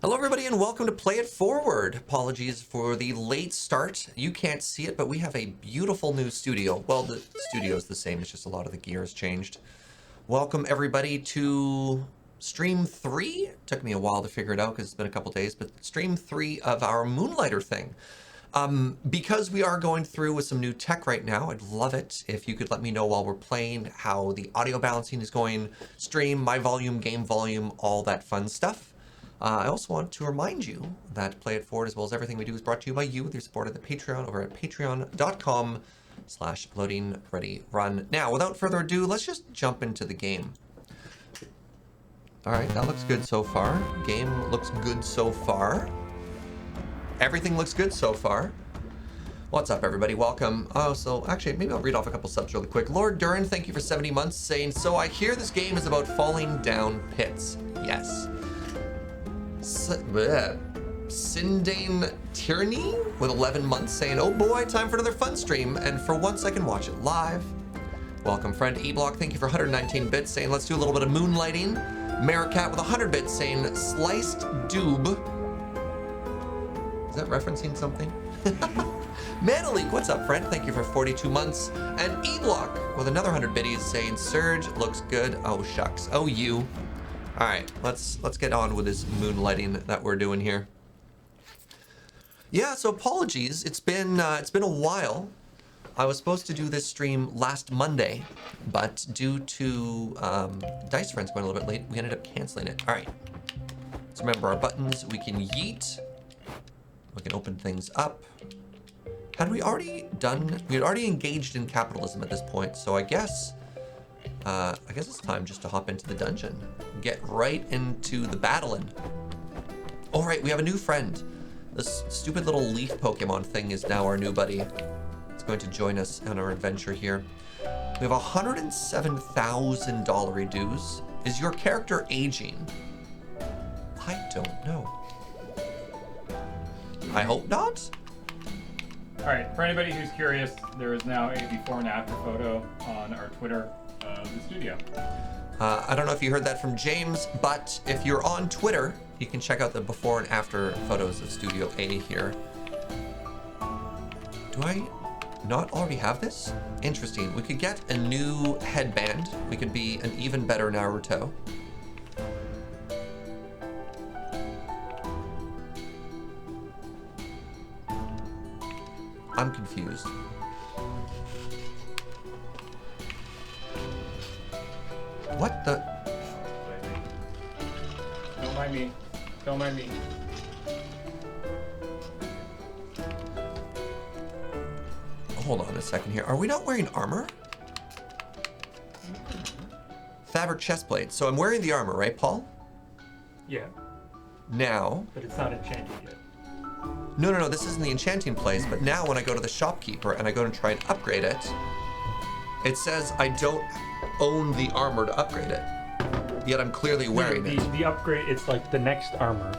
Hello everybody and welcome to Play It Forward. Apologies for the late start. You can't see it, but we have a beautiful new studio. Well, the studio's the same, it's just a lot of the gear has changed. Welcome everybody to stream 3. Took me a while to figure it out because it's been a couple days, but stream 3 of our Moonlighter thing. Because we are going through with some new tech right now, I'd love it if you could let me know while we're playing how the audio balancing is going, stream, my volume, game volume, all that fun stuff. I also want to remind you that Play It Forward, as well as everything we do, is brought to you by you with your support of the Patreon over at patreon.com/loading-ready-run. Now, without further ado, let's just jump into the game. All right, that looks good so far. Game looks good so far. Everything looks good so far. What's up, everybody? Welcome. Oh, so actually, maybe I'll read off a couple subs really quick. Lord Duran, thank you for 70 months, saying, so I hear this game is about falling down pits. Yes. Sindane Tierney with 11 months saying, oh boy, time for another fun stream, and for once I can watch it live. Welcome, friend E-Block, thank you for 119 bits saying, let's do a little bit of moonlighting. Maricat with 100 bits saying, sliced doob. Is that referencing something? Manalik, what's up, friend? Thank you for 42 months. And E-Block with another 100 biddies saying, Surge looks good. Oh, shucks. Oh, you. All right, let's get on with this moonlighting that we're doing here. Yeah, so apologies. It's been a while. I was supposed to do this stream last Monday, but due to Dice Friends going a little bit late, we ended up canceling it. All right, let's remember our buttons. We can yeet. We can open things up. Had we already done? We had already engaged in capitalism at this point, so I guess it's time just to hop into the dungeon. Get right into the battling. All right, we have a new friend. This stupid little leaf Pokemon thing is now our new buddy. It's going to join us on our adventure here. We have $107,000 dues. Is your character aging? I don't know. I hope not. All right, for anybody who's curious, there is now a before and after photo on our Twitter of the studio. I don't know if you heard that from James, but if you're on Twitter, you can check out the before and after photos of Studio A here. Do I not already have this? Interesting. We could get a new headband. We could be an even better Naruto. I'm confused. What the? Don't mind me. Don't mind me. Hold on a second here. Are we not wearing armor? Fabric chestplate. So I'm wearing the armor, right, Paul? Yeah. Now. But it's not enchanted yet. No. This isn't the enchanting place. But now when I go to the shopkeeper and I go to try and upgrade it, it says I don't own the armor to upgrade it. Yet I'm clearly wearing it. The upgrade, it's like the next armor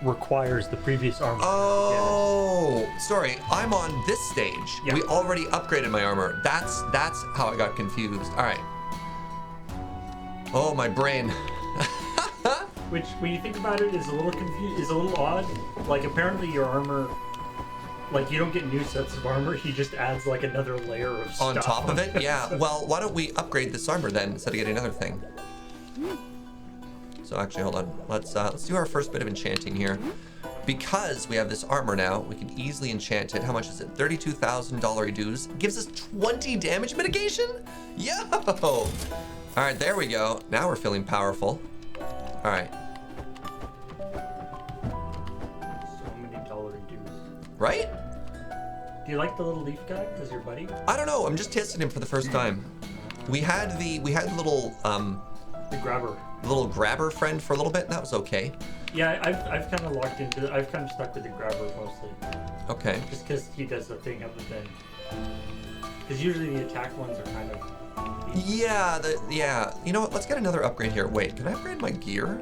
requires the previous armor. Oh, sorry. I'm on this stage. Yeah. We already upgraded my armor. That's how I got confused. All right. Oh, my brain. Which, when you think about it, is a little odd. Like, apparently your armor, like, you don't get new sets of armor. He just adds like another layer of stuff on top of it. Yeah. Well, why don't we upgrade this armor then instead of getting another thing? So actually, hold on. Let's do our first bit of enchanting here. Because we have this armor now, we can easily enchant it. How much is it? $32,000 dues. Gives us 20 damage mitigation? Yo! All right, there we go. Now we're feeling powerful. All right. So many dollar dues. Right? Do you like the little leaf guy as your buddy? I don't know. I'm just testing him for the first time. We had the little The grabber. little grabber friend for a little bit, and that was okay. Yeah, I've kind of locked into. I've kind of stuck with the grabber mostly. Okay. Just because he does the thing other than. Because usually the attack ones are kind of. Yeah, yeah. You know what? Let's get another upgrade here. Wait, can I upgrade my gear?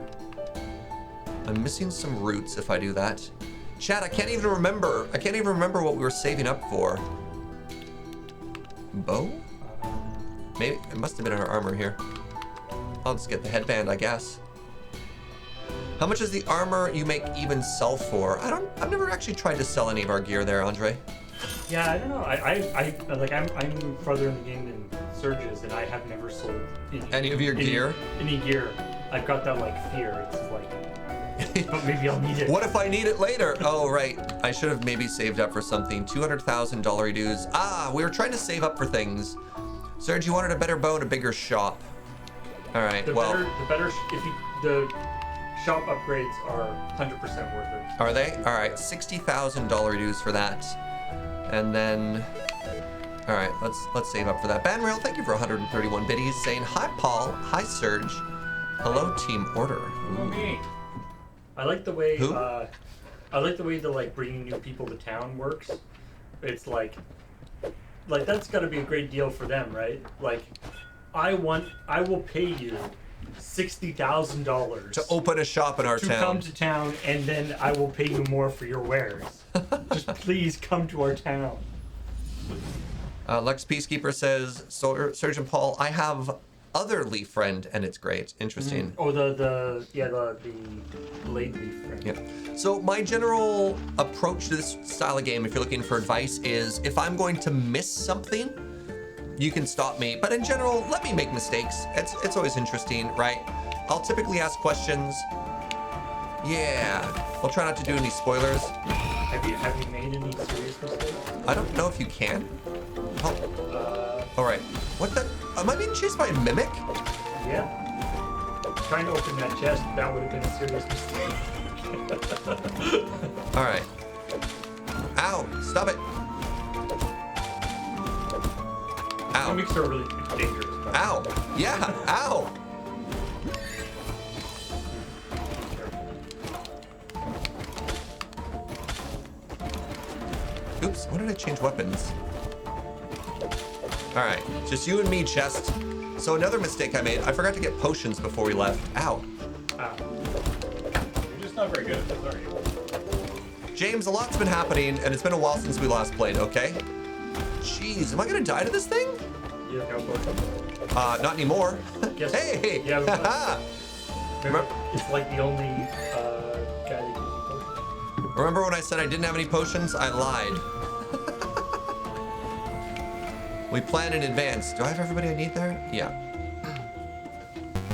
I'm missing some roots if I do that. Chat, I can't even remember. I can't even remember what we were saving up for. Bow? Maybe it must have been in our armor here. I'll just get the headband, I guess. How much is the armor you make even sell for? I've never actually tried to sell any of our gear there, Andre. Yeah, I don't know. I'm farther in the game than Surge is, and I have never sold Any of your gear? Any gear. I've got that like fear. It's like, but maybe I'll need it. What if I need it later? Oh, right. I should have maybe saved up for something. $200,000 dues. Ah, we were trying to save up for things. Serge, you wanted a better bow and a bigger shop. All right, The shop upgrades are 100% worth it. Are they? All right, $60,000 dues for that. And then, all right, let's save up for that. Banrail, thank you for 131 biddies, saying hi, Paul. Hi, Serge. Hello, Team Order. Hello, me. I like the way. Who? I like the way the like bringing new people to town works. It's like that's got to be a great deal for them, right? Like, I will pay you $60,000 To open a shop in our to town. come to town, and then I will pay you more for your wares. Just please come to our town. Lex Peacekeeper says, Surgeon Paul, I have other Leaf Friend, and it's great. Interesting. Oh, the late leaf friend. Yep. So my general approach to this style of game, if you're looking for advice, is if I'm going to miss something, you can stop me. But in general, let me make mistakes. It's always interesting, right? I'll typically ask questions. Yeah. I'll try not to do any spoilers. Have you made any serious mistakes? I don't know if you can. Oh. All right. What the? Am I being chased by a mimic? Yeah. Trying to open that chest, that would have been a serious mistake. All right. Ow! Stop it! Ow! Mimics are really dangerous. But Ow! Yeah! Ow! Oops! When did I change weapons? All right, just you and me, chest. So another mistake I made. I forgot to get potions before we left. Ow! You're just not very good at this, are you? James, a lot's been happening, and it's been a while since we last played. Okay. Jeez, am I gonna die to this thing? You have no potion. Not anymore. Yes. Hey! Yeah, Haha. Remember, it's like the only guy that uses potions. Remember when I said I didn't have any potions? I lied. We planned in advance. Do I have everybody I need there? Yeah.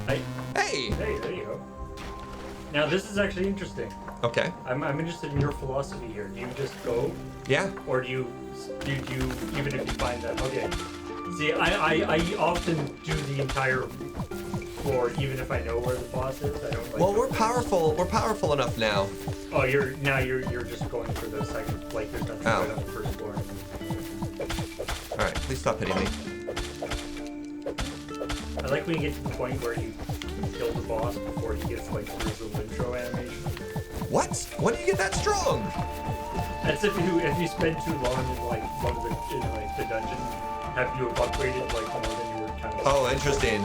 Hey, Hey! there you go. Now this is actually interesting. Okay. I'm interested in your philosophy here. Do you just go, Yeah. or do you even if you find that? Okay. See, I often do the entire floor even if I know where the boss is. I don't like. Well, we're powerful. We're powerful enough now. Oh, you're just going for the second. Like there's nothing Ow. right on the first floor. All right, please stop hitting me. I like when you get to the point where you kill the boss before he gets like his little intro animation. What? When did you get that strong? That's if you spend too long in like one of the dungeon, have you have upgraded like more than you were kind of. Oh, interesting.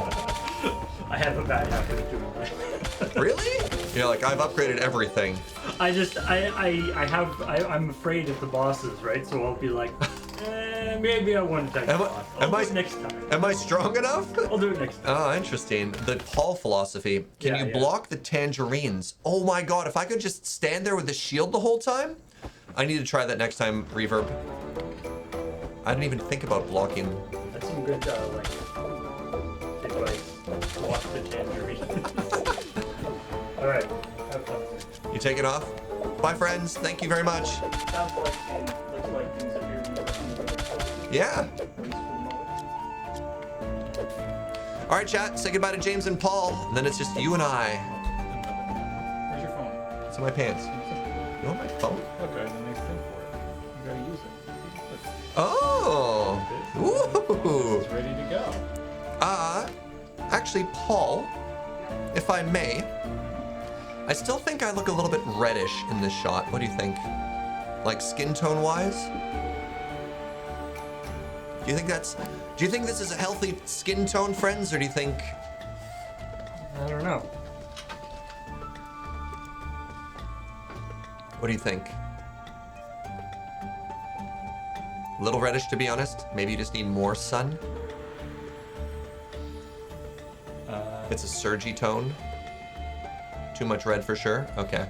I have a bad habit of doing that. Really? You're like, I've upgraded everything. I'm afraid of the bosses, right? So I'll be like, maybe I want to die. I'll do it next time. Am I strong enough? I'll do it next time. Oh, interesting. The Paul philosophy. Can you block the tangerines? Oh my god, if I could just stand there with the shield the whole time? I need to try that next time, Reverb. I didn't even think about blocking. That's some good advice. Block the tangerine. Alright, have fun. You take it off? Bye, friends. Thank you very much. Sounds like things are here. Yeah. All right, chat. Say goodbye to James and Paul. And then it's just you and I. Where's your phone? It's in my pants. You want my phone? Okay, the next thing for it. You gotta use it. Oh. Ooh. It's ready to go. Actually, Paul, if I may, I still think I look a little bit reddish in this shot. What do you think? Like skin tone wise? Do you think this is a healthy skin tone, friends, or do you think? I don't know. What do you think? A little reddish, to be honest. Maybe you just need more sun. It's a surgy tone. Too much red for sure? Okay.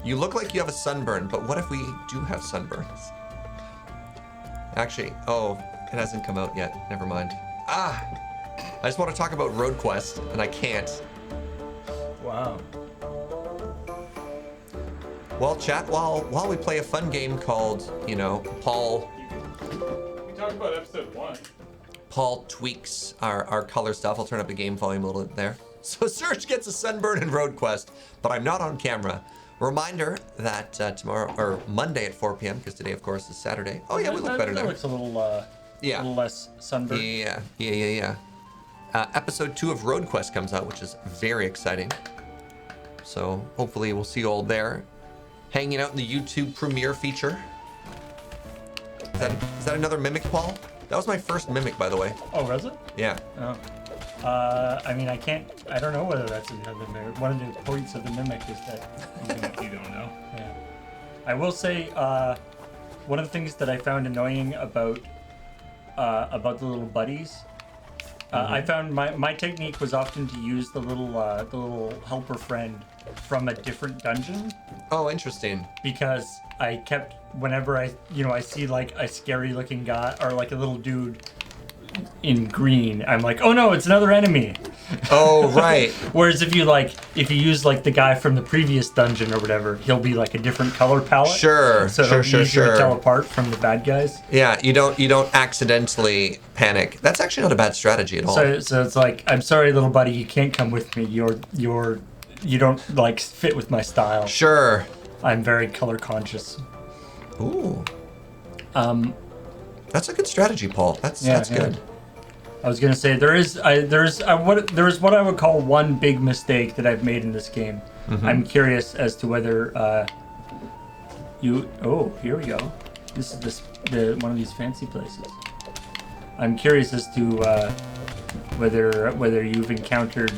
You look like you have a sunburn, but what if we do have sunburns? Actually, oh, it hasn't come out yet. Never mind. Ah! I just want to talk about Road Quest, and I can't. Wow. Well, chat, while we play a fun game called, you know, Paul We talked about episode 1. tweaks our color stuff. I'll turn up the game volume a little bit there. So Serge gets a sunburn in Road Quest, but I'm not on camera. Reminder that tomorrow, or Monday at 4 p.m., because today, of course, is Saturday. Oh, yeah, we look better that there. looks a little, Yeah. a little less sunburned. Yeah. Episode 2 of Road Quest comes out, which is very exciting. So hopefully we'll see you all there. Hanging out in the YouTube premiere feature. Is that another Mimic, Paul? That was my first Mimic, by the way. Oh, was it? Yeah. Oh. I mean, I don't know whether that's another mimic. One of the points of the mimic is that You don't know. yeah. I will say, one of the things that I found annoying about the little buddies, I found my technique was often to use the little helper friend from a different dungeon, Oh, interesting. because I kept, whenever I see like a scary looking guy or like a little dude in green, I'm like, oh no, it's another enemy. Oh, right. Whereas if you use like the guy from the previous dungeon or whatever, he'll be like a different color palette. Sure, So it'll be easier to sure. tell apart from the bad guys. Yeah, you don't accidentally panic. That's actually not a bad strategy at all. So it's like, I'm sorry, little buddy, you can't come with me. You don't like fit with my style. Sure. I'm very color conscious. Ooh. That's a good strategy, Paul. That's good. I was gonna say there is what I would call one big mistake that I've made in this game. Mm-hmm. I'm curious as to whether here we go. This is one of these fancy places. I'm curious as to whether you've encountered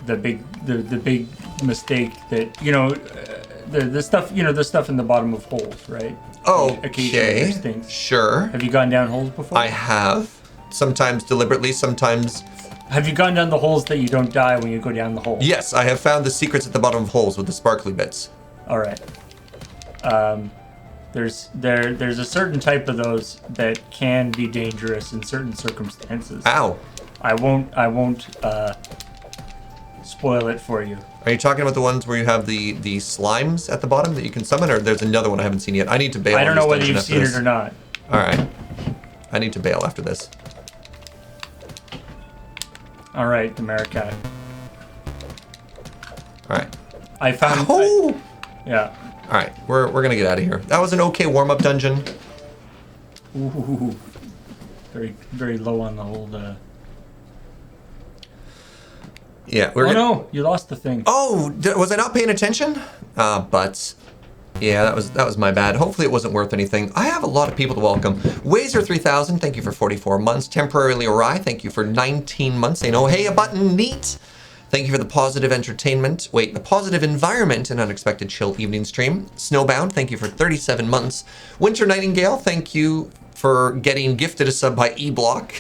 the big mistake that the stuff in the bottom of holes, right? Occasionally Okay. there's things. Sure. Have you gone down holes before? I have. Sometimes deliberately, sometimes... Have you gone down the holes that you don't die when you go down the hole? Yes, I have found the secrets at the bottom of holes with the sparkly bits. All right. There's a certain type of those that can be dangerous in certain circumstances. Ow. I won't spoil it for you. Are you talking about the ones where you have the slimes at the bottom that you can summon, or there's another one I haven't seen yet? I need to bail. I don't on know this whether dungeon you've after seen this. it or not. All right. I need to bail after this. All right, America. All right. I found. Oh! Yeah. All right, we're gonna get out of here. That was an okay warm-up dungeon. Ooh. Very very low on the whole. Yeah, Oh no! You lost the thing. Oh, was I not paying attention? But yeah, that was my bad. Hopefully it wasn't worth anything. I have a lot of people to welcome. Wazer3000, thank you for 44 months. Temporarily Awry, thank you for 19 months. Saying, oh hey, a button, neat. Thank you for the positive entertainment. Wait, the positive environment and unexpected chill evening stream. Snowbound, thank you for 37 months. Winter Nightingale, thank you for getting gifted a sub by E-Block.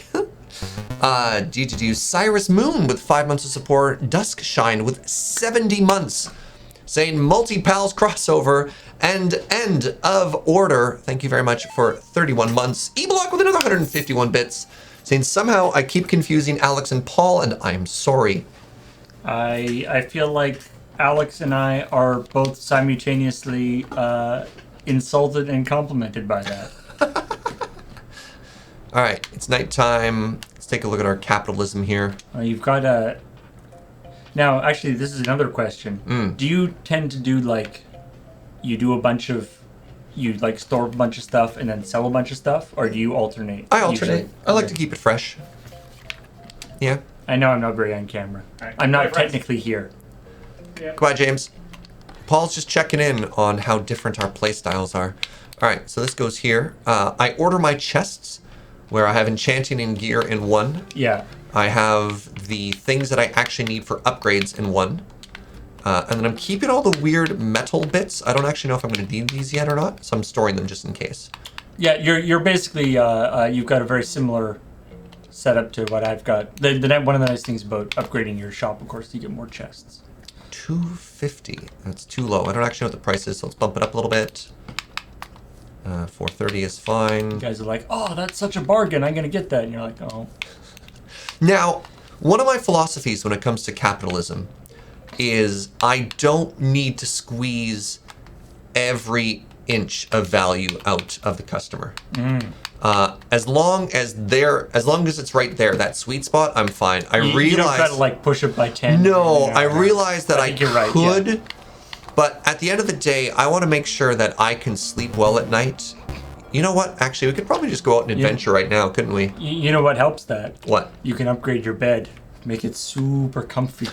Cyrus Moon with 5 months of support. Dusk Shine with 70 months. Saying multi-pals crossover and end of order. Thank you very much for 31 months. E-Block with another 151 bits. Saying somehow I keep confusing Alex and Paul and I'm sorry. I feel like Alex and I are both simultaneously insulted and complimented by that. All right, it's nighttime. Let's take a look at our capitalism here. You've got a... Now, actually, this is another question. Do you tend to do, like, you store a bunch of stuff and then sell a bunch of stuff? Or do you alternate? I alternate. usually? I like to keep it fresh. Yeah. I know I'm not very on camera. Alright, I'm not bye, friends. technically here. Yeah. Goodbye, James. Paul's just checking in on how different our play styles are. All right, so this goes here. I order my chests where I have enchanting and gear in one. Yeah. I have the things that I actually need for upgrades in one. And then I'm keeping all the weird metal bits. I don't actually know if I'm going to need these yet or not, so I'm storing them just in case. Yeah, you're basically, you've got a very similar set up to what I've got. One of the nice things about upgrading your shop, of course, you get more chests. 250. That's too low. I don't actually know what the price is, so let's bump it up a little bit. 430 is fine. You guys are like, oh, that's such a bargain. I'm gonna get that, and you're like, oh. Now, one of my philosophies when it comes to capitalism is I don't need to squeeze every inch of value out of the customer. As long as it's right there, that sweet spot, I'm fine. You don't try to like push it by 10. No, I realize that I think you're right, could, yeah. but at the end of the day, I want to make sure that I can sleep well at night. You know what? Actually, we could probably just go out and adventure right now, couldn't we? You know what helps that? What? You can upgrade your bed, make it super comfy.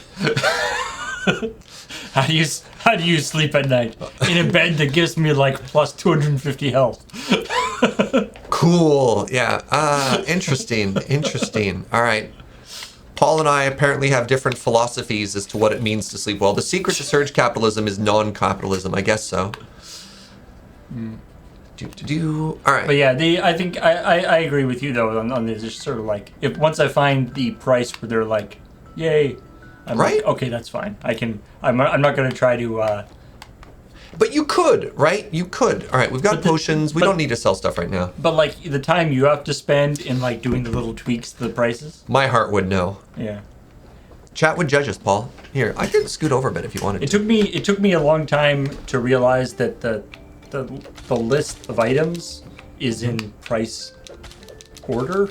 How do you sleep at night in a bed that gives me like plus 250 health? Cool. Yeah. Interesting. All right. Paul and I apparently have different philosophies as to what it means to sleep well. The secret to surge capitalism is non-capitalism. I guess so. All right. But yeah, I think I agree with you though on this. It's sort of like if once I find the price where they're like, yay, I'm right? like, okay, that's fine. I'm not gonna try to. But you could, right? You could. All right, we've got potions. We don't need to sell stuff right now. But like the time you have to spend in like doing the little tweaks to the prices. My heart would know. Yeah. Chat would judge us, Paul. Here, I can scoot over a bit if you wanted. It took me a long time to realize that the list of items is in price order.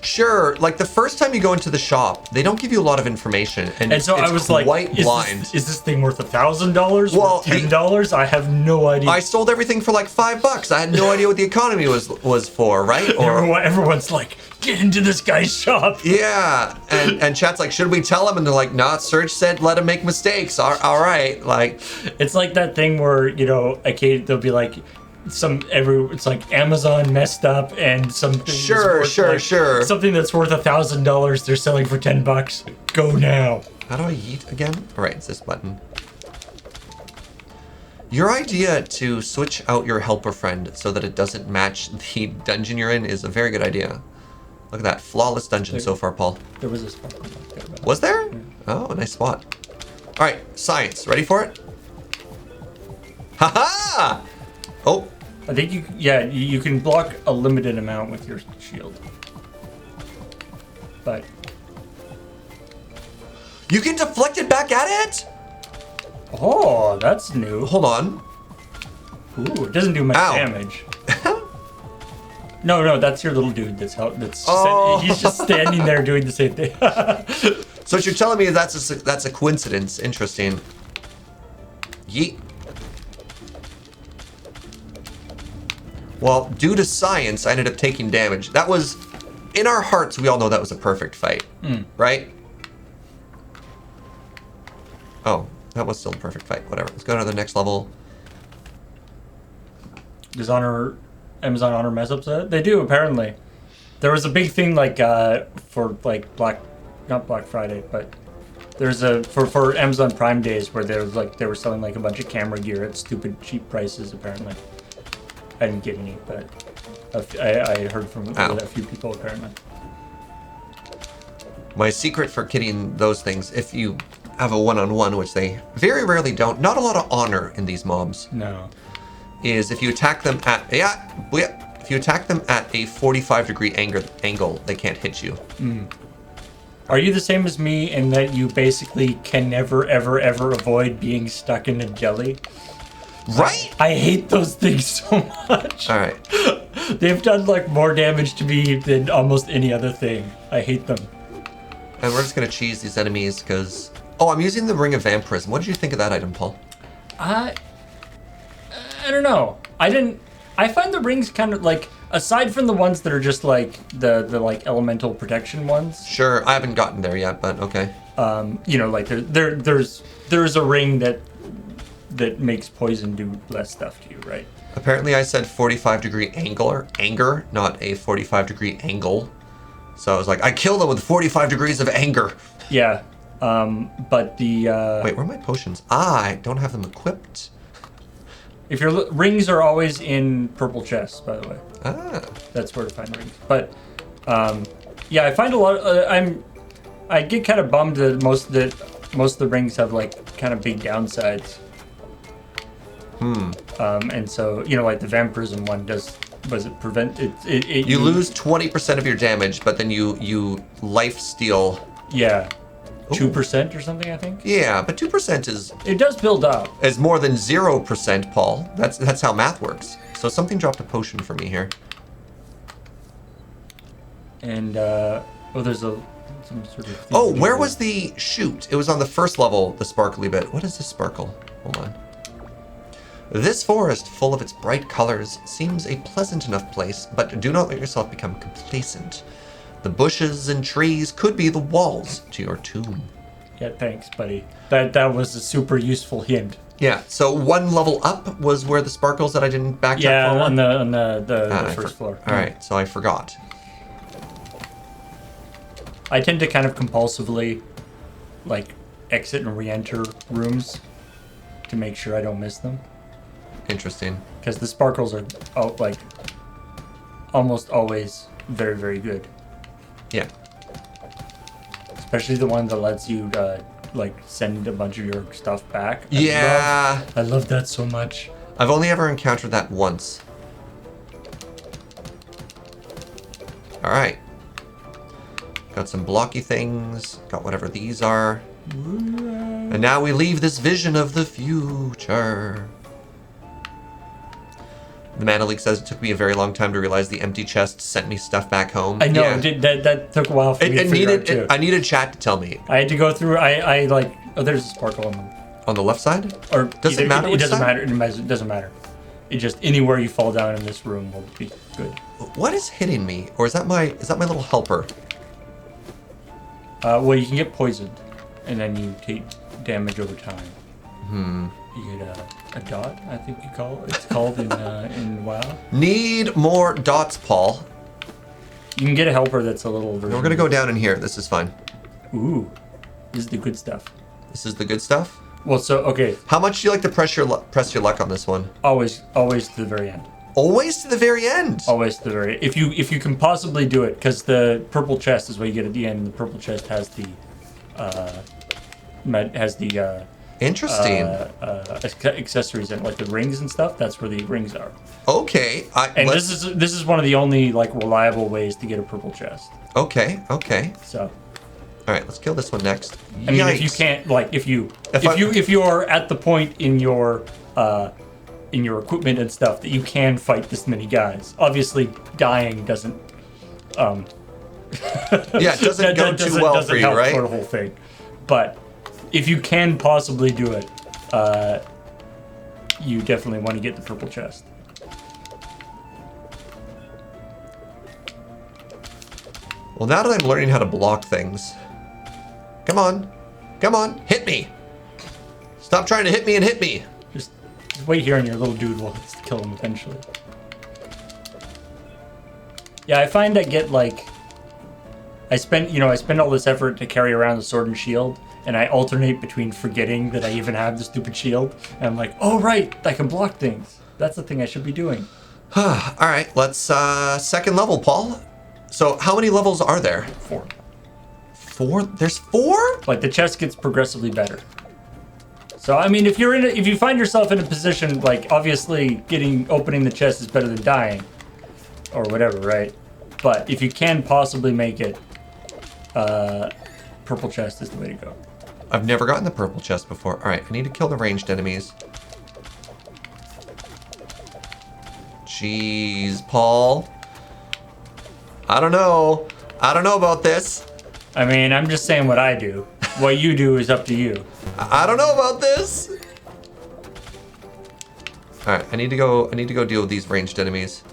Sure, like the first time you go into the shop, they don't give you a lot of information, and so it's I was like, blind. Is this thing worth $1,000? Well, worth $10? I have no idea. I sold everything for like $5. I had no idea what the economy was for, right? Or everyone's like, get into this guy's shop. Yeah, and chat's like, should we tell him? And they're like, nah, Serge said let him make mistakes. All right, like it's like that thing where they'll be like. It's like Amazon messed up and something. Sure. Something that's worth $1,000 they're selling for $10. Go now. How do I eat again? All right, it's this button. Your idea to switch out your helper friend so that it doesn't match the dungeon you're in is a very good idea. Look at that flawless dungeon so far, Paul. There was a spot back there. Was there? Yeah. Oh, nice spot. All right, science. Ready for it? Ha-ha! Oh. I think you can block a limited amount with your shield. But you can deflect it back at it? Oh, that's new. Hold on. Ooh, it doesn't do much damage. No, that's your little dude he's just standing there doing the same thing. So what you're telling me is that's a coincidence. Interesting. Yeet. Well, due to science, I ended up taking damage. That was, in our hearts, we all know that was a perfect fight, right? Oh, that was still a perfect fight. Whatever. Let's go to the next level. Does Amazon Honor mess ups that? They do, apparently. There was a big thing like for like not Black Friday, but there's for Amazon Prime days where they were selling like a bunch of camera gear at stupid cheap prices, apparently. I didn't get any, but I heard from a few people apparently. My secret for getting those things, if you have a one-on-one, which they very rarely don't, not a lot of honor in these mobs. No. Is if you attack them at if you attack them at a 45-degree angle, they can't hit you. Are you the same as me in that you basically can never ever avoid being stuck in a jelly? Right? I hate those things so much. All right. They've done like more damage to me than almost any other thing. I hate them. And we're just gonna cheese these enemies because. Oh, I'm using the Ring of Vampirism. What did you think of that item, Paul? I don't know. I find the rings kind of like, aside from the ones that are just like the like elemental protection ones. Sure, I haven't gotten there yet, but okay. Like there's a ring that makes poison do less stuff to you, right? Apparently I said 45-degree anger, not a 45-degree angle. So I was like, I killed them with 45 degrees of anger. Yeah, but the... Wait, where are my potions? I don't have them equipped. If your rings are always in purple chests, by the way. Ah. That's where to find rings. But Yeah, I find a lot. I get kind of bummed that most of the rings have like kind of big downsides. And so like the vampirism one does it prevent it You lose 20% of your damage, but then you life steal. Yeah, 2% or something, I think. Yeah, but 2% is It does build up. more than 0%, Paul. That's how math works. So something dropped a potion for me here. And there's some sort of. Oh, where was the chute? It was on the first level, the sparkly bit. What is this sparkle? Hold on. This forest, full of its bright colors, seems a pleasant enough place, but do not let yourself become complacent. The bushes and trees could be the walls to your tomb. Yeah, thanks, buddy. That was a super useful hint. Yeah, so one level up was where the sparkles that I didn't backtrack Yeah, for. on the first floor. All right, so I forgot. I tend to kind of compulsively, like, exit and re-enter rooms to make sure I don't miss them. Interesting. Because the sparkles are, like, almost always very, very good. Yeah. Especially the one that lets you, like, send a bunch of your stuff back. Yeah. I love that so much. I've only ever encountered that once. All right. Got some blocky things. Got whatever these are. And now we leave this vision of the future. The Mana Leak says it took me a very long time to realize the empty chest sent me stuff back home. I know, Yeah. that took a while for me to figure out too. I needed chat to tell me. I had to go through, I like, there's a sparkle on them. On the left side? Or Does it matter It which doesn't side? matter. It doesn't matter. It just, anywhere you fall down in this room will be good. What is hitting me? Or is that my little helper? Well, you can get poisoned, and then you take damage over time. You get a dot, I think you call it. It's called in WoW. Need more dots, Paul. You can get a helper that's a little version. We're gonna go down in here. This is fine. Ooh, this is the good stuff. This is the good stuff. Well, so okay, How much do you like to press your luck on this one? always to the very end. Always to the very end. Always to the very. If you can possibly do it, because the purple chest is what you get at the end. And the purple chest has the Interesting. accessories and like the rings and stuff. That's where the rings are. Okay. And this is one of the only like reliable ways to get a purple chest. Okay. So All right. Let's kill this one next. I mean, Yikes. if you can't like if you are at the point in your equipment and stuff that you can fight this many guys. Obviously, dying doesn't. Yeah, it doesn't go too well for you, help right? For the whole thing, but if you can possibly do it, you definitely want to get the purple chest. Well, now that I'm learning how to block things, come on, hit me. Stop trying to hit me and hit me. Just wait here and your little dude will kill him eventually. Yeah, I find I get like I spend all this effort to carry around the sword and shield, and I alternate between forgetting that I even have the stupid shield, and I'm like, oh right, I can block things. That's the thing I should be doing. All right, let's second level, Paul. So how many levels are there? 4. 4? There's 4? Like the chest gets progressively better. So I mean, if you find yourself in a position like obviously opening the chest is better than dying, or whatever, right? But if you can possibly make it, purple chest is the way to go. I've never gotten the purple chest before. All right, I need to kill the ranged enemies. Jeez, Paul. I don't know about this. I mean, I'm just saying what I do. What you do is up to you. I don't know about this. All right, I need to go deal with these ranged enemies.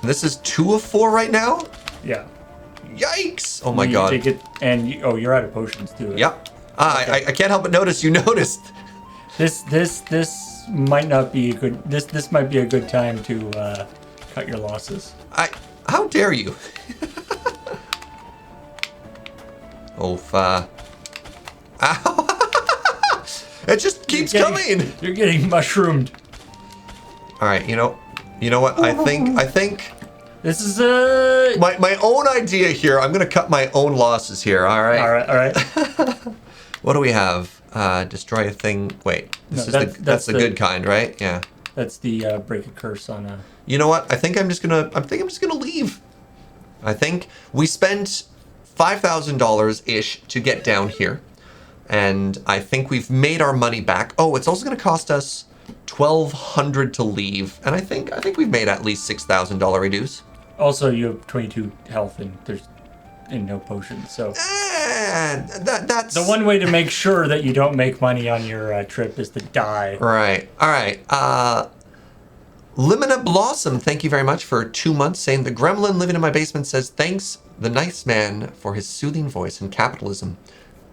This is 2 of 4 right now? Yeah. Yikes! Oh my You god. take it, and you're out of potions too. Yep. I can't help but notice you noticed. This might not be a good. This might be a good time to cut your losses. How dare you? Ow. It just keeps coming. You're getting mushroomed. All right, you know what? I think This is my own idea here. I'm gonna cut my own losses here. All right. all right. What do we have? Destroy a thing. Wait, this No, is that's the good kind, right? Yeah. That's the break a curse on a. You know what? I think I'm just gonna leave. I think we spent $5,000 ish to get down here, and I think we've made our money back. Oh, it's also gonna cost us $1,200 to leave, and I think we've made at least $6,000 reduce. Also, you have 22 health and there's no potions, so. That's The one way to make sure that you don't make money on your trip is to die. right. All right. Limina Blossom, thank you very much for 2 months, saying the gremlin living in my basement says thanks the nice man for his soothing voice and capitalism.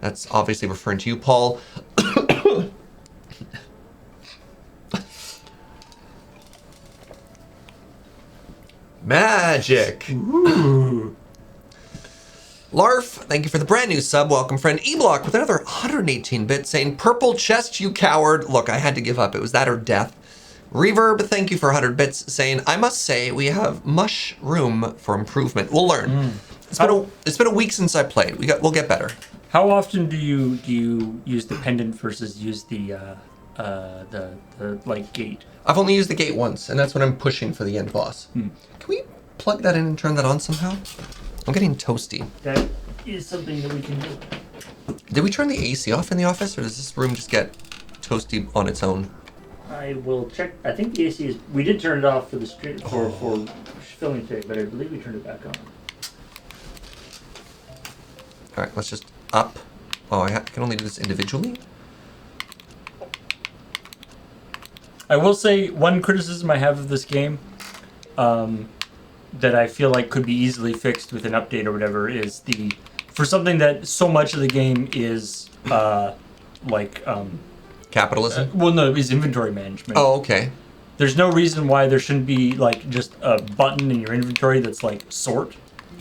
That's obviously referring to you, Paul. Magic. Ooh. Larf, thank you for the brand new sub. Welcome, friend. E-Block with another 118-bit saying, purple chest, you coward. Look, I had to give up. It was that or death. Reverb, thank you for 100 bits saying, I must say we have much room for improvement. We'll learn. It's been a week since I played. We'll get better. How often do you use the pendant versus use the like gate? I've only used the gate once, and that's when I'm pushing for the end boss. Can we plug that in and turn that on somehow? I'm getting toasty. That is something that we can do. Did we turn the AC off in the office, or does this room just get toasty on its own? I will check. I think the AC is. We did turn it off for the stream for filming today, but I believe we turned it back on. All right, let's just up. Oh, I can only do this individually? I will say one criticism I have of this game, that I feel like could be easily fixed with an update or whatever, is for something that so much of the game is Capitalism? is inventory management. Oh, okay. There's no reason why there shouldn't be like just a button in your inventory that's like sort.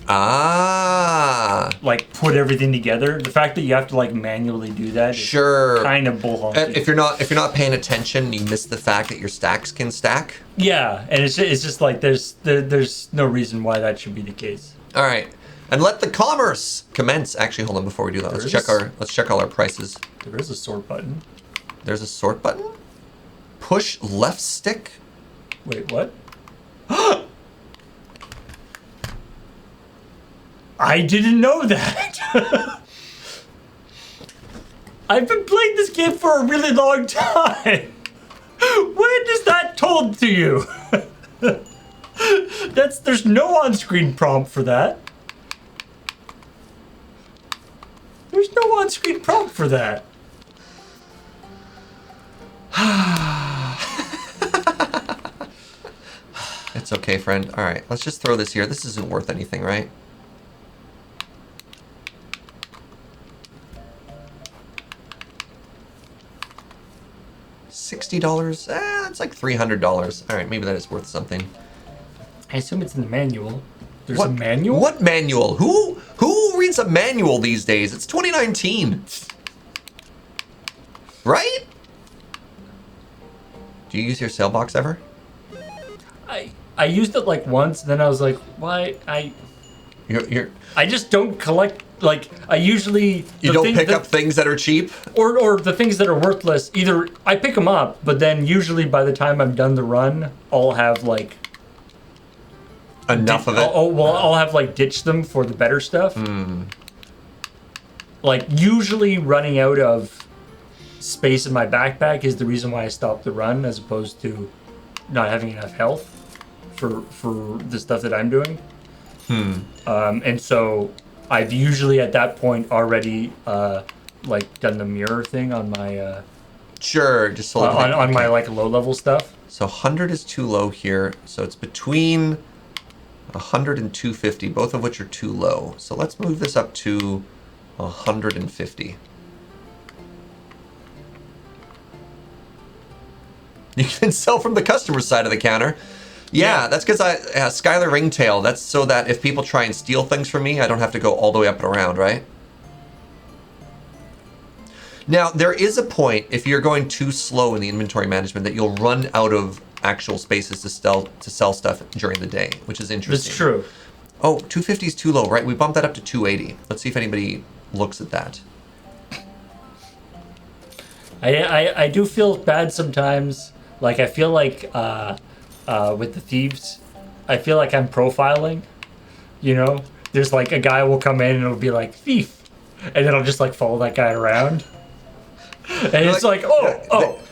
Ah. Like put everything together. The fact that you have to like manually do that is kind of bullhonky. And if you're not paying attention, you miss the fact that your stacks can stack. Yeah, and it's just like there's no reason why that should be the case. All right. And let the commerce commence. Actually, hold on before we do that. Let's check all our prices. There is a sort button. There's a sort button? Push left stick? Wait, what? I didn't know that. I've been playing this game for a really long time. When is that told to you? There's no on-screen prompt for that. There's no on-screen prompt for that. It's okay, friend. All right, let's just throw this here. This isn't worth anything, right? $60? It's like $300. All right, maybe that is worth something. I assume it's in the manual. There's a manual? What manual? Who reads a manual these days? It's 2019. Right? Do you use your sale box ever? I used it like once, then I was like, why? I just don't collect, like, I usually... You don't pick up things that are cheap? Or the things that are worthless. Either I pick them up, but then usually by the time I'm done the run, I'll have like... Enough of it? I'll have like ditched them for the better stuff. Like usually running out of space in my backpack is the reason why I stopped the run, as opposed to not having enough health for the stuff that I'm doing. And so I've usually at that point already like done the mirror thing on my sure, just so on my like low level stuff. So 100 is too low here, so it's between 100 and 250, both of which are too low. So let's move this up to 150. You can sell from the customer side of the counter. Yeah, that's because Skylar Ringtail, that's so that if people try and steal things from me, I don't have to go all the way up and around, right? Now, there is a point, if you're going too slow in the inventory management, that you'll run out of actual spaces to sell stuff during the day, which is interesting. That's true. Oh, 250 is too low, right? We bumped that up to 280. Let's see if anybody looks at that. I do feel bad sometimes. Like, I feel like with the thieves, I feel like I'm profiling. You know, there's like a guy will come in and it'll be like thief, and then I'll just like follow that guy around. And it's like,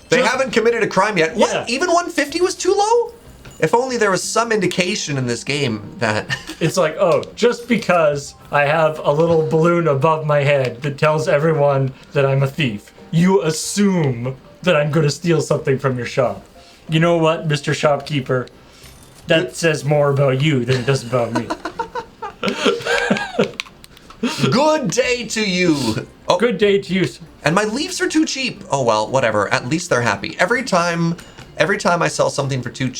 they haven't committed a crime yet. What? Yeah. Even 150 was too low? If only there was some indication in this game that... It's like, oh, just because I have a little balloon above my head that tells everyone that I'm a thief, you assume that I'm going to steal something from your shop. You know what, Mr. Shopkeeper? That says more about you than it does about me. Good day to you. Oh, Good day to you. and my leaves are too cheap. Oh, well, whatever. At least they're happy. Every time I sell something for too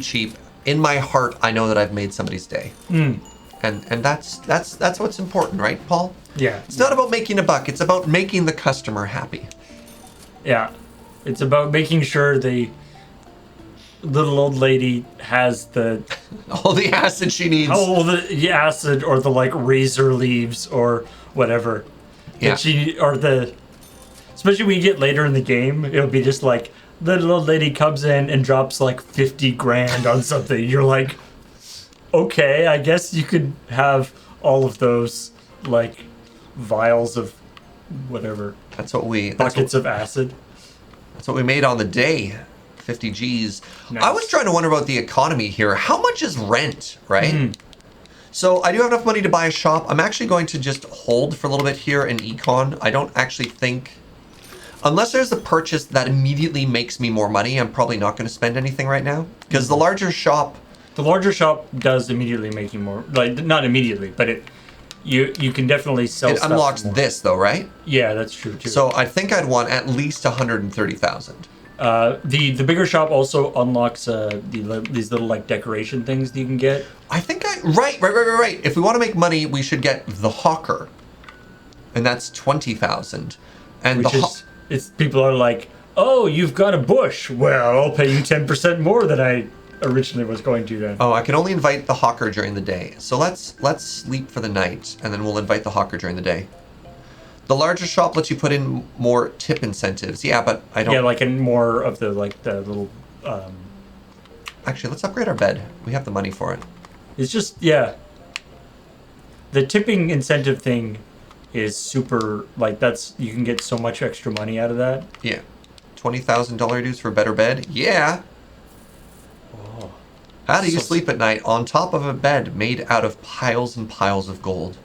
cheap, in my heart, I know that I've made somebody's day. And that's what's important, right, Paul? Yeah. It's not about making a buck. It's about making the customer happy. Yeah. It's about making sure the little old lady has the All the acid she needs. the acid or the like razor leaves or whatever. Yeah. Especially when you get later in the game, it'll be just like the little lady comes in and drops like 50 grand on something. You're like, okay, I guess you could have all of those like vials of whatever, That's what we of acid. That's what we made on the day. 50 G's. Nice. I was trying to wonder about the economy here. How much is rent, right? So I do have enough money to buy a shop. I'm actually going to just hold for a little bit here in econ. I don't actually think, unless there's a purchase that immediately makes me more money, I'm probably not going to spend anything right now. Because the larger shop does immediately make you more, like not immediately, but you can definitely sell it stuff unlocks for more. this though, right? Yeah, that's true too. So I think I'd want at least 130,000. The bigger shop also unlocks these little like decoration things that you can get. I think right. If we want to make money, we should get the hawker, and that's 20,000. And It's people are like, oh, you've got a bush. Well, I'll pay you 10% more than I originally was going to then. Oh, I can only invite the hawker during the day. So let's sleep for the night, and then we'll invite the hawker during the day. The larger shop lets you put in more tip incentives. Yeah, but I don't... Yeah, like in more of the little... Actually, let's upgrade our bed. We have the money for it. It's just, yeah. The tipping incentive thing is super, like, you can get so much extra money out of that. Yeah. $20,000 dues for a better bed? Yeah. Oh. How do you sleep at night on top of a bed made out of piles and piles of gold?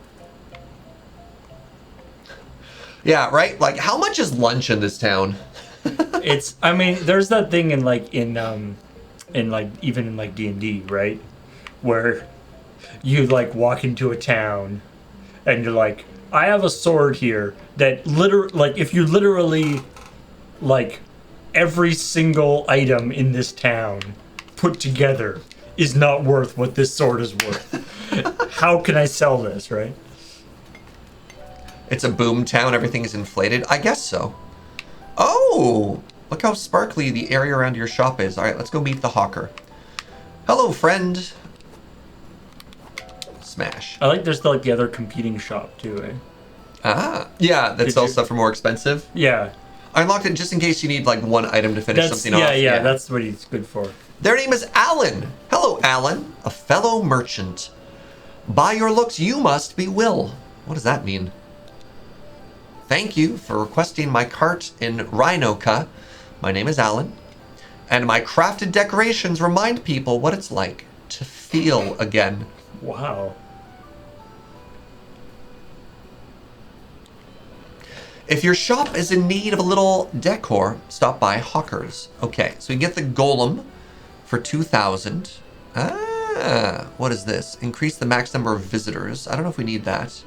Yeah, right? Like, how much is lunch in this town? I mean, there's that thing in even in like D&D, right? Where you like walk into a town and you're like, I have a sword here that if you literally like every single item in this town put together is not worth what this sword is worth. How can I sell this, right? It's a boom town, everything is inflated? I guess so. Oh! Look how sparkly the area around your shop is. Alright, let's go meet the hawker. Hello, friend. Smash. I like there's like the other competing shop too, eh? Ah, yeah, that sells stuff for more expensive. Yeah. I unlocked it just in case you need like one item to finish something off. Yeah, that's what he's good for. Their name is Alan. Hello, Alan, a fellow merchant. By your looks, you must be Will. What does that mean? Thank you for requesting my cart in Rhinoca. My name is Alan, and my crafted decorations remind people what it's like to feel again. Wow. If your shop is in need of a little decor, stop by Hawkers. Okay, so you get the golem for 2,000. Ah, what is this? Increase the max number of visitors. I don't know if we need that.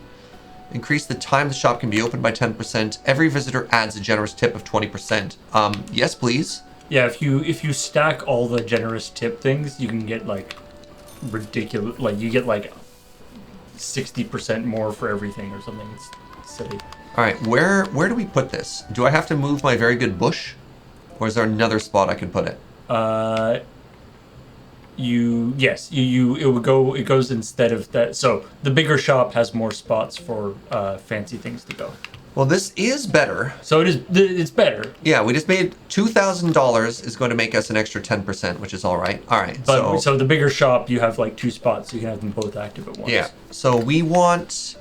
Increase the time the shop can be open by 10%. Every visitor adds a generous tip of 20%. Yes, please. Yeah, if you stack all the generous tip things, you can get like ridiculous. Like you get like 60% more for everything or something. It's silly. All right, where do we put this? Do I have to move my very good bush, or is there another spot I can put it? it goes instead of that. So the bigger shop has more spots for fancy things to go. Well, this is better. So it's better. Yeah, we just made $2,000 is going to make us an extra 10%, which is all right. All right. But so the bigger shop, you have like 2 spots, so you can have them both active at once. Yeah. So we want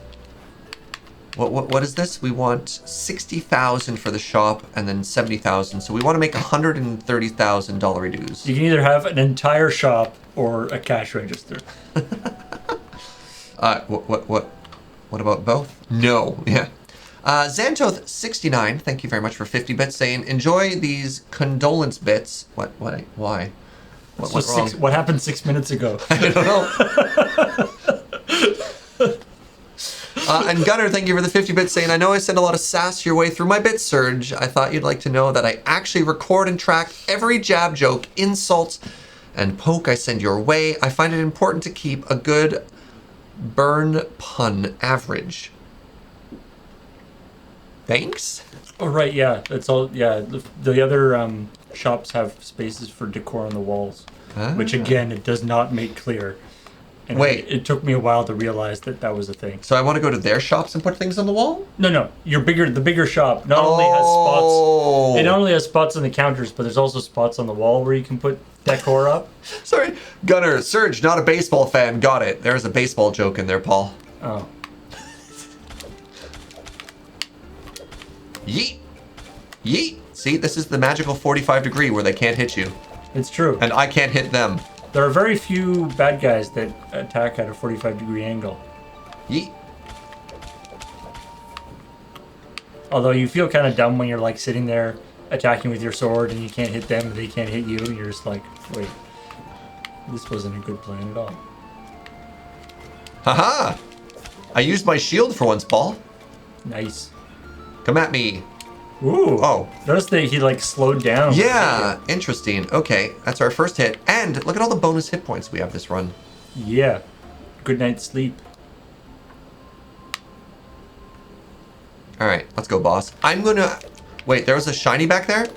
what is this? We want 60,000 for the shop and then 70,000. So we want to make $130,000 dues. You can either have an entire shop or a cash register. What about both? No. Yeah. Xanthoth69, thank you very much for 50 bits, saying, enjoy these condolence bits. What, why? What went wrong? What happened 6 minutes ago? I don't know. And Gunner, thank you for the 50 bits, saying, I know I send a lot of sass your way through my bit surge. I thought you'd like to know that I actually record and track every jab joke, insult, and poke I send your way. I find it important to keep a good burn pun average. Thanks. Oh right, yeah, that's all. Yeah, the other shops have spaces for decor on the walls, which again it does not make clear. And Wait, it took me a while to realize that was a thing. So I want to go to their shops and put things on the wall? No, the bigger shop not only has spots. It not only has spots on the counters, but there's also spots on the wall where you can put decor up. Sorry, Gunner, Serge, not a baseball fan. Got it. There's a baseball joke in there, Paul. Oh. Yeet. Yeet. See, this is the magical 45 degree where they can't hit you. It's true. And I can't hit them. There are very few bad guys that attack at a 45-degree angle. Yeet. Although you feel kind of dumb when you're like sitting there attacking with your sword and you can't hit them and they can't hit you and you're just like, wait, this wasn't a good plan at all. Haha! I used my shield for once, Paul. Nice. Come at me. Ooh. Oh. Notice that he like slowed down. Yeah, interesting. Okay, that's our first hit. And look at all the bonus hit points we have this run. Yeah. Good night's sleep. All right, let's go, boss. I'm gonna... Wait, there was a shiny back there?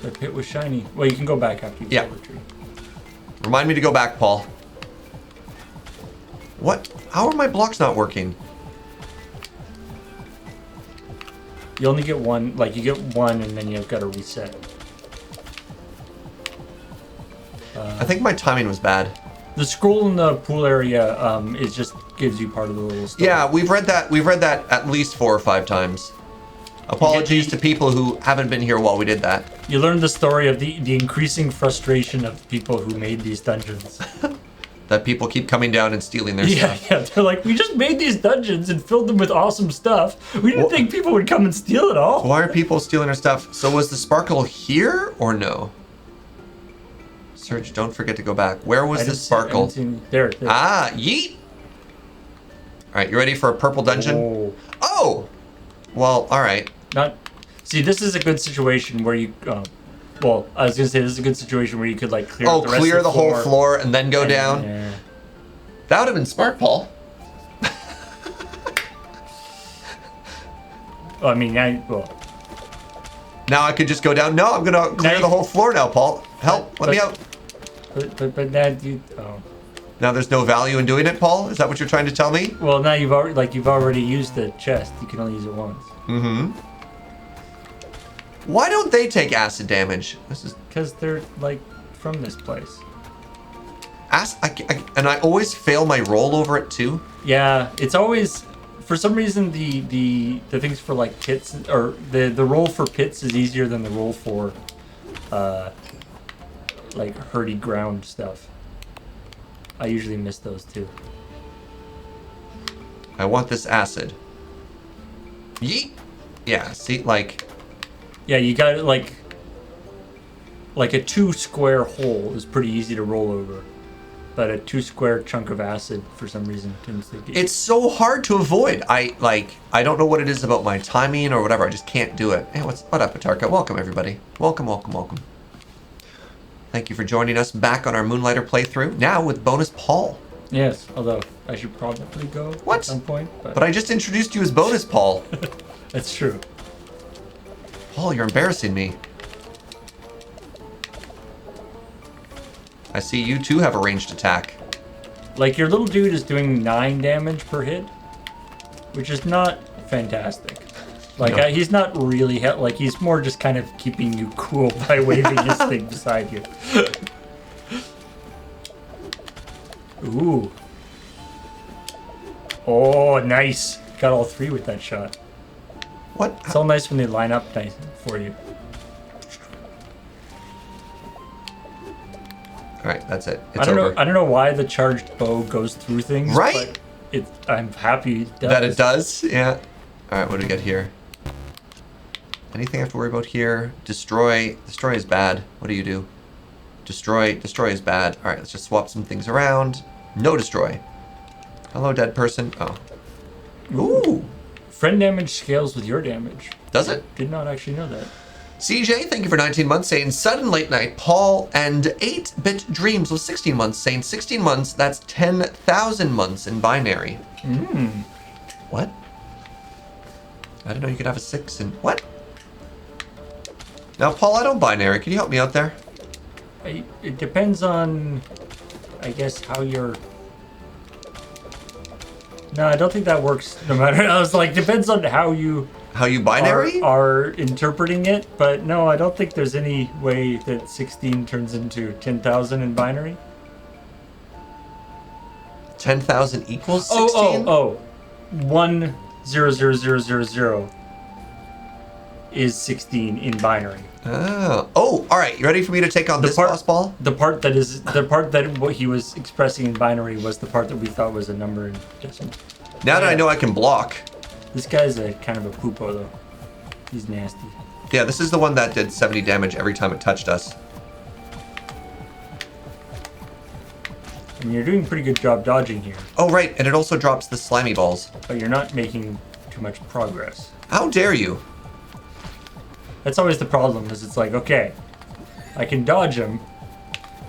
The pit was shiny. Well, you can go back after you kill the tree. Remind me to go back, Paul. What? How are my blocks not working? You only get one, like you get one and then you've got to reset. I think my timing was bad. The scroll in the pool area it just gives you part of the little story. Yeah, we've read that at least 4 or 5 times. Apologies to people who haven't been here while we did that. You learn the story of the increasing frustration of people who made these dungeons. That people keep coming down and stealing their stuff. Yeah, they're like, we just made these dungeons and filled them with awesome stuff. We didn't think people would come and steal it all. Why are people stealing our stuff? So was the sparkle here or no? Serge, don't forget to go back. Where was the sparkle? There. Ah, yeet! All right, you ready for a purple dungeon? Oh. Oh! Well, all right. See, this is a good situation where you... well, I was going to say this is a good situation where you could like clear the rest of the whole floor and then go down? Yeah. That would have been smart, Paul. Well, I mean, now I could just go down. No, I'm going to clear the whole floor now, Paul. Help, let me out. But that you... Oh. Now there's no value in doing it, Paul? Is that what you're trying to tell me? Well, now you've already used the chest. You can only use it once. Mm-hmm. Why don't they take acid damage? This is because they're like from this place. And I always fail my roll over it too. Yeah, it's always for some reason the things for like pits or the roll for pits is easier than the roll for like herdy ground stuff. I usually miss those too. I want this acid. Yeet. Yeah, see, like... Yeah, you got it like a 2 square hole is pretty easy to roll over. But a 2 square chunk of acid, for some reason, tends to get... It's so hard to avoid. I don't know what it is about my timing or whatever. I just can't do it. Hey, what up, Atarka? Welcome, everybody. Welcome. Thank you for joining us back on our Moonlighter playthrough. Now with bonus Paul. Yes, although I should probably go at some point. But I just introduced you as bonus Paul. That's true. Paul, you're embarrassing me. I see you too have a ranged attack. Like, your little dude is doing 9 damage per hit, which is not fantastic. Like, No. he's not really... like, he's more just kind of keeping you cool by waving his thing beside you. Ooh. Oh, nice. Got all 3 with that shot. What? It's all nice when they line up nice for you. All right, that's it. It's I don't over. know. I don't know why the charged bow goes through things. Right? But I'm happy it does. That it does? Yeah. All right, what do we get here? Anything I have to worry about here? Destroy. Destroy is bad. What do you do? Destroy. Destroy is bad. All right, let's just swap some things around. No destroy. Hello, dead person. Oh. Ooh. Friend damage scales with your damage. Does it? Did not actually know that. CJ, thank you for 19 months, saying sudden late night. Paul and 8-bit dreams with 16 months, saying 16 months, that's 10,000 months in binary. What? I didn't know you could have a 6 in... What? Now, Paul, I don't binary. Can you help me out there? It depends on, I guess, how you're... No, I don't think that works no matter... I was like, depends on how you... How you binary? Are interpreting it, but no, I don't think there's any way that 16 turns into 10,000 in binary. 10,000 equals 16? Oh. 1 0 0 0 0 0 is 16 in binary. Oh. Oh, all right. You ready for me to take on this boss ball? The part that what he was expressing in binary was the part that we thought was a number in decimal. Now that I know I can block. This guy's a kind of a poopo though. He's nasty. Yeah, this is the one that did 70 damage every time it touched us. And you're doing a pretty good job dodging here, Oh, right. And it also drops the slimy balls. but you're not making too much progress. How dare you? That's always the problem, is it's like, okay, I can dodge him.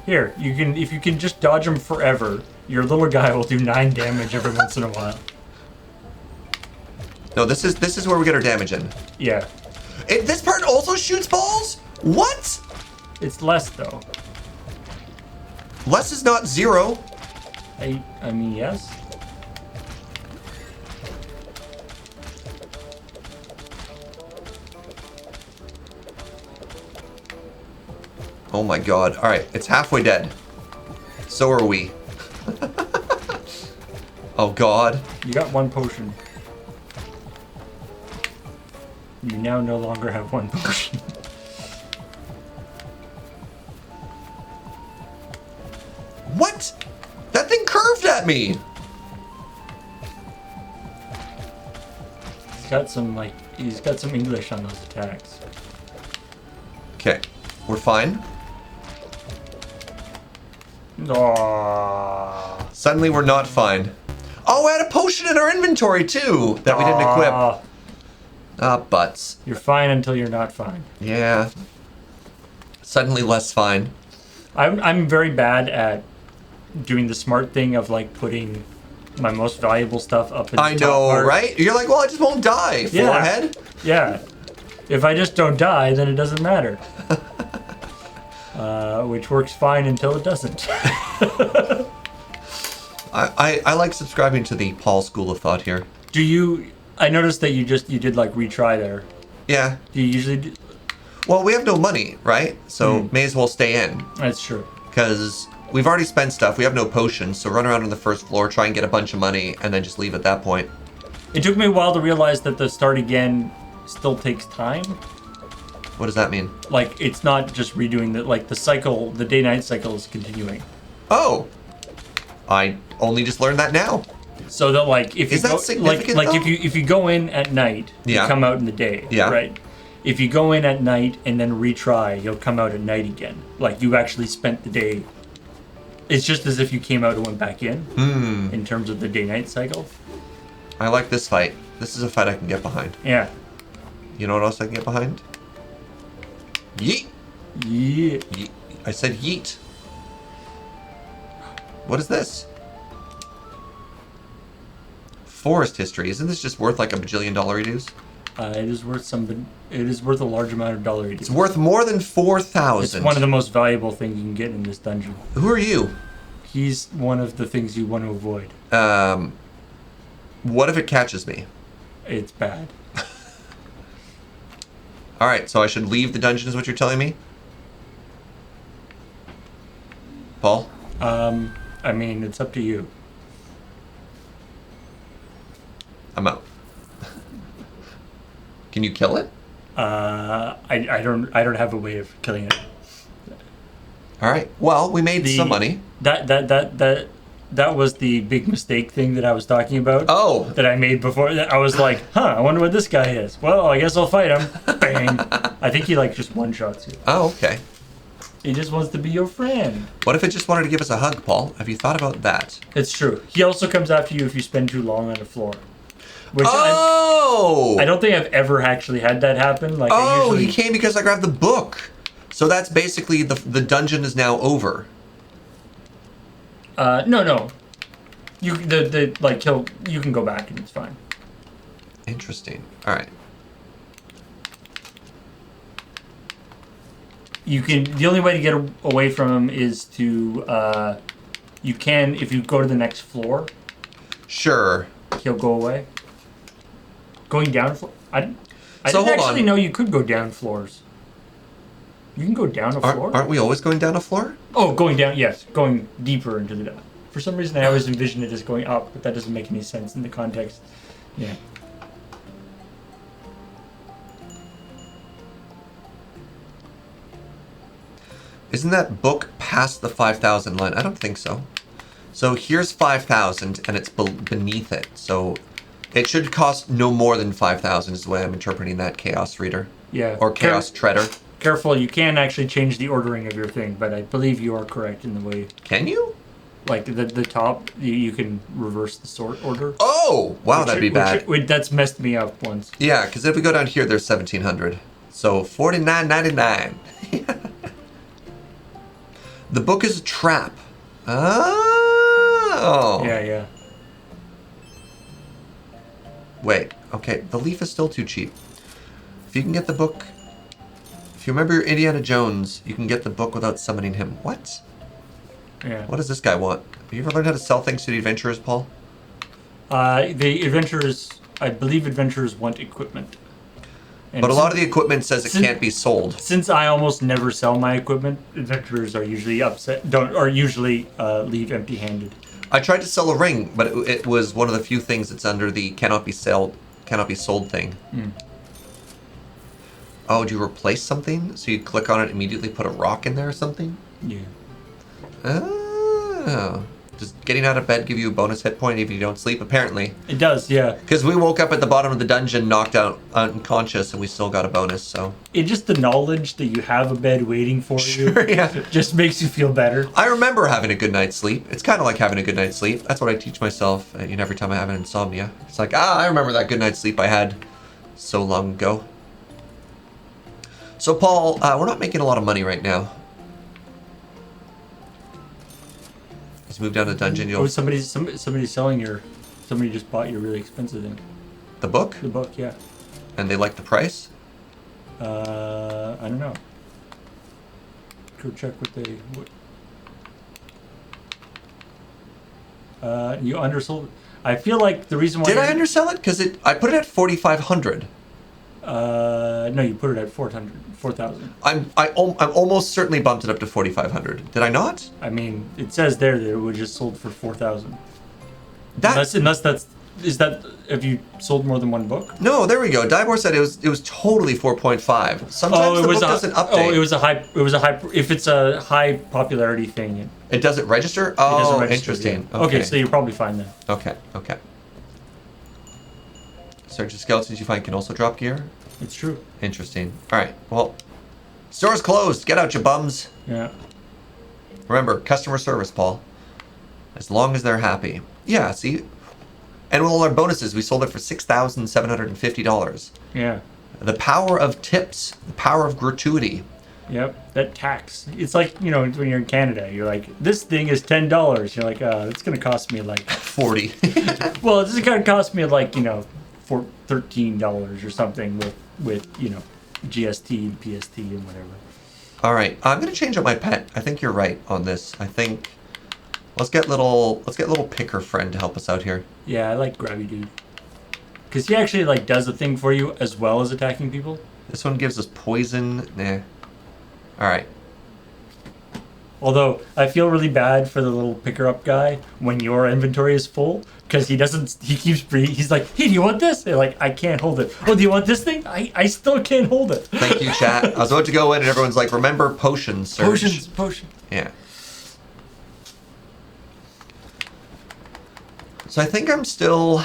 Here, you can, if you can just dodge him forever, your little guy will do 9 damage every once in a while. No, this is where we get our damage in. Yeah. This part also shoots balls? What? It's less though. Less is not 0. I mean, yes. Oh my god. Alright, it's halfway dead. So are we. Oh god. You got 1 potion. You now no longer have 1 potion. What? That thing curved at me! He's got some English on those attacks. Okay, we're fine. Aww. Suddenly we're not fine. Oh, we had a potion in our inventory too that we didn't equip. Ah, butts. You're fine until you're not fine. Yeah. Suddenly less fine. I'm very bad at doing the smart thing of like putting my most valuable stuff up in the I top know, part. right? You're like, well, I just won't die. Yeah. Forehead. Yeah. If I just don't die, then it doesn't matter. Which works fine until it doesn't. I like subscribing to the Paul school of thought here. Do you... I noticed that you did like retry there. Yeah. Do you usually do... Well, we have no money, right? So may as well stay in. That's true. Because we've already spent stuff. We have no potions. So run around on the first floor, try and get a bunch of money, and then just leave at that point. It took me a while to realize that the start again still takes time. What does that mean? Like, it's not just redoing the... Like, the cycle, the day-night cycle is continuing. Oh. I only just learned that now. So that, like, if you Is that go... significant, Like, though? if you go in at night, Yeah. you come out in the day. Yeah. Right? If you go in at night and then retry, you'll come out at night again. Like, you actually spent the day... It's just as if you came out and went back in terms of the day-night cycle. I like this fight. This is a fight I can get behind. Yeah. You know what else I can get behind? Yeet. Yeah. Yeet. I said yeet. What is this? Forest history. Isn't this just worth like $1 bajillion redos? It is worth some. It is worth a large amount of dollar. It's worth more than 4,000. It's one of the most valuable things you can get in this dungeon. Who are you? He's one of the things you want to avoid. What if it catches me? It's bad. All right, so I should leave the dungeon, is what you're telling me? Paul? I mean, it's up to you. I'm out. Can you kill it? I don't have a way of killing it. All right. Well, we made some money. That was the big mistake thing that I was talking about. Oh. That I made before. I was like, I wonder what this guy is. Well, I guess I'll fight him. Bang. I think he like just one-shots you. Oh, okay. He just wants to be your friend. What if it just wanted to give us a hug, Paul? Have you thought about that? It's true. He also comes after you if you spend too long on the floor. Which I don't think I've ever actually had that happen. Like, he came because I grabbed the book. So that's basically the dungeon is now over. No. You you can go back and it's fine. Interesting. All right. You can. The only way to get away from him is to. You can if you go to the next floor. Sure. He'll go away. Going down floor. I So didn't hold actually on. know you could go down floors. You can go down a floor. Aren't we always going down a floor? Oh, going down. Yes, going deeper into the. For some reason, I always envisioned it as going up, but that doesn't make any sense in the context. Yeah. Isn't that book past the 5,000 line? I don't think so. So here's 5,000, and it's beneath it. So it should cost no more than 5,000 is the way I'm interpreting that, Chaos Reader. Yeah. Or Chaos Treader. Careful, you can actually change the ordering of your thing, but I believe you are correct in the way. Can you? Like the top, you can reverse the sort order. Oh! Wow, that'd be bad. That's messed me up once. Yeah, because if we go down here, there's 1,700. So $49.99. The book is a trap. Oh. Yeah. Wait, okay, the leaf is still too cheap. If you can get the book... If you remember your Indiana Jones, you can get the book without summoning him. What? Yeah. What does this guy want? Have you ever learned how to sell things to the adventurers, Paul? The adventurers... I believe adventurers want equipment. And But a lot of the equipment says it since- can't be sold. Since I almost never sell my equipment, adventurers are usually leave empty-handed. I tried to sell a ring, but it was one of the few things that's under the cannot be sold thing. Mm. Oh, do you replace something? So you click on it, immediately put a rock in there or something? Yeah. Oh. Does getting out of bed give you a bonus hit point if you don't sleep? Apparently. It does, yeah. Because we woke up at the bottom of the dungeon, knocked out unconscious, and we still got a bonus, so... It just the knowledge that you have a bed waiting for you yeah. just makes you feel better. I remember having a good night's sleep. It's kind of like having a good night's sleep. That's what I teach myself every time I have an insomnia. It's like, I remember that good night's sleep I had so long ago. So, Paul, we're not making a lot of money right now. Let's move down to the dungeon. Oh, somebody's selling your... Somebody just bought your really expensive thing. The book? The book, yeah. And they like the price? I don't know. Go check what they... You undersold... I feel like the reason why... Did I undersell it? Because I put it at 4,500. No, you put it at 4,000. I'm almost certainly bumped it up to 4,500. Did I not? I mean, it says there that it was just sold for 4,000. That Unless that's... Is that... Have you sold more than one book? No, there we go. Dybor said it was totally 4.5. Sometimes the book doesn't update. Oh, it was a high. If it's a high popularity thing, it doesn't register. it Oh, doesn't register, interesting. yeah. Okay. So you're probably fine then. Okay. Search of skeletons you find can also drop gear. It's true. Interesting. All right. Well, store's closed. Get out, you bums. Yeah. Remember, customer service, Paul. As long as they're happy. Yeah. See. And with all our bonuses, we sold it for $6,750. Yeah. The power of tips, the power of gratuity. Yep. That tax. It's like, when you're in Canada, you're like, this thing is $10. You're like, it's gonna cost me like 40. Well, this is gonna cost me like, $13 or something with GST and PST and whatever. All right, I'm gonna change up my pet. I think you're right on this. I think let's get little picker friend to help us out here. Yeah, I like Grabby Dude. Because he actually like does a thing for you as well as attacking people. This one gives us poison. Nah. All right. Although I feel really bad for the little picker up guy when your inventory is full because he's like, hey, do you want this? They're like, I can't hold it. Oh, do you want this thing? I still can't hold it. Thank you, chat. I was about to go in and everyone's like, remember potions, Surge. Potions. Yeah. So I think I'm still...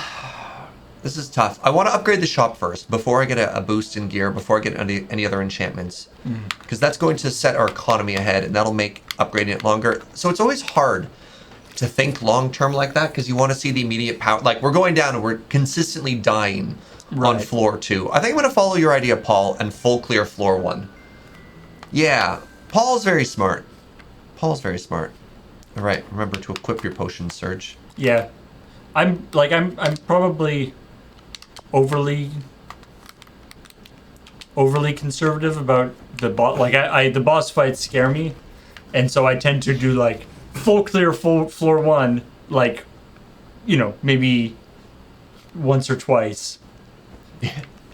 This is tough. I want to upgrade the shop first before I get a boost in gear, before I get any other enchantments. Because that's going to set our economy ahead and that'll make upgrading it longer. So it's always hard to think long term like that because you want to see the immediate power. Like we're going down and we're consistently dying on floor 2. I think I'm going to follow your idea, Paul, and full clear floor 1. Yeah, Paul's very smart. Paul's very smart. All right, remember to equip your potions, Surge. Yeah. I'm probably overly conservative about the boss. Like the boss fights scare me, and so I tend to do like full clear floor 1, like maybe once or twice,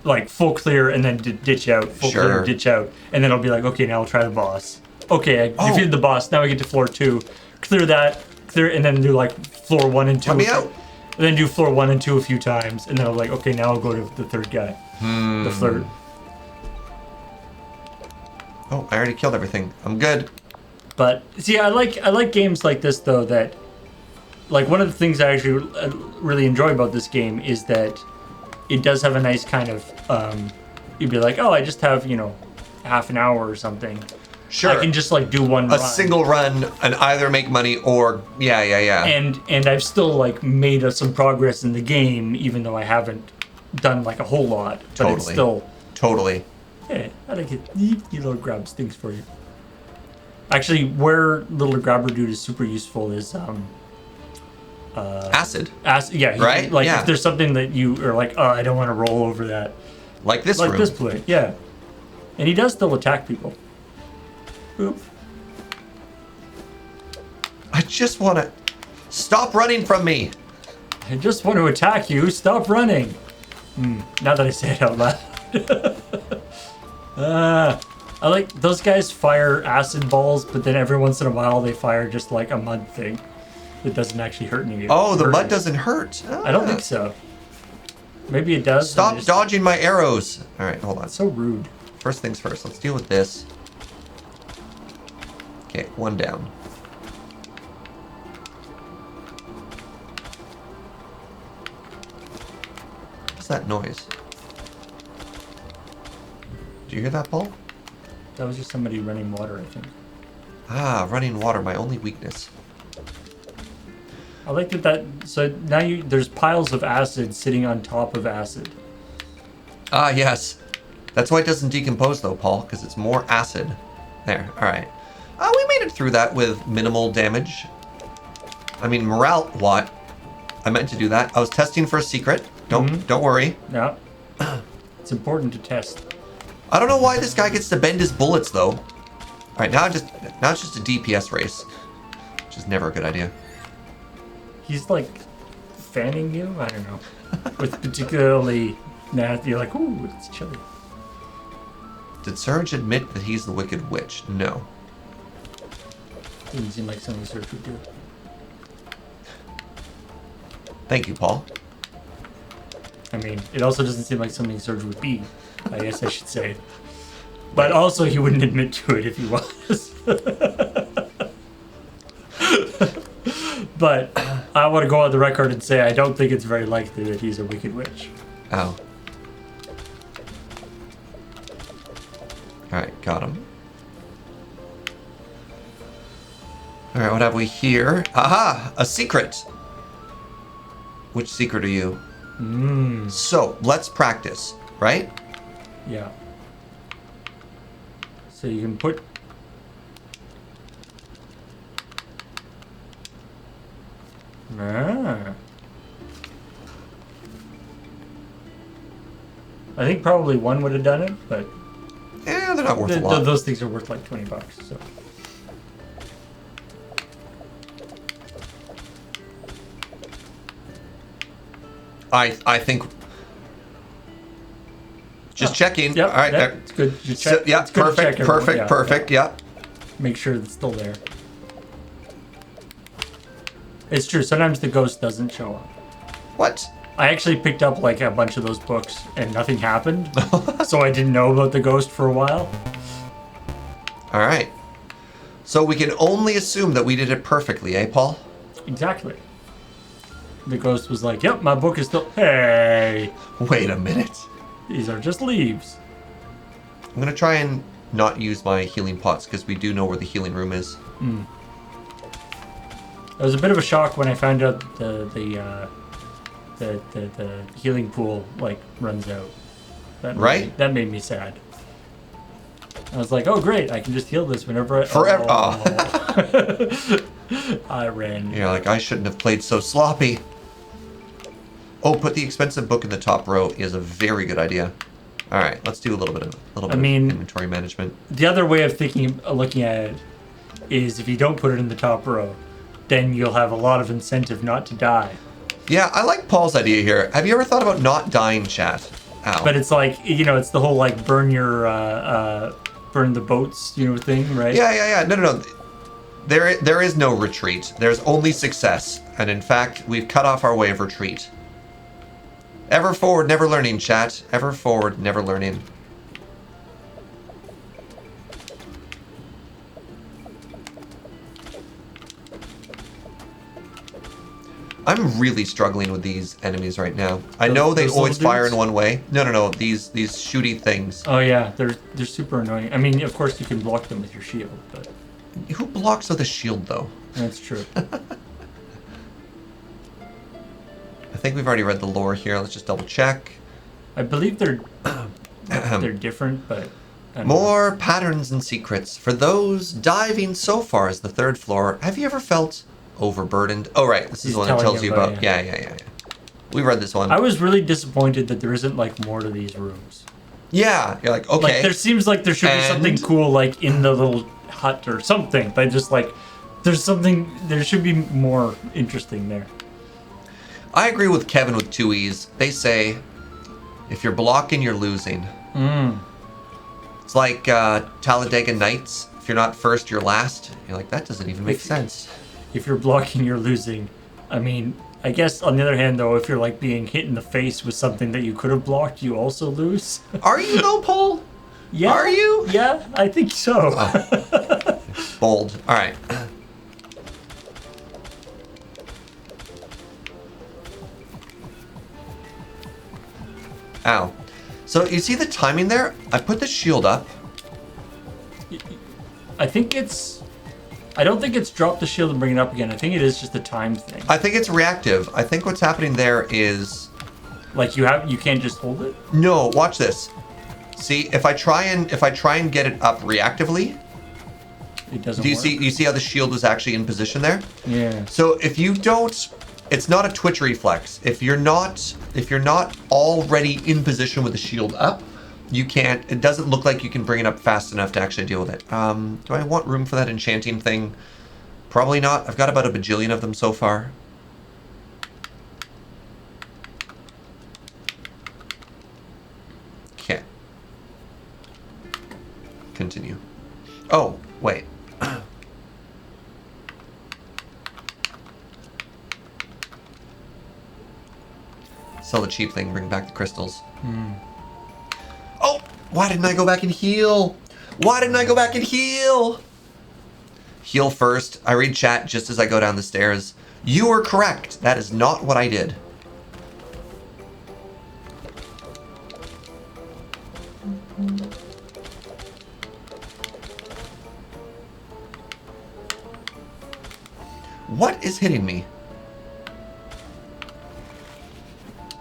like full clear and then ditch out, full clear, ditch out, and then I'll be like, okay, now I'll try the boss. Okay, I defeated the boss. Now I get to floor 2, clear that, and then do like floor 1 and 2. Let me out. And then do floor 1 and 2 a few times, and then I'm like, okay, now I'll go to the third guy, the flirt. Oh, I already killed everything. I'm good. But see, I like games like this though. That, like, one of the things I actually really enjoy about this game is that it does have a nice kind of. You'd be like, oh, I just have half an hour or something. Sure. I can just like do one a single run and either make money or yeah. And I've still like made some progress in the game, even though I haven't done like a whole lot. But totally. It's still totally. Yeah, I like it. You little grabs things for you. Actually, where little grabber dude is super useful is acid. Acid. Yeah. Right. Like if there's something that you are like, oh, I don't want to roll over that. Like this Like room. this plate. Yeah. And he does still attack people. Oop. I just want to stop running from me. I just want to attack you. Stop running. Now that I say it out loud. I like those guys fire acid balls, but then every once in a while they fire just like a mud thing that doesn't actually hurt any. Oh, the mud doesn't hurt. I don't think so. Maybe it does. Stop dodging my arrows. All right, hold on. So rude. First things first. Let's deal with this. Okay, 1 down. What's that noise? Do you hear that, Paul? That was just somebody running water, I think. Ah, running water, my only weakness. I like that. So now there's piles of acid sitting on top of acid. Ah, yes. That's why it doesn't decompose, though, Paul, because it's more acid. There, all right. We made it through that with minimal damage. I mean, morale, what? I meant to do that. I was testing for a secret. Don't worry. Yeah. It's important to test. I don't know why this guy gets to bend his bullets, though. All right, now it's just a DPS race, which is never a good idea. He's like fanning you. I don't know. With particularly nasty. You're like, ooh, it's chilly. Did Surge admit that he's the Wicked Witch? No. Doesn't seem like something Surge would do. Thank you, Paul. I mean, it also doesn't seem like something Surge would be. I guess I should say. But also, he wouldn't admit to it if he was. But I want to go on the record and say I don't think it's very likely that he's a Wicked Witch. Oh. Alright, got him. Alright, what have we here? Aha! A secret! Which secret are you? So, let's practice, right? Yeah. So you can put... I think probably one would have done it, but Yeah, they're not worth a lot. those things are worth like $20. So I think. Just checking. Yep, All right. that's good. You So, check, yeah, it's good to check everyone. perfect, Yeah, perfect. yeah. Yeah. Make sure it's still there. It's true. Sometimes the ghost doesn't show up. What? I actually picked up like a bunch of those books and nothing happened, so I didn't know about the ghost for a while. All right. So we can only assume that we did it perfectly, eh, Paul? Exactly. The ghost was like, "Yep, my book is still." Hey, Wait a minute. these are just leaves. I'm gonna try and not use my healing pots because we do know where the healing room is. It was a bit of a shock when I found out the healing pool like runs out. Right? That made me sad. I was like, "Oh, great! I can just heal this whenever I." Forever. Oh. I ran. You're like, I shouldn't have played so sloppy. Oh, put the expensive book in the top row is a very good idea. All right, let's do a little bit of inventory management. The other way of looking at it is if you don't put it in the top row, then you'll have a lot of incentive not to die. Yeah, I like Paul's idea here. Have you ever thought about not dying, chat? Ow. But it's like, it's the whole like burn the boats, thing, right? Yeah. No. There is no retreat. There's only success. And in fact, we've cut off our way of retreat. Ever forward, never learning, chat. Ever forward, never learning. I'm really struggling with these enemies right now. I know they always fire in one way. No. These shooty things. Oh yeah, they're super annoying. I mean, of course you can block them with your shield, but Who blocks with a shield, though? that's true. I think we've already read the lore here. Let's just double check. I believe they're different, but I don't know. More patterns and secrets. For those diving so far as the 3rd floor, have you ever felt overburdened? Oh, right. This is the one that tells you about... Yeah. We read this one. I was really disappointed that there isn't like more to these rooms. Yeah. You're like, okay. Like there seems like there should be something cool like in the little hut or something. But just like there should be more interesting there. I agree with Kevin with 2 E's. They say, if you're blocking, you're losing. It's like Talladega Nights. If you're not first, you're last. You're like, that doesn't even make sense. If you're blocking, you're losing. I mean, I guess on the other hand, though, if you're like being hit in the face with something that you could have blocked, you also lose. Are you though, Paul? Yeah. Are you? Yeah, I think so. Oh. Bold. All right. Ow. So you see the timing there? I put the shield up. I don't think it's drop the shield and bring it up again. I think it is just a time thing. I think it's reactive. I think what's happening there is... Like you can't just hold it? No, watch this. See, if I try and get it up reactively, It doesn't do you work. see how the shield was actually in position there? Yeah. So if you don't, it's not a twitch reflex. If you're not already in position with the shield up, you can't. It doesn't look like you can bring it up fast enough to actually deal with it. Do I want room for that enchanting thing? Probably not. I've got about a bajillion of them so far. Okay. Continue. Oh, wait. Sell the cheap thing, bring back the crystals. Oh, why didn't I go back and heal? Why didn't I go back and heal? Heal first. I read chat just as I go down the stairs. You were correct. That is not what I did. What is hitting me?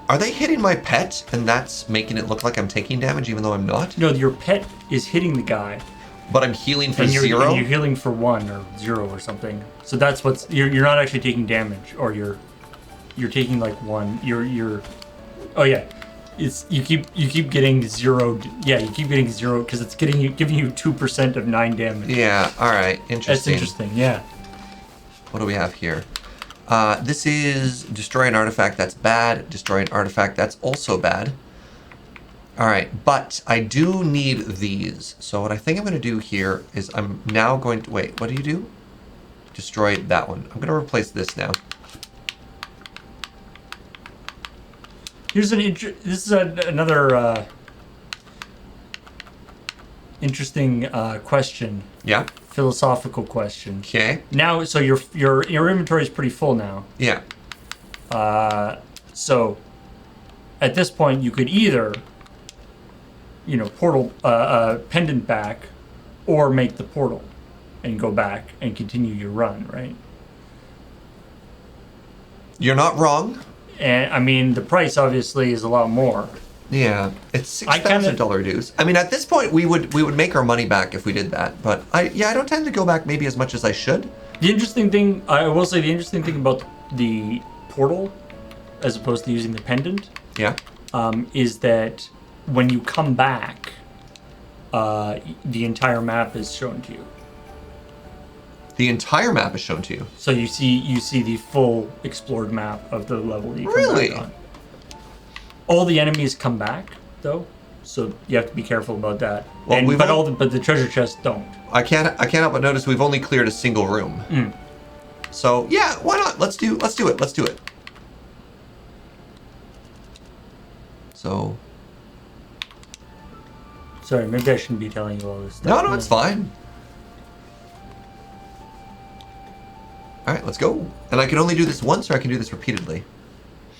Are they hitting my pet and that's making it look like I'm taking damage even though I'm not? No, your pet is hitting the guy. But I'm healing for And you're 0? healing for 1 or 0 or something. So that's what's you're not actually taking damage, or you're taking like 1. You're oh yeah. it's you keep getting zero. Yeah, you keep getting zero because it's giving you 2% of 9 damage. Yeah. All right. That's Interesting. interesting. Yeah. What do we have here? This is destroy an artifact. That's bad. Destroy an artifact. That's also bad. All right, but I do need these. So what I think I'm going to do here is I'm now going to... Wait, what do you do? Destroy that one. I'm going to replace this now. Here's this is another interesting question. Yeah. Philosophical question. Okay. Now, so your inventory is pretty full now. Yeah. So at this point, you could either, portal pendant back, or make the portal and go back and continue your run, right? You're not wrong. And I mean, the price obviously is a lot more. Yeah, it's $6,000 dues. I mean, at this point, we would make our money back if we did that. But I don't tend to go back maybe as much as I should. The interesting thing, I will say, the interesting thing about the portal, as opposed to using the pendant, Yeah. is that when you come back, the entire map is shown to you. The entire map is shown to you. So you see the full explored map of the level that you come Really? back on. All the enemies come back though, so you have to be careful about that. Well, But the treasure chests don't. I can't help but notice we've only cleared a single room. So yeah, why not? Let's do it. So Sorry, maybe I shouldn't be telling you all this stuff. no, it's fine. All right, let's go. And I can only do this once, or I can do this repeatedly.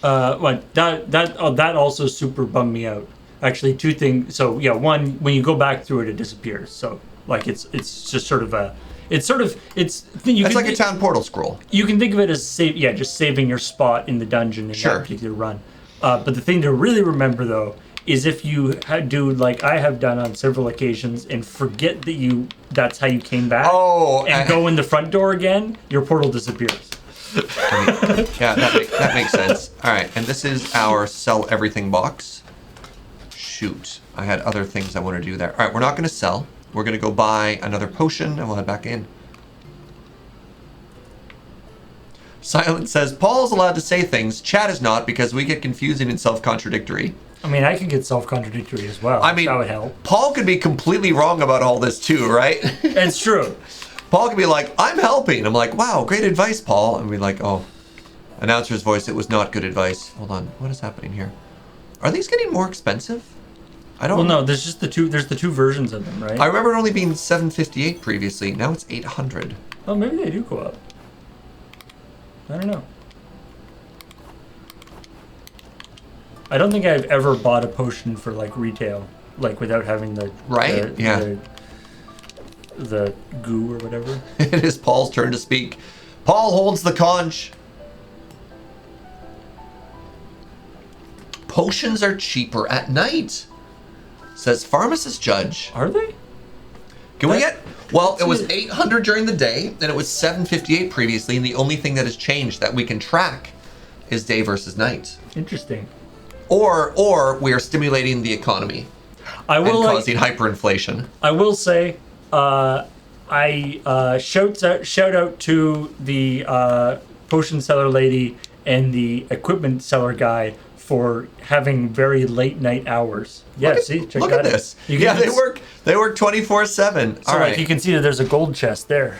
That also super bummed me out. Actually, two things. So yeah, one, when you go back through it, it disappears. So like it's just sort of a, it's It's like a town portal scroll. You can think of it as just saving your spot in the dungeon in that particular run. But the thing to really remember though is if you do like I have done on several occasions and forget that that's how you came back. Go in the front door again, your portal disappears. Yeah, that makes sense. All right, and this is our sell everything box. Shoot, I had other things I want to do there. All right, we're not going to sell. We're going to go buy another potion, and we'll head back in. Silent says, Paul's allowed to say things. Chad is not, because we get confusing and self-contradictory. I mean, I could get self-contradictory as well. I mean, that would help. Paul could be completely wrong about all this too, right? It's true. Paul could be like, I'm helping. I'm like, wow, great advice, Paul. And be like, oh, announcer's voice, it was not good advice. Hold on, what is happening here? Are these getting more expensive? I don't. Well, no, there's the two versions of them, right? I remember it only being $758 previously. Now it's $800. Oh, maybe they do go up. I don't know. I don't think I've ever bought a potion for like retail, like without having the the goo or whatever. It is Paul's turn to speak. Paul holds the conch. Potions are cheaper at night, says pharmacist Judge. Are they? Can we get? Well, it was $800 during the day, and it was $758 previously, and the only thing that has changed that we can track is day versus night. Interesting. Or we are stimulating the economy and causing hyperinflation. I will say, I shout out to the potion seller lady and the equipment seller guy for having very late night hours. Yeah, Look at this. Yeah, they work 24/7. So like you can see that there's a gold chest there.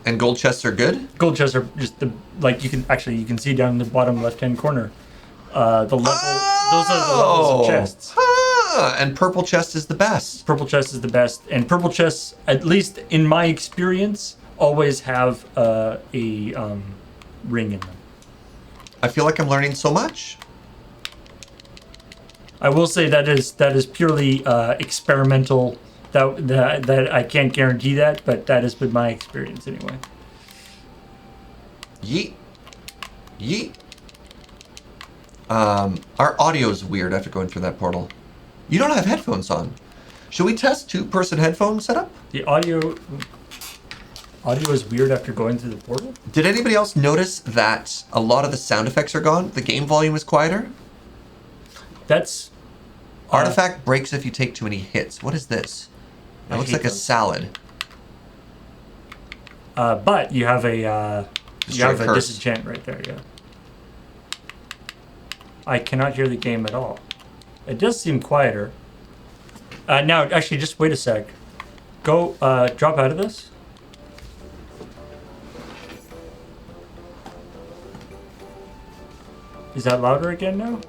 And gold chests are good? Gold chests are just you can see down in the bottom left-hand corner. The level those are the levels of chests. And purple chest is the best. Purple chest is the best. And purple chests, at least in my experience, always have a ring in them. I feel like I'm learning so much. I will say that is purely experimental. That I can't guarantee that, but that has been my experience anyway. Yeet. Yeet. Our audio is weird after going through that portal. You don't have headphones on. Should we test two-person headphone setup? The audio is weird after going through the portal? Did anybody else notice that a lot of the sound effects are gone? The game volume is quieter? That's Artifact breaks if you take too many hits. What is this? It I looks hate like a those. salad. But you have a Destroy curse. disenchant right there. Yeah. I cannot hear the game at all. It does seem quieter. Now, actually, just wait a sec. Go drop out of this. Is that louder again now?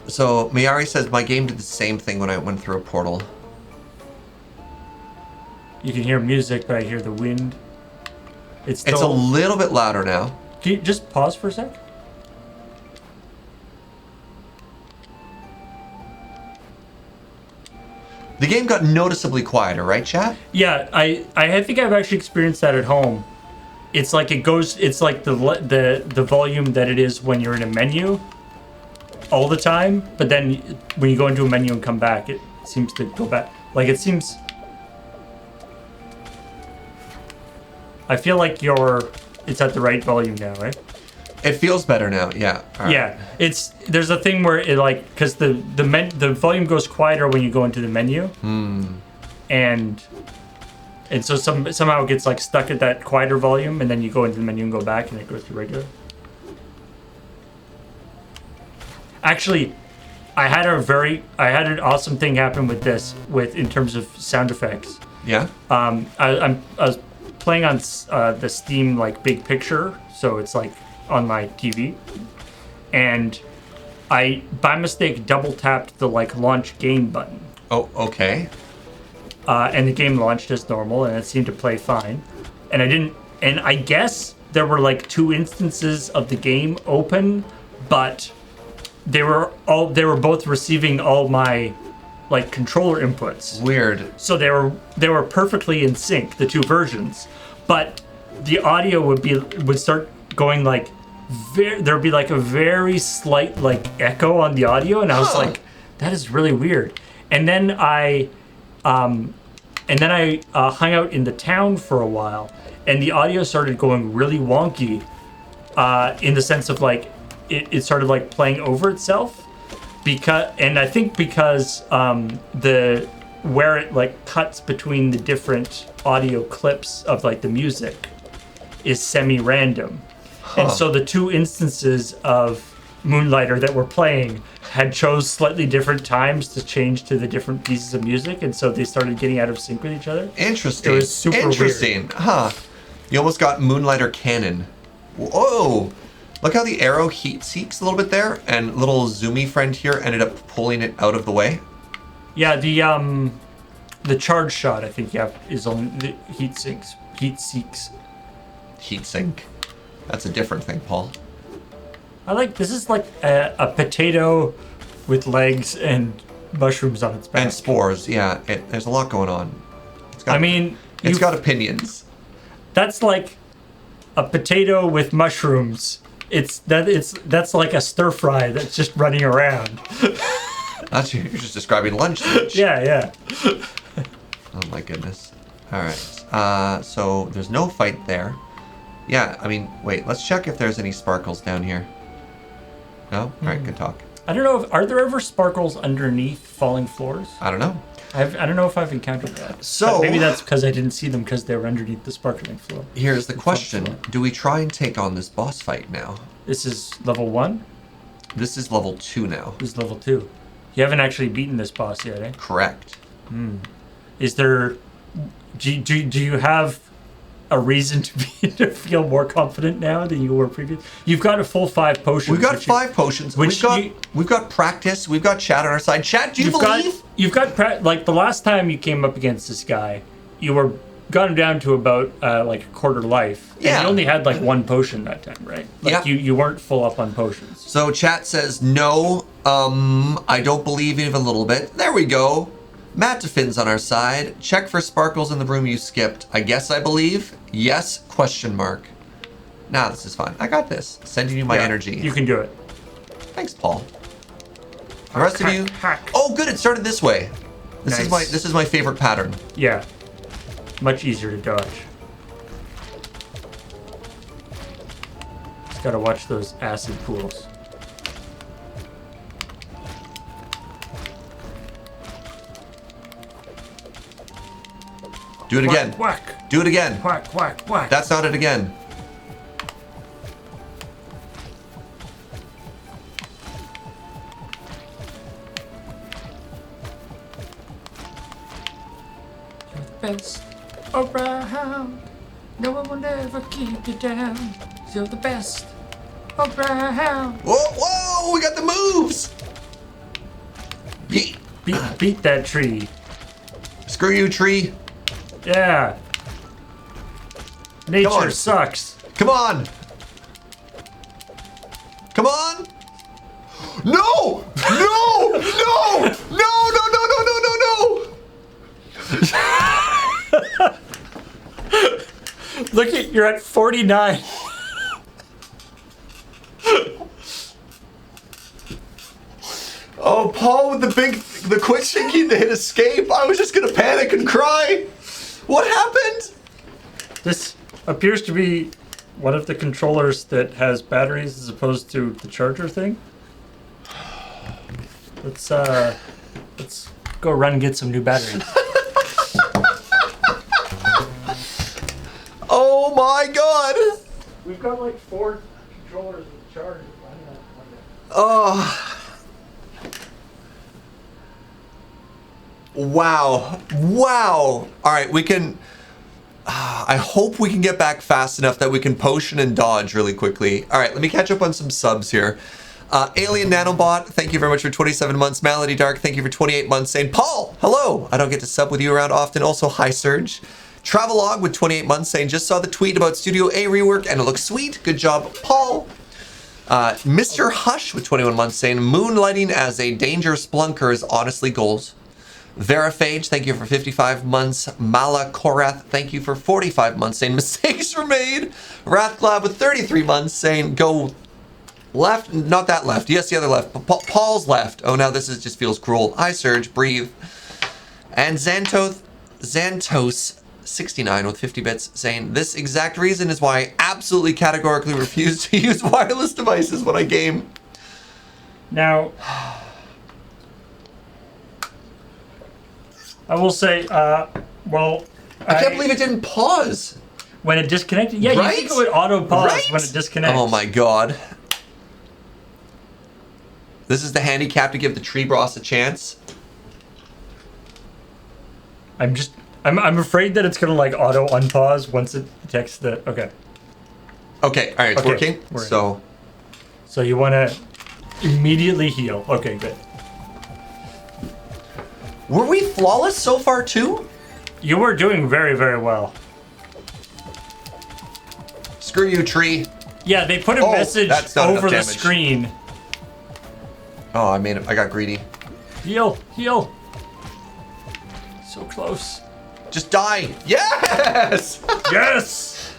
So Mayari says my game did the same thing when I went through a portal. You can hear music, but I hear the wind. It's It's a still... little bit louder now. Can you just pause for a sec? The game got noticeably quieter, right, chat? Yeah, I think I've actually experienced that at home. It's like it goes. It's like the volume that it is when you're in a menu all the time, but then when you go into a menu and come back, it seems to go back. Like it seems. I feel like it's at the right volume now, right? It feels better now, yeah. All right. Yeah, there's a thing where it like because the volume goes quieter when you go into the menu, and so somehow it gets like stuck at that quieter volume, and then you go into the menu and go back, and it goes to regular. Actually, I had an awesome thing happen with this in terms of sound effects. Yeah? I was playing on the Steam like big picture, so it's like on my TV, and I by mistake double tapped the like launch game button, Oh, okay. and the game launched as normal, and it seemed to play fine, and I guess there were like 2 instances of the game open, but they were both receiving all my like controller inputs. Weird. So they were perfectly in sync, the 2 versions, but the audio would start going like there'd be like a very slight like echo on the audio, and I was like, that is really weird. And then I hung out in the town for a while, and the audio started going really wonky, in the sense of like it started like playing over itself, and I think because where it like cuts between the different audio clips of like the music is semi-random. And so the 2 instances of Moonlighter that were playing had chose slightly different times to change to the different pieces of music, and so they started getting out of sync with each other. Interesting. It was super Interesting. weird. Huh. You almost got Moonlighter cannon. Whoa! Look how the arrow heat seeks a little bit there, and little zoomy friend here ended up pulling it out of the way. Yeah, the charge shot I think is on the heat seeks. Heat sink. That's a different thing, Paul. This is like a potato with legs and mushrooms on its back. And spores, yeah. There's a lot going on. It's got, It's got opinions. That's like a potato with mushrooms. That's like a stir fry that's just running around. You're just describing lunch. Switch. Yeah. Oh my goodness. All right. So there's no fight there. Yeah, I mean, wait. Let's check if there's any sparkles down here. No? All right, good talk. I don't know are there ever sparkles underneath falling floors? I don't know. I don't know if I've encountered that. So but maybe that's because I didn't see them because they were underneath the sparkling floor. Here's the question. Do we try and take on this boss fight now? This is level 1? This is level 2 now. This is level 2. You haven't actually beaten this boss yet, eh? Correct. Is there... Do you have a reason to feel more confident now than you were previous? You've got a full 5 potions. We've got 5 potions. We've got practice. We've got chat on our side. Chat, do you believe? Like the last time you came up against this guy, you got him down to about like a quarter life. Yeah. And you only had like 1 potion that time, right? Like Yeah. you weren't full up on potions. So chat says no. I don't believe even a little bit. There we go. Matt Fin's on our side. Check for sparkles in the room you skipped. I guess I believe. Yes? Question mark. Nah, this is fine. I got this. Sending you my energy. You can do it. Thanks, Paul. The rest of you. Oh, good. It started this way. This is my favorite pattern. Yeah. Much easier to dodge. Just gotta watch those acid pools. Do it again. Whack. Do it again. Whack, whack, whack. That's not it again. Best around. No one will ever keep you down. You're the best around. Whoa, whoa, we got the moves. Yeet. Beat that tree. Screw you, tree. Yeah. Come Nature on. sucks. Come on. Come on. No! No! No! No! No! No! No! No! No! No! Look at you're at 49. Oh, Paul with the quick thinking to hit escape. I was just gonna panic and cry. What happened? This appears to be one of the controllers that has batteries as opposed to the charger thing. Let's go run and get some new batteries. Oh my God. We've got like 4 controllers with chargers. Oh. Wow. Wow. All right, we can... I hope we can get back fast enough that we can potion and dodge really quickly. All right, let me catch up on some subs here. Alien Nanobot, thank you very much for 27 months. Malady Dark, thank you for 28 months. Saying, Paul, hello. I don't get to sub with you around often. Also, hi, Surge. Travelog with 28 months saying, just saw the tweet about Studio A rework and it looks sweet. Good job, Paul. Mr. Hush with 21 months saying, moonlighting as a danger splunker is honestly goals. Veraphage, thank you for 55 months. Mala Korath, thank you for 45 months, saying mistakes were made. Wrathglab with 33 months, saying go left, not that left. Yes, the other left. Paul's left. Oh, now this just feels cruel. I surge, breathe. And Xantos 69 with 50 bits, saying this exact reason is why I absolutely categorically refuse to use wireless devices when I game. Now, I will say, well, I can't believe it didn't pause. When it disconnected. Yeah, Right? you think it would auto pause Right? when it disconnects. Oh my God. This is the handicap to give the tree boss a chance. I'm afraid that it's gonna like auto unpause once it detects the. Okay. Okay, all right, it's Okay, working. we're in. So you want to immediately heal. Okay, good. were we flawless so far too? You were doing very, very well. Screw you, tree. Yeah, they put a Oh, message that's not over the enough damage. screen. Oh, I got greedy. Heal, heal. So close. Just die. Yes. Yes.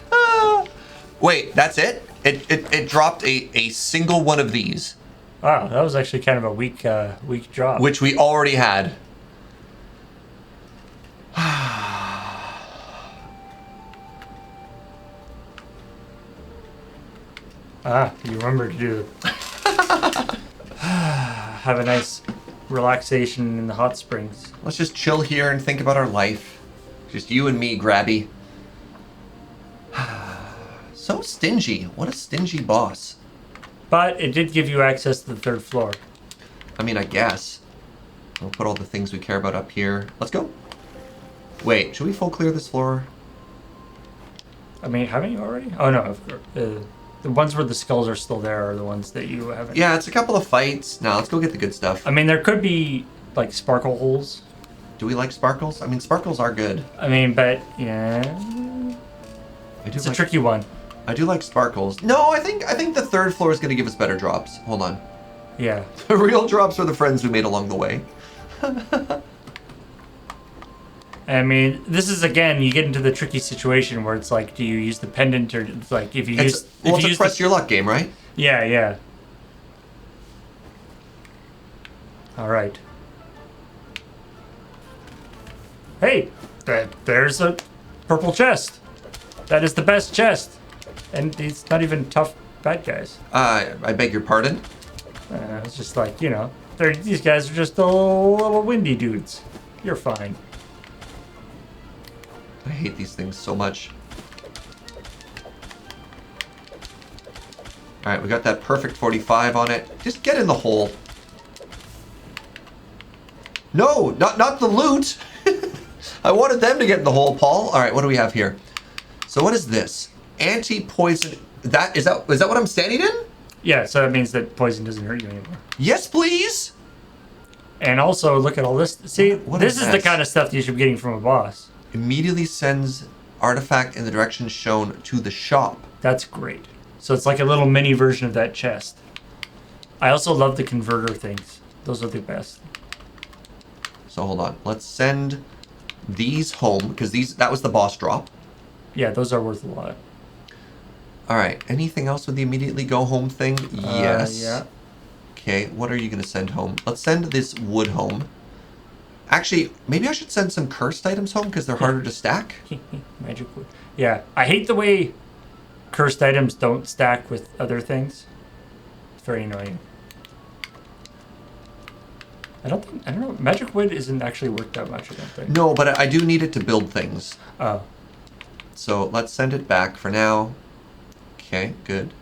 Wait, that's it? It dropped a single one of these, Wow, that was actually kind of a weak drop. which we already had. You remember to do. Have a nice relaxation in the hot springs. Let's just chill here and think about our life. Just you and me, Grabby. So stingy. What a stingy boss. But it did give you access to the 3rd floor. I mean, I guess. We'll put all the things we care about up here. Let's go. Wait, should we full clear this floor? I mean, haven't you already? Oh no, of course. The ones where the skulls are still there are the ones that you haven't. Yeah, it's a couple of fights. Now let's go get the good stuff. I mean, there could be like sparkle holes. Do we like sparkles? I mean, sparkles are good. I mean, but yeah, it's a tricky one. I do like sparkles. No, I think the 3rd floor is going to give us better drops. Hold on. Yeah. The real drops are the friends we made along the way. I mean, this is again, you get into the tricky situation where it's like, do you use the pendant or it's like if you use It's a press your luck game, right? Yeah, yeah. All right. Hey, there's a purple chest. That is the best chest, and it's not even tough bad guys. I beg your pardon? It's just like, these guys are just a little windy dudes. You're fine. I hate these things so much. All right, we got that perfect 45 on it. Just get in the hole. No, not the loot. I wanted them to get in the hole, Paul. All right, what do we have here? So what is this? Anti-poison. Is that what I'm standing in? Yeah, so that means that poison doesn't hurt you anymore. Yes, please. And also, look at all this. See, What this is is the this? kind of stuff you should be getting from a boss. Immediately sends artifact in the direction shown to the shop. That's great. So it's like a little mini version of that chest. I also love the converter things. Those are the best. So hold on. Let's send these home because that was the boss drop. Yeah, those are worth a lot. All right. Anything else with the immediately go home thing? Yes. Yeah. Okay. What are you going to send home? Let's send this wood home. Actually, maybe I should send some cursed items home because they're harder to stack. Magic wood. Yeah, I hate the way cursed items don't stack with other things. It's very annoying. I don't know. Magic wood isn't actually worth that much, I don't think. No, but I do need it to build things. Oh. So let's send it back for now. Okay, good.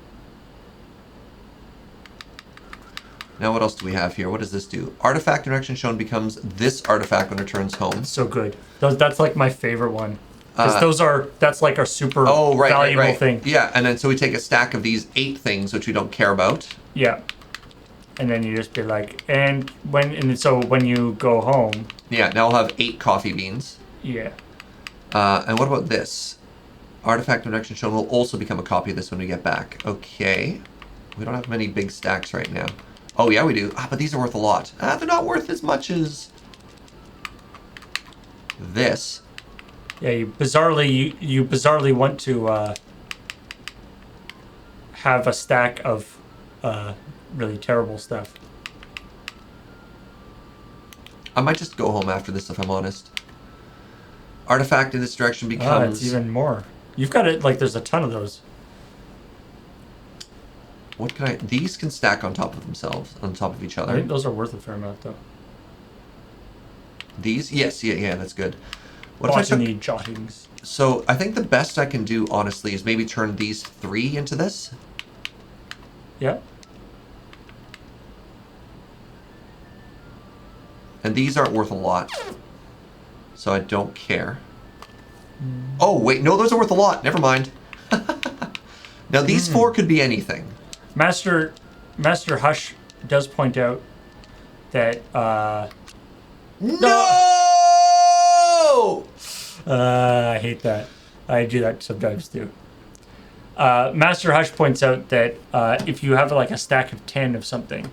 Now what else do we have here? What does this do? Artifact interaction shown becomes this artifact when it returns home. So good. That's like my favorite one. Because that's like our super valuable thing. Yeah, and then so we take a stack of these 8 things which we don't care about. Yeah. And then you just be like, so when you go home. Yeah, now I'll have 8 coffee beans. Yeah. And what about this? Artifact interaction shown will also become a copy of this when we get back. Okay. We don't have many big stacks right now. Oh yeah, we do. But these are worth a lot. They're not worth as much as this. Yeah, you bizarrely want to have a stack of really terrible stuff. I might just go home after this if I'm honest. Artifact in this direction becomes... it's even more. You've got it, like there's a ton of those. What can I... These can stack on top of themselves, on top of each I other. think those are worth a fair amount, though. These? Yes, yeah, that's good. What if I Watching took... the jottings. So, I think the best I can do, honestly, is maybe turn these 3 into this. Yeah. And these aren't worth a lot. So I don't care. Oh, wait, no, those are worth a lot. Never mind. Now, these 4 could be anything. Master Hush does point out that No! I hate that. I do that sometimes too. Master Hush points out that if you have like a stack of 10 of something,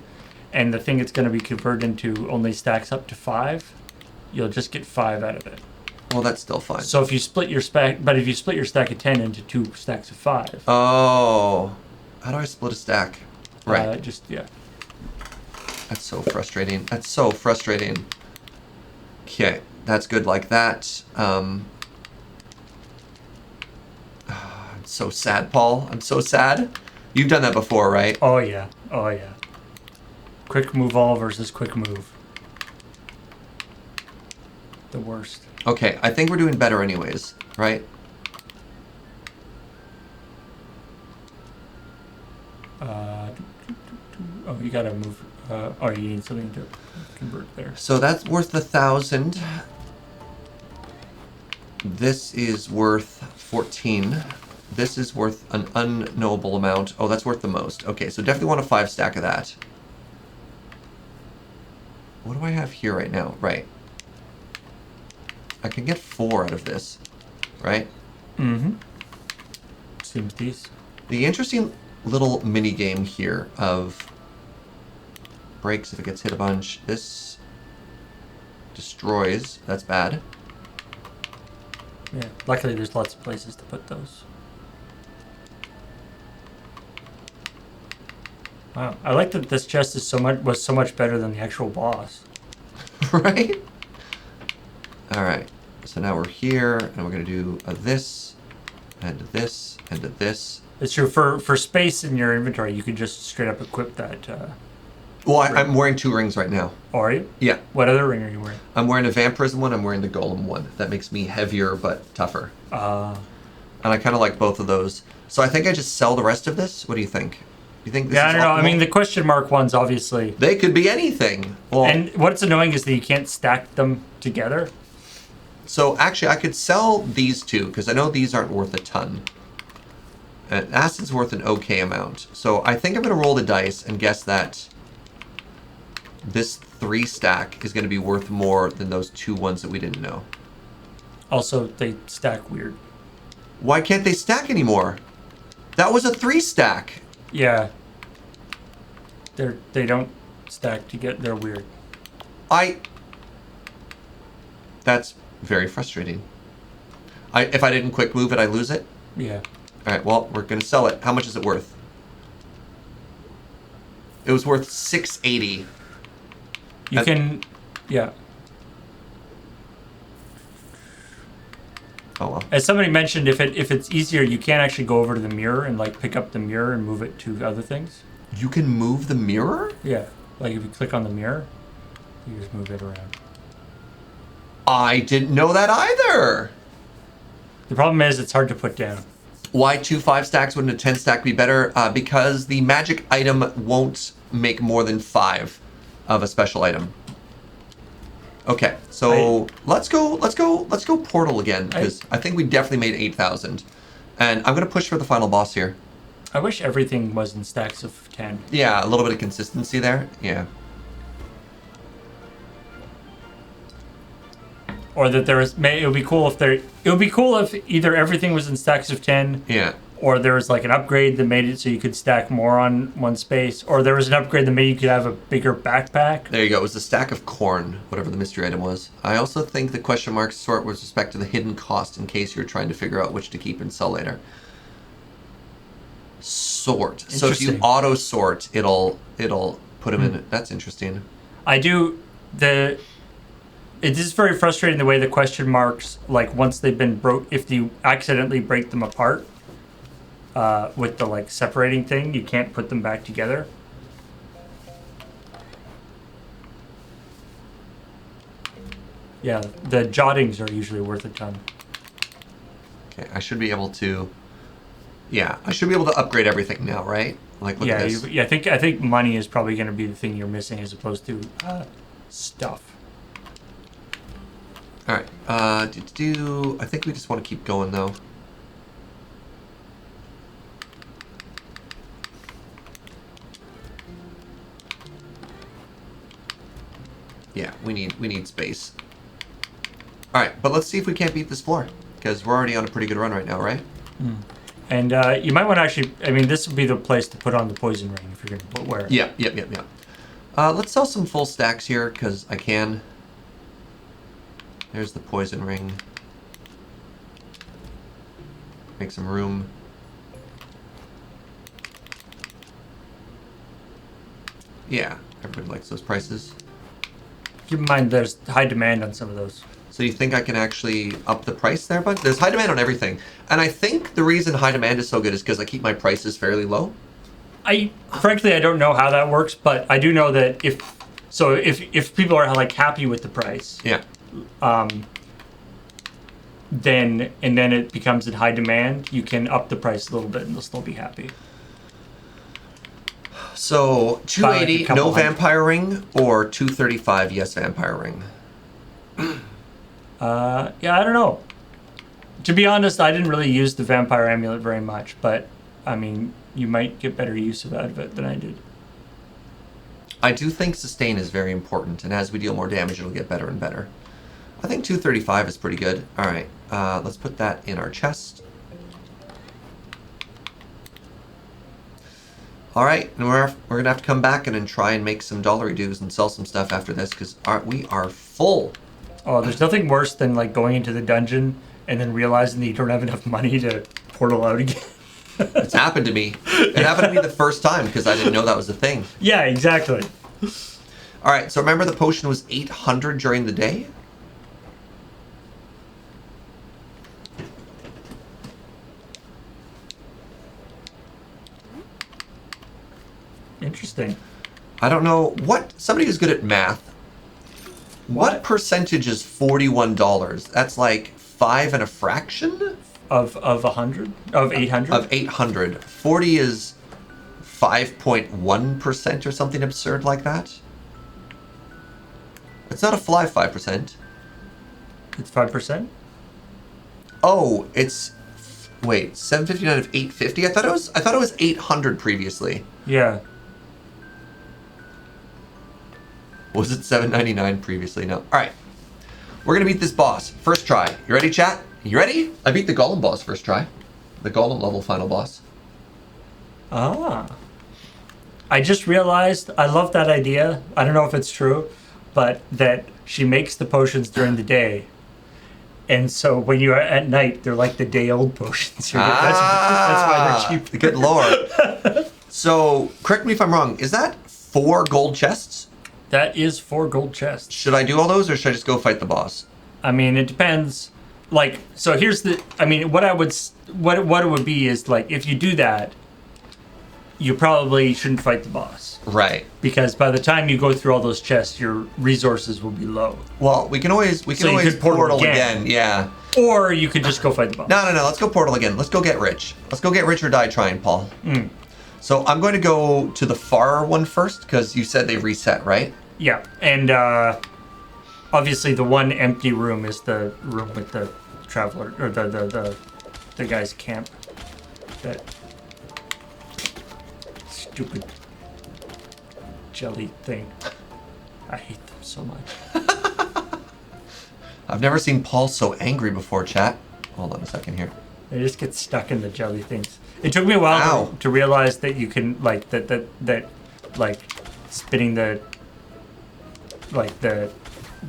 and the thing it's going to be converted into only stacks up to 5, you'll just get 5 out of it. Well, that's still fine. So if you split your stack of 10 into 2 stacks of 5. Oh. How do I split a stack? Right. Yeah. That's so frustrating. That's so frustrating. Okay. That's good like that. I'm so sad, Paul. I'm so sad. You've done that before, right? Oh yeah. Quick move all versus quick move. The worst. Okay, I think we're doing better anyways, right? Oh, you gotta move. You need something to convert there. So that's worth 1,000. This is worth 14. This is worth an unknowable amount. Oh, that's worth the most. Okay, so definitely want a 5 stack of that. What do I have here right now? Right. I can get 4 out of this, right? Mm-hmm. Seems decent. The interesting little mini game here of breaks if it gets hit a bunch. This destroys. That's bad. Yeah. Luckily, there's lots of places to put those. Wow. I like that this chest is was so much better than the actual boss. Right? Alright. So now we're here, and we're going to do this, and this, and this. It's true. For space in your inventory, you can just straight up equip that Well, I'm wearing 2 rings right now. Are you? Yeah. What other ring are you wearing? I'm wearing a vampirism one. I'm wearing the golem one. That makes me heavier but tougher. And I kind of like both of those. So I think I just sell the rest of this. What do you think? You think this Yeah, I is don't know. I optimal? mean, the question mark ones, obviously. They could be anything. Well, And what's annoying is that you can't stack them together. so actually, I could sell these 2 because I know these aren't worth a ton. And acid's worth an okay amount. So I think I'm going to roll the dice and guess that this 3 stack is going to be worth more than those 2 ones that we didn't know. Also, they stack weird. Why can't they stack anymore? That was a 3 stack. Yeah. They don't stack together. They're weird. That's very frustrating. If I didn't quick move it, I lose it? Yeah. All right, well, we're going to sell it. How much is it worth? It was worth 680. You can, yeah. Oh, well. As somebody mentioned, if it's easier, you can actually go over to the mirror and like pick up the mirror and move it to other things. You can move the mirror? Yeah. Like if you click on the mirror, you just move it around. I didn't know that either. The problem is it's hard to put down. Why 2 5 stacks wouldn't a 10 stack be better? Because the magic item won't make more than 5 of a special item. Okay, so let's go portal again because I think we definitely made 8,000, and I'm gonna push for the final boss here. I wish everything was in stacks of 10. Yeah, a little bit of consistency there. Yeah. Or that there was, it would be cool if either everything was in stacks of 10. Yeah. Or there was like an upgrade that made it so you could stack more on one space. Or there was an upgrade that made you could have a bigger backpack. There you go. It was the stack of corn, whatever the mystery item was. I also think the question mark sort with respect to the hidden cost in case you're trying to figure out which to keep and sell later. Sort. So if you auto sort, it'll put them in. That's interesting. I do it is very frustrating the way the question marks, like once they've been broke, if you accidentally break them apart with the like separating thing, you can't put them back together. Yeah, the jottings are usually worth a ton. Okay, I should be able to. Yeah, I should be able to upgrade everything now, right? Like, look at this. Yeah, I think money is probably going to be the thing you're missing as opposed to stuff. All right. I think we just want to keep going though. Yeah, we need space. All right, but let's see if we can't beat this floor because we're already on a pretty good run right now, right? Mm. And you might want to actually, I mean, this would be the place to put on the poison ring if you're going to put where. Yeah. Let's sell some full stacks here because I can. There's the poison ring. Make some room. Yeah, everybody likes those prices. Keep in mind there's high demand on some of those. So you think I can actually up the price there, bud? There's high demand on everything. And I think the reason high demand is so good is because I keep my prices fairly low. Frankly, I don't know how that works, but I do know that if people are like happy with the price, yeah, then it becomes in high demand, you can up the price a little bit and they'll still be happy. So 280 no vampire ring or 235 yes vampire ring. Yeah, I don't know. To be honest, I didn't really use the vampire amulet very much, but I mean, you might get better use out of it than I did. I do think sustain is very important, and as we deal more damage, it'll get better and better. I think 235 is pretty good. All right, let's put that in our chest. All right, and we're gonna have to come back and then try and make some dollary dues and sell some stuff after this because we are full. Oh, there's nothing worse than like going into the dungeon and then realizing that you don't have enough money to portal out again. It's happened to me. It happened to me the first time because I didn't know that was a thing. Yeah, exactly. All right, so remember the potion was 800 during the day? Interesting. I don't know what somebody who's good at math. What percentage is $41? That's like 5 and a fraction Of 100? Of 800? of 800. 40 is 5.1% or something absurd like that. It's not a fly 5%. It's 5%? Oh, it's wait, 759 of 850. I thought it was 800 previously. Yeah. Was it 799 previously? No. All right. We're going to beat this boss. First try. You ready, chat? You ready? I beat the Golem boss first try. The Golem level final boss. Ah. I just realized, I love that idea. I don't know if it's true, but that she makes the potions during the day. And so when you're at night, they're like the day-old potions. That's why they're cheap. Good lord. So, correct me if I'm wrong. Is that 4 gold chests? That is 4 gold chests. Should I do all those, or should I just go fight the boss? I mean, it depends. Like, so here's the. I mean, what it would be is like, if you do that, you probably shouldn't fight the boss, Right. because by the time you go through all those chests, your resources will be low. Well, we can always So you could portal portal again. again. Yeah. Or you could just go fight the boss. No. Let's go portal again. Let's go get rich. Let's go get rich or die trying, Paul. So I'm going to go to the far one first because you said they reset, right? Yeah, and obviously the one empty room is the room with the traveler or the guy's camp. That stupid jelly thing. I hate them so much. I've never seen Paul so angry before, chat. Hold on a second here. They just get stuck in the jelly things. It took me a while Ow. to realize that you can like that like spinning the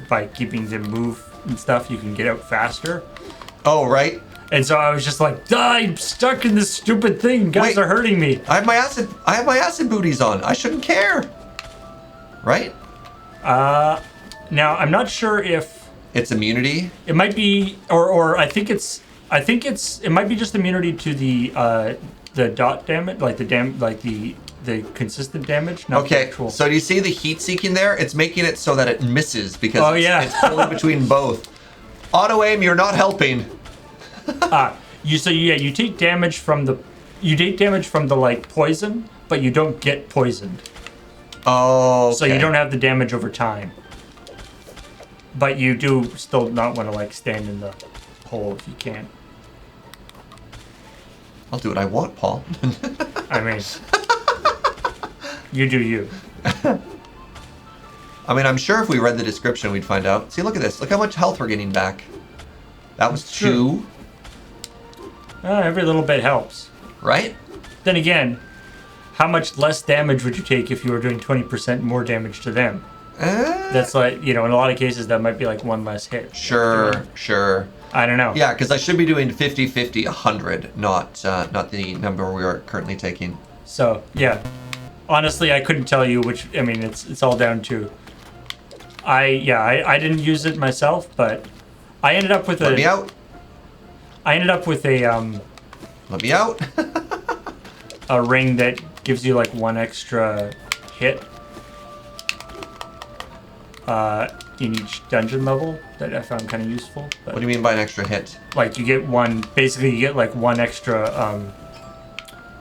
by keeping them move and stuff, you can get out faster. Oh, right. And so I was just like, I'm stuck in this stupid thing. Guys Wait. are hurting me. I have my acid booties on. I shouldn't care. Right? Now I'm not sure if It's immunity. it might be, or I think it might be just immunity to the dot damage, like the consistent damage. Not the Okay, actual. so do you see the heat seeking there? It's making it so that it misses because Oh, yeah. it's pulling between both. Auto aim, you're not helping. You take damage from the like poison, but you don't get poisoned. Oh, okay. So you don't have the damage over time. But you do still not want to like stand in the hole if you can. I'll do what I want, Paul. I mean, you do you. I mean, I'm sure if we read the description, we'd find out. See, look at this. Look how much health we're getting back. That was 2, Every little bit helps. right? Then again, how much less damage would you take if you were doing 20% more damage to them? That's like, in a lot of cases, that might be like 1 less hit. Sure. I don't know. Yeah, because I should be doing 50, 50, 100, not the number we are currently taking. So, yeah. Honestly, I couldn't tell you which, I mean, it's all down to... I didn't use it myself, but I ended up with Let me out. I ended up with a Let me out. a ring that gives you like 1 extra hit in each dungeon level that I found kind of useful. But What do you mean by an extra hit? like you get like 1 extra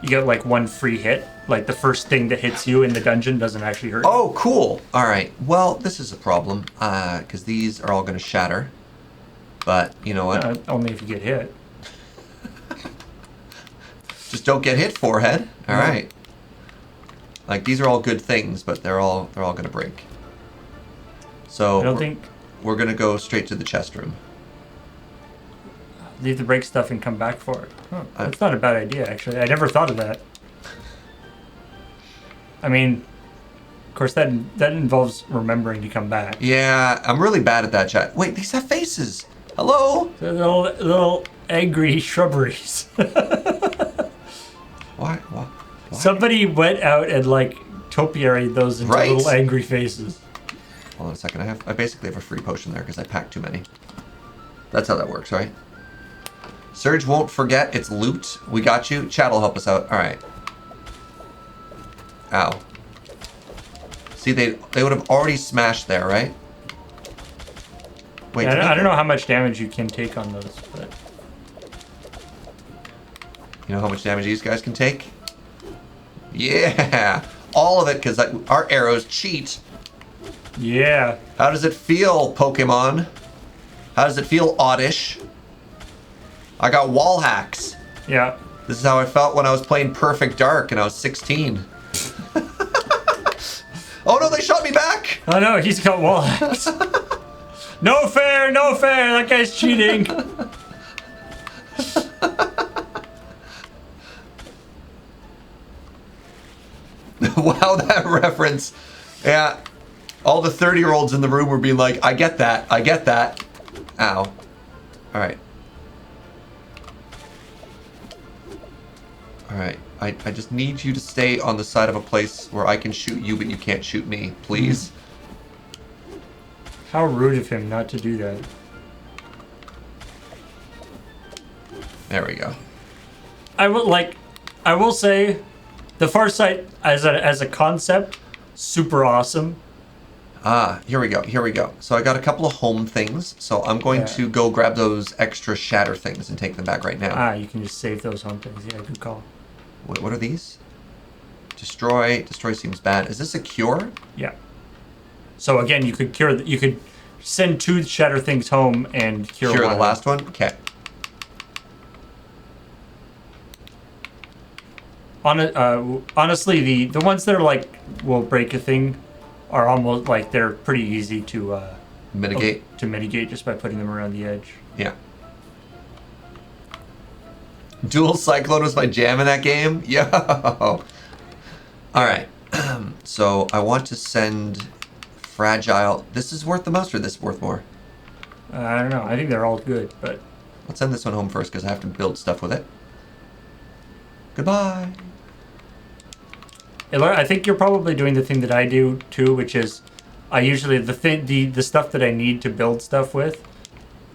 you get like 1 free hit. Like the first thing that hits you in the dungeon doesn't actually hurt you. Oh, cool. All right. Well, this is a problem because these are all going to shatter. But you know what? Only if you get hit. Just don't get hit, forehead. All No. right. Like these are all good things, but they're all going to break. So I don't think we're going to go straight to the chest room. leave the break stuff and come back for it. Huh. I- That's not a bad idea, actually. I never thought of that. I mean, of course, that involves remembering to come back. Yeah, I'm really bad at that, chat. Wait, these have faces. Hello? The little angry shrubberies. Why? Somebody went out and like topiaried those into Right? little angry faces. Hold on a second. I basically have a free potion there because I packed too many. That's how that works, right? Surge won't forget its loot. We got you. Chat will help us out. All right. Ow. See, they would have already smashed there, right? Wait, Yeah, I don't know how much damage you can take on those, but you know how much damage these guys can take? Yeah, all of it, because our arrows cheat. yeah. How does it feel, Pokemon? How does it feel, Oddish? I got wall hacks. Yeah. This is how I felt when I was playing Perfect Dark and I was 16. Oh no, they shot me back! Oh no, he's got wall hacks. No fair, no fair. That guy's cheating. Wow, that reference. Yeah. All the 30-year-olds in the room were being like, I get that, I get that. Ow. Alright. Alright, I just need you to stay on the side of a place where I can shoot you, but you can't shoot me, please. How rude of him not to do that. There we go. I will say, the Far Sight as a concept, super awesome. Ah, here we go, here we go. So I got a couple of home things, so I'm going to go grab those extra shatter things and take them back right now. Ah, you can just save those home things. Yeah, good call. What are these? Destroy. Destroy seems bad. Is this a cure? Yeah. So again, you could you could send 2 shatter things home and cure Cure one. the last one? Okay. Honestly, the ones that are like will break a thing are almost like they're pretty easy to Mitigate? mitigate just by putting them around the edge. Yeah. Dual Cyclone was my jam in that game? Yo! Alright. So I want to send Fragile. This is worth the most or this is worth more? I don't know. I think they're all good, but Let's send this one home first because I have to build stuff with it. Goodbye! I think you're probably doing the thing that I do too, which is I usually the stuff that I need to build stuff with,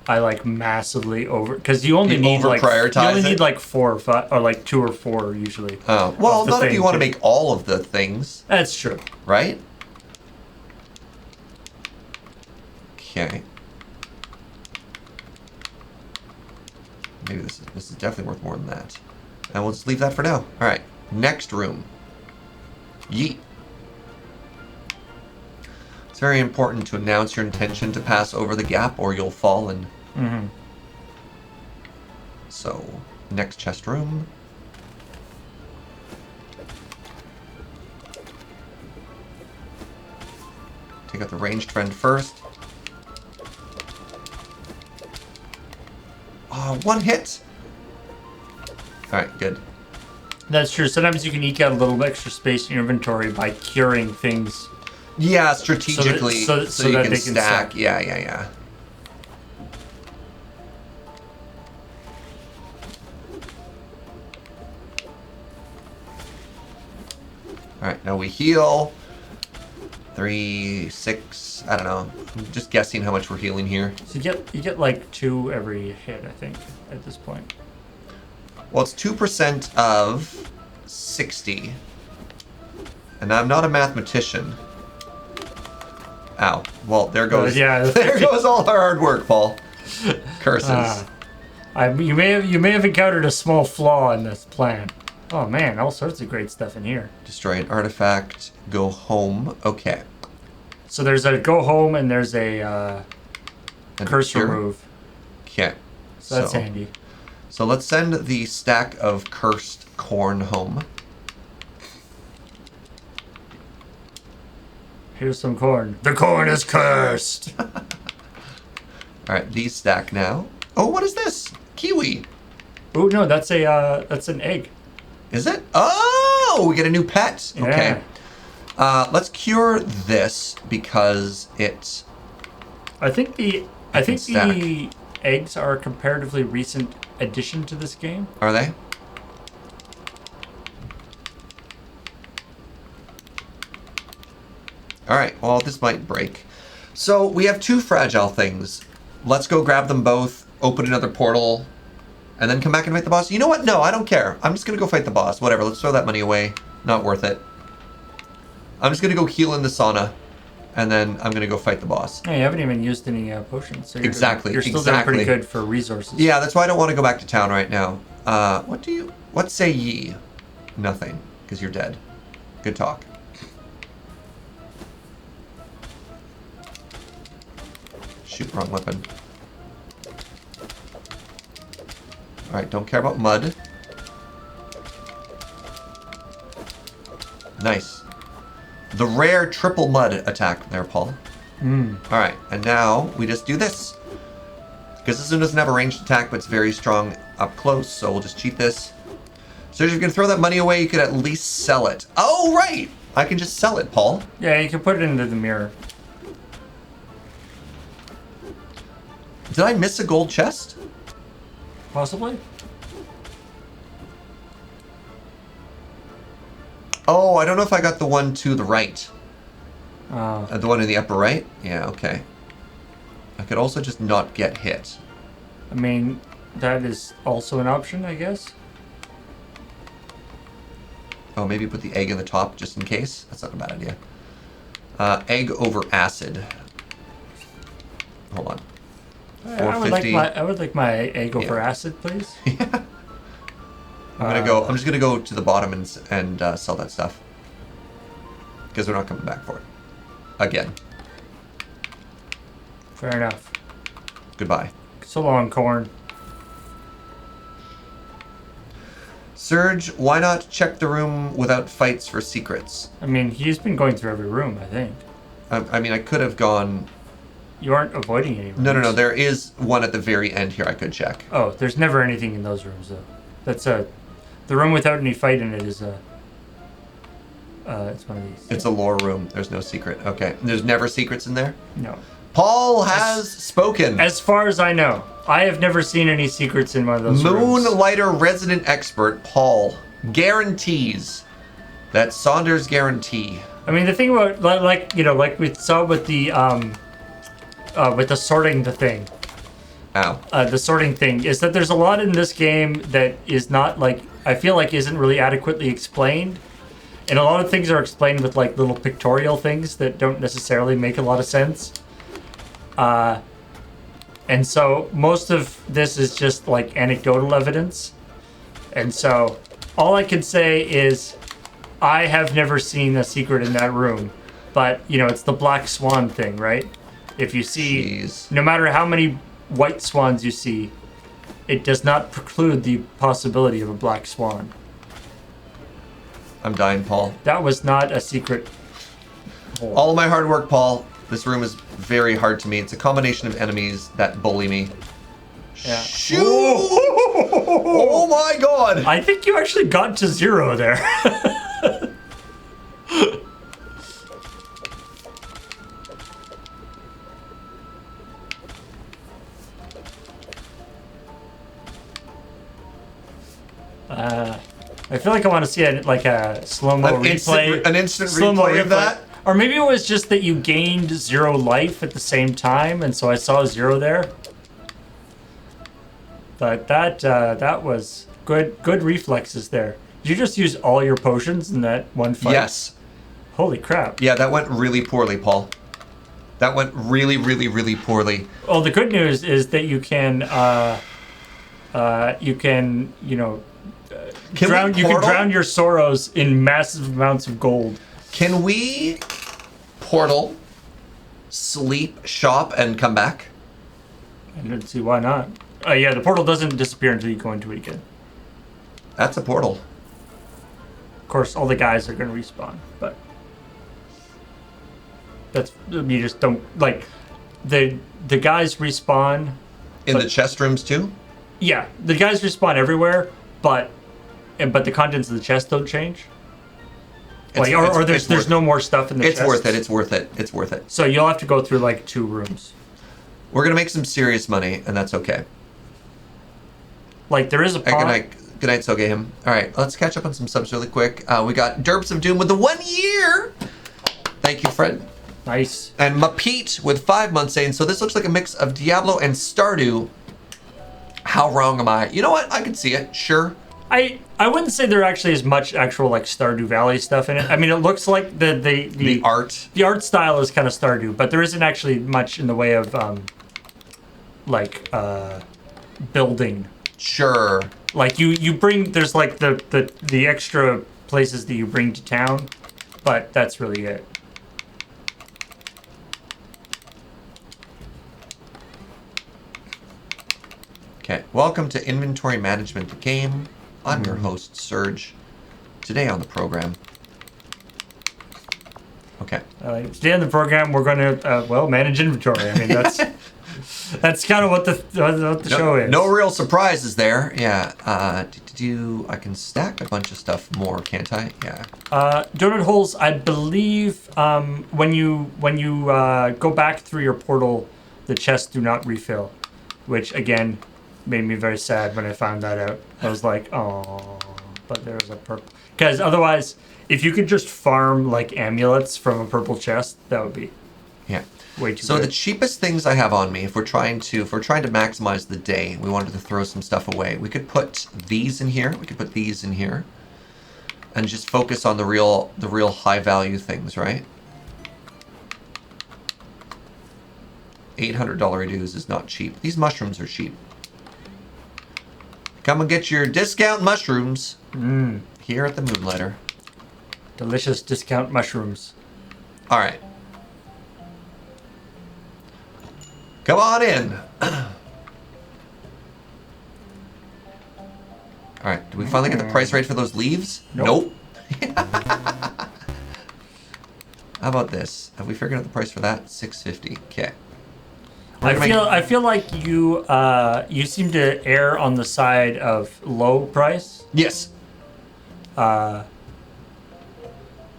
I like massively because you only need like prioritize you only it? need like 4 or 5 or like 2 or 4 usually. Oh, well, Of the not if thing, you want to too. make all of the things, That's true. right? Okay. Maybe this is definitely worth more than that. And we'll just leave that for now. Alright, next room. Yeet. It's very important to announce your intention to pass over the gap or you'll fall and... Mm-hmm. So, next chest room. Take out the ranged friend first. Oh, 1 hit! Alright, good. That's true. Sometimes you can eke out a little extra space in your inventory by curing things. Yeah, strategically, so you that can they stack. Yeah. Alright, now we heal. 3, 6, I don't know. I'm just guessing how much we're healing here. So you get like 2 every hit, I think, at this point. Well, it's 2% of 60. And I'm not a mathematician. Ow. Well, there goes there goes all our hard work, Paul. Curses. You may have encountered a small flaw in this plan. Oh man, all sorts of great stuff in here. Destroy an artifact. Go home. Okay. So there's a go home and there's a curse remove. Okay. So that's handy. So let's send the stack of cursed corn home. Here's some corn. The corn is cursed. Alright, these stack now. Oh, what is this? Kiwi. Oh no, that's an egg. Is it? Oh, we get a new pet. Yeah. Okay. Let's cure this because it's... I think the eggs are a comparatively recent addition to this game. Are they? Alright, well, this might break. So, we have 2 fragile things. Let's go grab them both, open another portal, and then come back and fight the boss. You know what? No, I don't care. I'm just gonna go fight the boss. Whatever, let's throw that money away. Not worth it. I'm just gonna go heal in the sauna, and then I'm gonna go fight the boss. Hey, you haven't even used any potions. So Exactly, You're still exactly. doing pretty good for resources. Yeah, that's why I don't want to go back to town right now. What say ye? Nothing, because you're dead. Good talk. Shoot, wrong weapon. Alright, don't care about mud. Nice. The rare triple mud attack there, Paul. Alright, and now we just do this. Because this one doesn't have a ranged attack, but it's very strong up close, so we'll just cheat this. So if you're going to throw that money away, you could at least sell it. Oh, right! I can just sell it, Paul. Yeah, you can put it into the mirror. Did I miss a gold chest? Possibly. Oh, I don't know if I got the one to the right. Oh. The one in the upper right? Yeah, okay. I could also just not get hit. I mean, that is also an option, I guess. Oh, maybe put the egg in the top just in case? That's not a bad idea. Egg over acid. Hold on. I would like my egg over acid, please. Yeah. I'm just gonna go to the bottom and sell that stuff. Because we're not coming back for it. Again. Fair enough. Goodbye. So long, corn. Surge, why not check the room without fights for secrets? I mean, he's been going through every room, I think. I mean, I could have gone... You aren't avoiding any rooms. No. There is one at the very end here I could check. Oh, there's never anything in those rooms, though. That's the room without any fight in it is it's one of these. It's a lore room. There's no secret. Okay. There's never secrets in there? No. Paul has spoken. As far as I know, I have never seen any secrets in one of those rooms. Moonlighter resident expert Paul guarantees that Saunders guarantee. I mean, the thing about like we saw with the sorting the thing. Ow. The sorting thing is that there's a lot in this game that is not I feel like isn't really adequately explained, and a lot of things are explained with like little pictorial things that don't necessarily make a lot of sense. And so most of this is just like anecdotal evidence, and so all I can say is I have never seen a secret in that room, but it's the black swan thing, right? If you see, no matter how many white swans you see, it does not preclude the possibility of a black swan. I'm dying, Paul. That was not a secret hole. All of my hard work, Paul. This room is very hard to meet. It's a combination of enemies that bully me. Yeah. Shoot! Oh my god! I think you actually got to 0 there. I feel like I want to see a slow-mo replay. An instant slow-mo replay of that? Or maybe it was just that you gained 0 life at the same time, and so I saw 0 there. But that was good reflexes there. Did you just use all your potions in that one fight? Yes. Holy crap. Yeah, that went really poorly, Paul. That went really, really, really poorly. Well, the good news is that you can drown your sorrows in massive amounts of gold. Can we portal, sleep, shop, and come back? I don't see why not. Yeah, the portal doesn't disappear until you go into it again. That's a portal. Of course, all the guys are going to respawn, but you just don't the guys respawn in the chest rooms too. Yeah, the guys respawn everywhere, but the contents of the chest don't change. There's no more stuff in the chest. It's worth it. It's worth it. It's worth it. So you'll have to go through 2 rooms. We're gonna make some serious money, and that's okay. There is a pot. Good night, Sogehim. All right, let's catch up on some subs really quick. We got Derps of Doom with the 1 year. Thank you, Fred. Nice. And Mapete with 5 months saying, so this looks like a mix of Diablo and Stardew. How wrong am I? You know what? I can see it. Sure. I wouldn't say there actually is much actual like Stardew Valley stuff in it. I mean, it looks like The art. the art style is kind of Stardew, but there isn't actually much in the way of building. Sure. Like you bring there's like the extra places that you bring to town, but that's really it. Okay, welcome to Inventory Management the Game. I'm your host, Serge. Today on the program. Okay. Today on the program, we're going to manage inventory. I mean, that's kind of what the show is. No real surprises there. Yeah. I can stack a bunch of stuff more, can't I? Yeah. Donut holes. I believe when you go back through your portal, the chests do not refill, which again made me very sad when I found that out. I was like, oh, but there's a purple. Because otherwise, if you could just farm like amulets from a purple chest, that would be way too So good. the cheapest things I have on me, if we're trying to maximize the day, we wanted to throw some stuff away. We could put these in here. We could put these in here, and just focus on the real high value things, right? $800 dues is not cheap. These mushrooms are cheap. Come and get your discount mushrooms here at the Moonlighter. Delicious discount mushrooms. All right. Come on in. All right. Did we finally get the price right for those leaves? Nope. How about this? Have we figured out the price for that? $6.50. Okay. I feel like you seem to err on the side of low price. Yes. That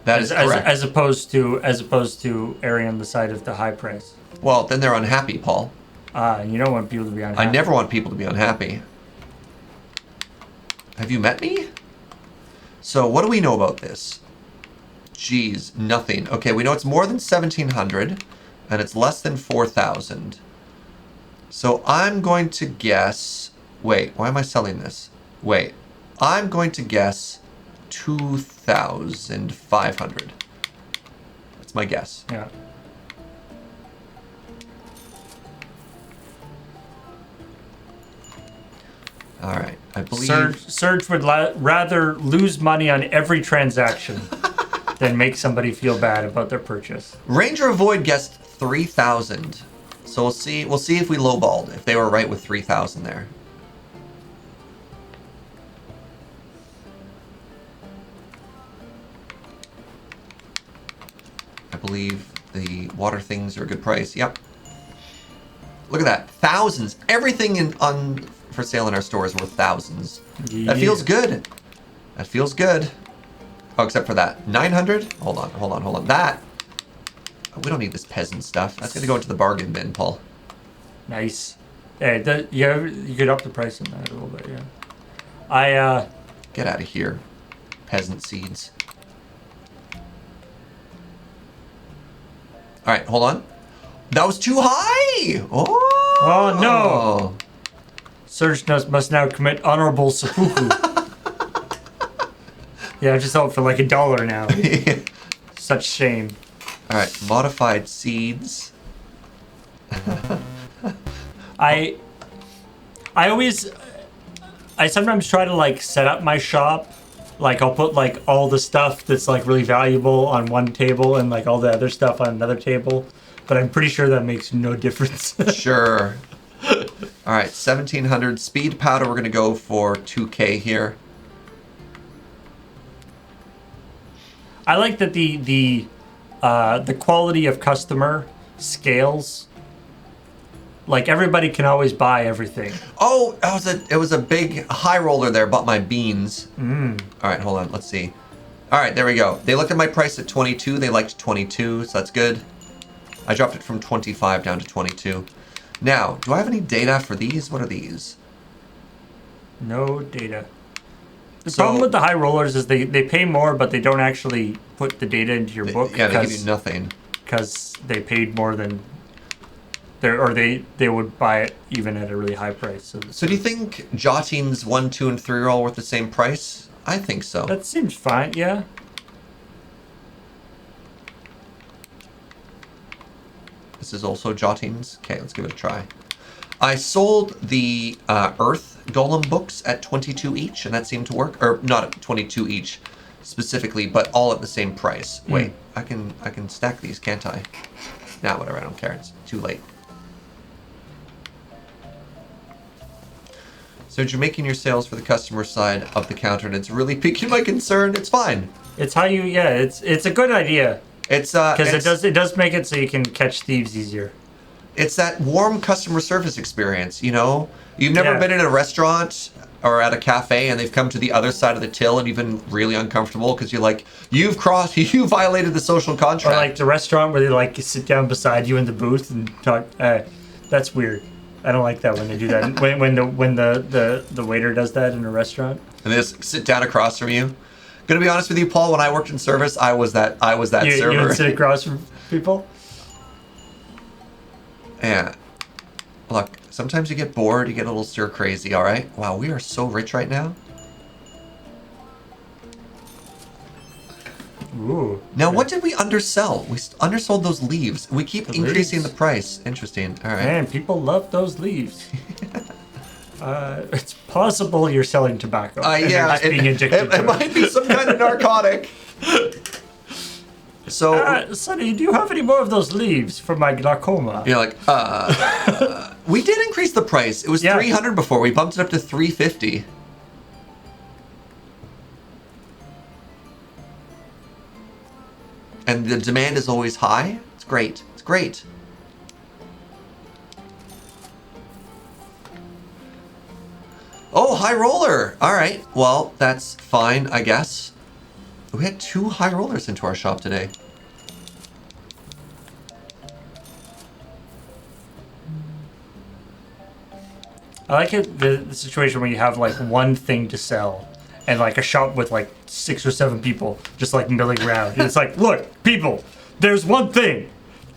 is correct. As opposed to erring on the side of the high price. Well, then they're unhappy, Paul. You don't want people to be unhappy. I never want people to be unhappy. Have you met me? So what do we know about this? Jeez, nothing. Okay, we know it's more than 1,700, and it's less than 4,000. So I'm going to guess... Wait, why am I selling this? Wait, I'm going to guess 2,500. That's my guess. Yeah. All right, I believe... Surge would rather lose money on every transaction than make somebody feel bad about their purchase. Ranger Avoid guessed 3,000. So we'll see if we lowballed, if they were right with 3,000 there. I believe the water things are a good price. Yep. Look at that. Thousands. Everything for sale in our store is worth thousands. Yeah. That feels good. That feels good. Oh, except for that. 900? Hold on. That. We don't need this peasant stuff. That's going to go into the bargain bin, Paul. Nice. Hey, you could up the price on that a little bit, yeah. Get out of here. Peasant seeds. Alright, hold on. That was too high! Oh no! Surge must now commit honorable seppuku. Yeah, I just sold for like $1 now. Such shame. Alright, modified seeds. I sometimes try to like set up my shop. Like I'll put like all the stuff that's like really valuable on one table and like all the other stuff on another table. But I'm pretty sure that makes no difference. Sure. Alright, 1,700. Speed powder, we're going to go for 2K here. I like that the quality of customer scales. Like everybody can always buy everything. Oh, it was a big high roller there, bought my beans. All right, hold on, let's see. All right, there we go. They looked at my price at 22. They liked 22, so that's good. I dropped it from 25 down to 22. Now, do I have any data for these? What are these? No data. The problem with the high rollers is they pay more, but they don't actually put the data into your book. Yeah, they give you nothing. Because they paid more than they would buy it even at a really high price. So do you think Jottings 1, 2, and 3 are all worth the same price? I think so. That seems fine. Yeah. This is also Jottings. Okay, let's give it a try. I sold the Earth Golem books at 22 each, and that seemed to work. Or not at 22 each specifically, but all at the same price. Wait, I can stack these, can't I? Nah, whatever, I don't care. It's too late. So you're making your sales for the customer side of the counter, and it's really piquing my concern. It's fine. It's how you. Yeah. It's a good idea. It's Because it does make it so you can catch thieves easier. It's that warm customer service experience, you know? You've never been in a restaurant or at a cafe and they've come to the other side of the till and you've been really uncomfortable because you're like, you violated the social contract. Or like the restaurant where they like sit down beside you in the booth and talk. That's weird. I don't like that when they do that. when the waiter does that in a restaurant. And they just sit down across from you. Gonna be honest with you, Paul, when I worked in service, I was that server. You would sit across from people? Yeah. Look, sometimes you get bored, you get a little stir crazy, alright? Wow, we are so rich right now. Ooh. Now, what did we undersell? We undersold those leaves. We keep increasing leaves. the price. Interesting. Alright. Man, people love those leaves. It's possible you're selling tobacco. And Yeah, you're just being addicted to it might be some kind of narcotic. So, Sonny, do you have any more of those leaves for my glaucoma? you're like, we did increase the price. It was 300 before. We bumped it up to 350. And the demand is always high. It's great. It's great. Oh, high roller. All right. Well, that's fine, I guess. We had 2 high rollers into our shop today. I like it, the situation where you have like one thing to sell and like a shop with like 6 or 7 people just like milling around. And it's like, look, people, there's one thing.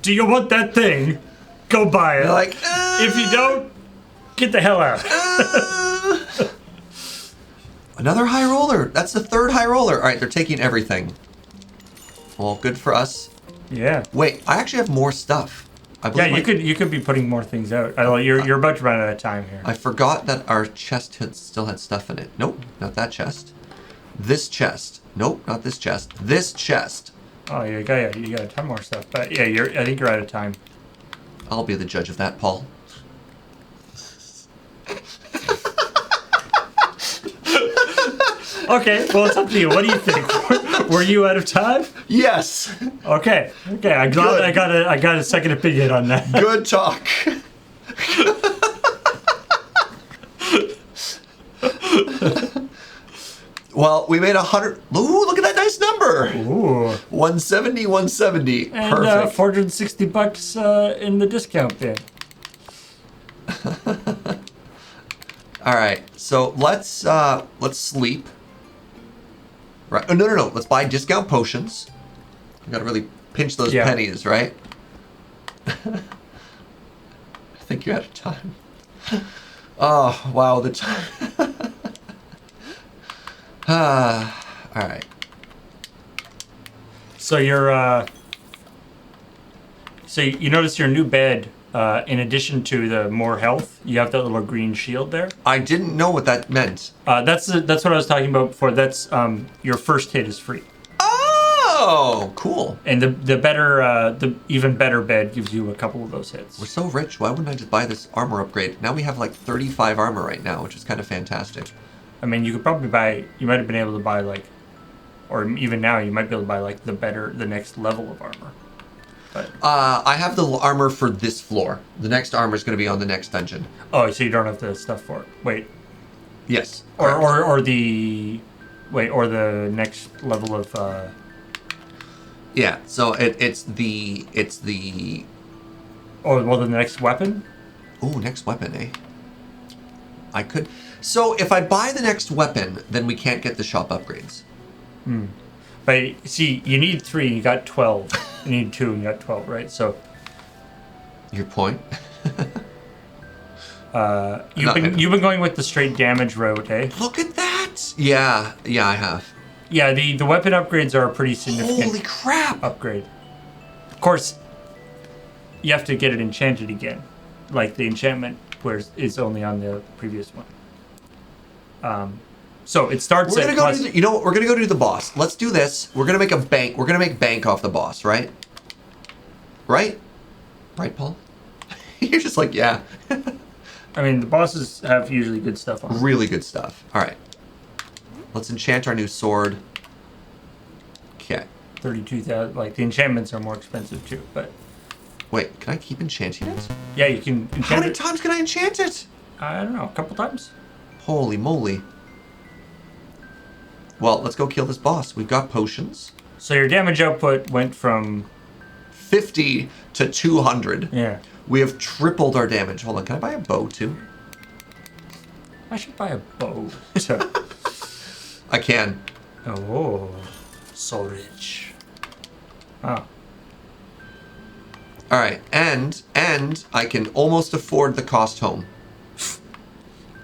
Do you want that thing? Go buy it. They're like, if you don't, get the hell out. Another high roller. That's the 3rd high roller. All right, they're taking everything. Well, good for us. Yeah. Wait, I actually have more stuff. I Yeah, believe you could be putting more things out. You're about to run out of time here. I forgot that our chest still had stuff in it. Nope, not that chest. This chest. Nope, not this chest. This chest. Oh, you got a ton more stuff. But yeah, I think you're out of time. I'll be the judge of that, Paul. Okay, well it's up to you. What do you think? Were you out of time? Yes. Okay. I'm glad I got a second opinion on that. Good talk. Well, we made 100. Ooh, look at that nice number. Ooh. 170, 170. And Perfect. $460 in the discount bin. All right, so let's sleep. Right? Oh, no. Let's buy discount potions. We gotta really pinch those pennies, right? I think you're out of time. Oh wow, the time. All right. So you notice your new bed. In addition to the more health, you have that little green shield there. I didn't know what that meant. That's what I was talking about before. That's your first hit is free. Oh, cool. And the even better bed gives you a couple of those hits. We're so rich. Why wouldn't I just buy this armor upgrade? Now we have like 35 armor right now, which is kind of fantastic. I mean, you could probably you might have been able to buy like, or even now you might be able to buy like the next level of armor. But, I have the armor for this floor. The next armor is going to be on the next dungeon. oh, so you don't have the stuff for it. Wait. Yes. Or the next level of Yeah. So it's the. oh, well, the next weapon. Oh, next weapon, eh? I could. So if I buy the next weapon, then we can't get the shop upgrades. But see, you need 3, you got 12. You need 2, and you got 12, right? So Your point. You've been going with the straight damage route, eh? Look at that! Yeah, I have. Yeah, the weapon upgrades are a pretty significant Holy crap! upgrade. Of course, you have to get it enchanted again, like the enchantment where it's only on the previous one. So it starts. We're gonna at go. plus... You know what? We're gonna go do the boss. Let's do this. We're gonna make a bank. We're gonna make bank off the boss, right? Right, Paul? You're just like, yeah. I mean, the bosses have usually good stuff on. Really good stuff. All right. Let's enchant our new sword. Okay. 32,000. Like the enchantments are more expensive too, but Wait, can I keep enchanting it? yeah, you can enchant How many it. times can I enchant it? I don't know, a couple times. Holy moly. Well, let's go kill this boss. We've got potions. So your damage output went from 50 to 200. yeah. We have tripled our damage. Hold on, can I buy a bow too? I should buy a bow. I can. Oh, so rich. Oh. All right, and I can almost afford the cost home.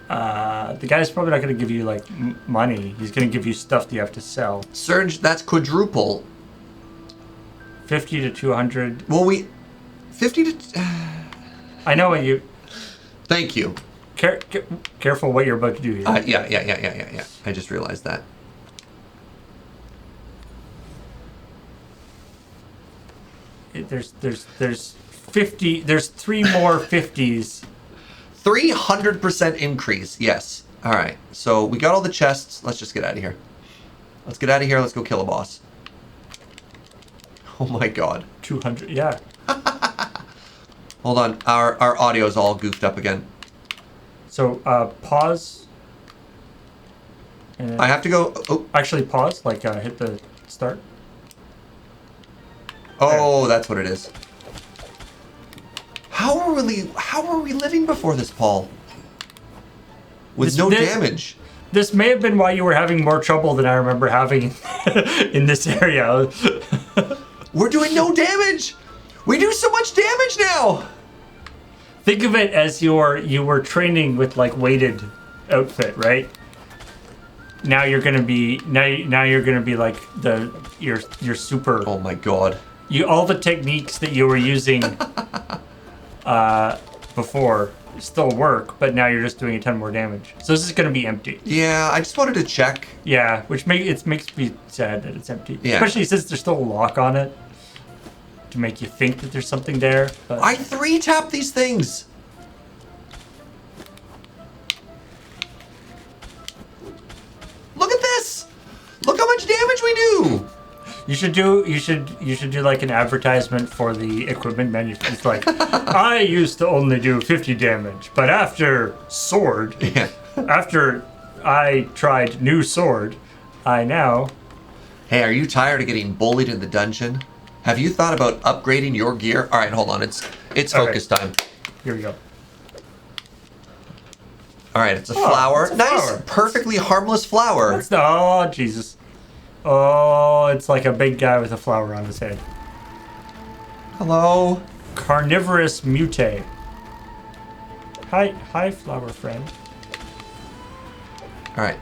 The guy's probably not going to give you like money. He's going to give you stuff that you have to sell. Surge, that's quadruple. 50 to 200. Well, 50 to... I know what you... Thank you. Careful what you're about to do here. Yeah. I just realized that. There's 50... There's 3 more 50s. 300% increase, yes. All right, so we got all the chests. Let's just get out of here. Let's get out of here. Let's go kill a boss. Oh my god. 200, yeah. Hold on, our audio's all goofed up again. So, pause. And I have to go... Oh, actually, pause, like hit the start. oh, that's what it is. How are we living before this, Paul? With no damage. This may have been why you were having more trouble than I remember having in this area. We're doing no damage! We do so much damage now! Think of it as you were training with like weighted outfit, right? Now you're gonna be like your super. Oh my god. All the techniques that you were using before still work, but now you're just doing a ton more damage. So this is gonna be empty. Yeah, I just wanted to check. Yeah, which makes me sad that it's empty. Yeah. Especially since there's still a lock on it to make you think that there's something there. But I 3-tap these things. Look at this. Look how much damage we do. you should do like an advertisement for the equipment manufacturer. It's like, I used to only do 50 damage, but after sword, Yeah. after I tried new sword, I now. Hey, are you tired of getting bullied in the dungeon? Have you thought about upgrading your gear? All right, hold on. It's focus time. Here we go. All right, it's a flower. it's a Nice, flower. perfectly harmless flower. Oh Jesus! Oh, it's like a big guy with a flower on his head. Hello. Carnivorous mute. Hi, flower friend. All right,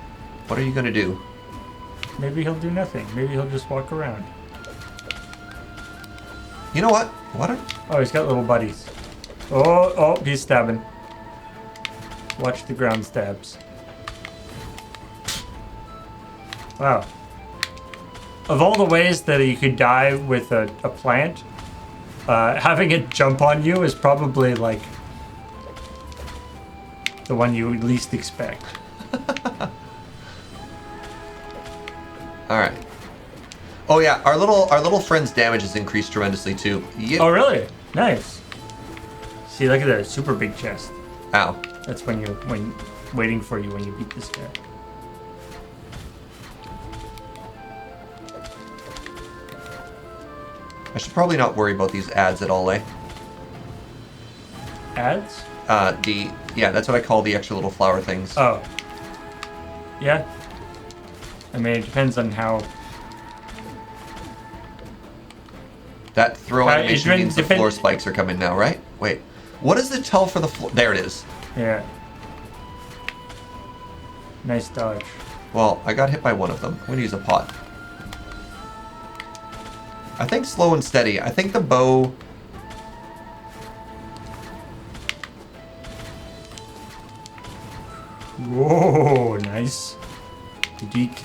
what are you gonna do? Maybe he'll do nothing. Maybe he'll just walk around. You know what? What? Oh, he's got little buddies. Oh, he's stabbing. Watch the ground stabs. Wow. Of all the ways that you could die with a plant, having it jump on you is probably like the one you would least expect. All right. Oh yeah, our little friend's damage has increased tremendously too. Yeah. Oh really? Nice. See, look at that super big chest. Ow. That's when waiting for you when you beat this guy. I should probably not worry about these ads at all, eh? Ads? Yeah, that's what I call the extra little flower things. Oh. Yeah. I mean, it depends on how. That throw it animation means the depends- floor spikes are coming now, right? Wait. What does it tell for the floor? There it is. Yeah. Nice dodge. Well, I got hit by one of them. I'm gonna use a pot. I think slow and steady. I think the bow... Whoa, nice. Deek.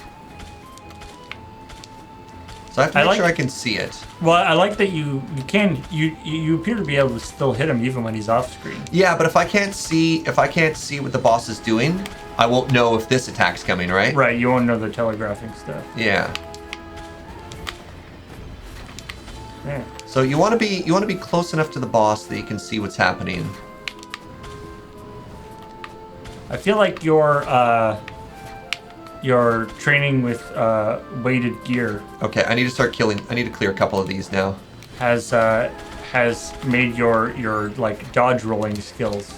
So I have to make sure I can see it. Well, I like that you appear to be able to still hit him even when he's off screen. Yeah, but if I can't see what the boss is doing, I won't know if this attack's coming, right? Right, you won't know the telegraphing stuff. Yeah. Yeah. So you want to be close enough to the boss that you can see what's happening. I feel like your training with weighted gear Okay, I need to start killing. I need to clear a couple of these now. has made your like dodge rolling skills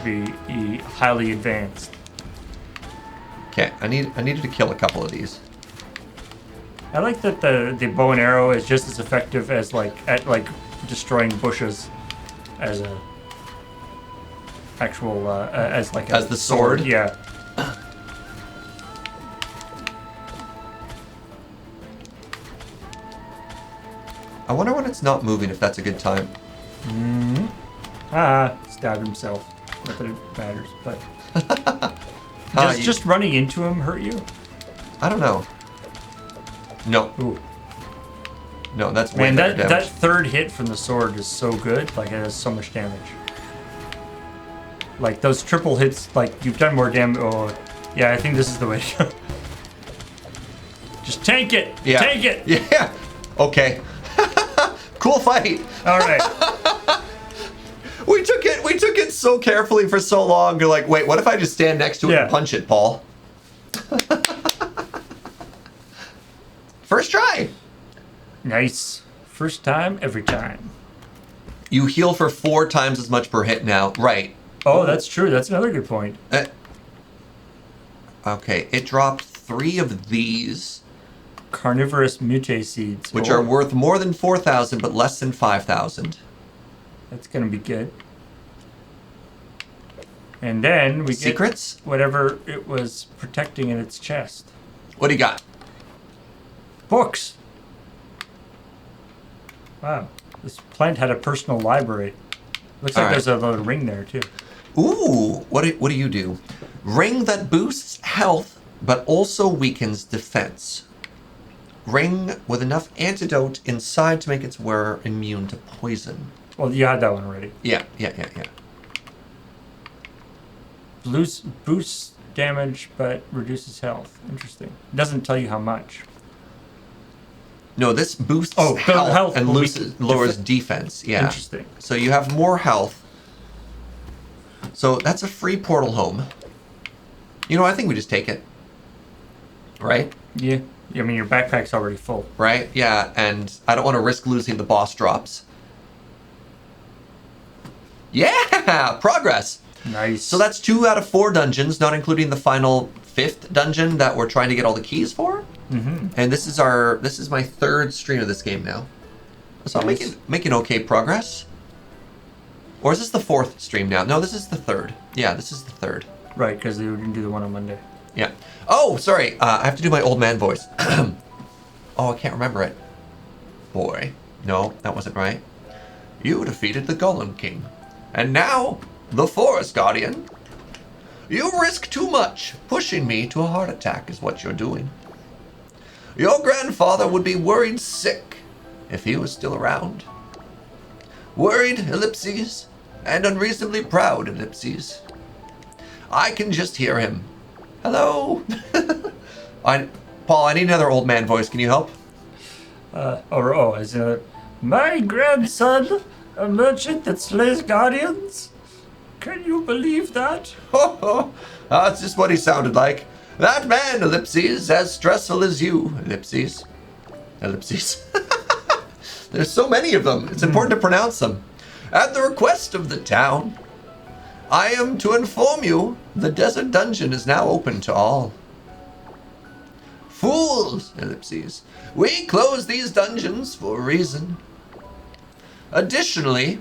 to be highly advanced. Okay, I needed to kill a couple of these. I like that the bow and arrow is just as effective as at destroying bushes as a actual as the sword? Yeah. I wonder when it's not moving, if that's a good time. Stabbed himself. Not that it matters, but just running into him hurt you? I don't know. No. Ooh. No, that's way Man, better that damage. third hit from the sword is so good. Like, it has so much damage. Like, those triple hits, like, you've done more damage. Oh, yeah, I think this is the way to go. Just tank it! Yeah. Tank it! Yeah. Okay. Cool fight. All right. We took it so carefully for so long. You're like, wait, what if I just stand next to it and punch it, Paul? First try. Nice. First time, every time. You heal for 4 times as much per hit now. Right. Oh, that's true. That's another good point. Okay, it dropped 3 of these, Carnivorous mute seeds. which are worth more than 4,000 but less than 5,000. That's gonna be good. And then we Secrets? get whatever it was protecting in its chest. What do you got? Books. Wow, this plant had a personal library. Looks like there's a little ring there too. Ooh, what do you do? Ring that boosts health but also weakens defense. Ring with enough antidote inside to make its wearer immune to poison. Well, you had that one already. Yeah. Boosts damage but reduces health. Interesting. It doesn't tell you how much. No, this boosts health and will lowers defense. Yeah. Interesting. So you have more health. So that's a free portal home. You know, I think we just take it. Right? Yeah. I mean, your backpack's already full. Right? Yeah, and I don't want to risk losing the boss drops. Yeah! Progress! Nice. So that's 2 out of 4 dungeons, not including the final 5th dungeon that we're trying to get all the keys for. Mm-hmm. And this is my 3rd stream of this game now. So I'm making okay progress. Or is this the 4th stream now? No, this is the 3rd. Yeah, this is the 3rd. Right, because they didn't do the one on Monday. Yeah. Oh, sorry. I have to do my old man voice. Oh, I can't remember it. Boy. No, that wasn't right. You defeated the Golem King. And now, the Forest Guardian. You risk too much. Pushing me to a heart attack is what you're doing. Your grandfather would be worried sick if he was still around. Worried, ellipses, and unreasonably proud, ellipses. I can just hear him. Hello? Paul, I need another old man voice. Can you help? As in, my grandson, a merchant that slays guardians? Can you believe that? That's just what he sounded like. That man, ellipses, as stressful as you, ellipses. Ellipses. There's so many of them. It's important to pronounce them. At the request of the town, I am to inform you the desert dungeon is now open to all. Fools, ellipses. We close these dungeons for a reason. Additionally,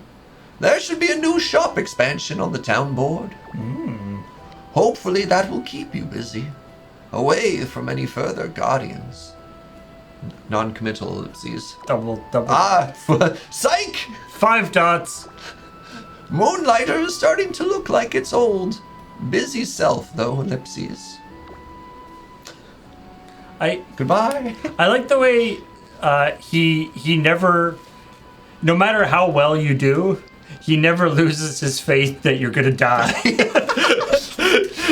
There should be a new shop expansion on the town board. Hopefully that will keep you busy, away from any further guardians. Non-committal ellipses. Double. Psych! 5 dots. Moonlighter is starting to look like its old, busy self, though, ellipses. Goodbye. I like the way he never, no matter how well you do, he never loses his faith that you're gonna die.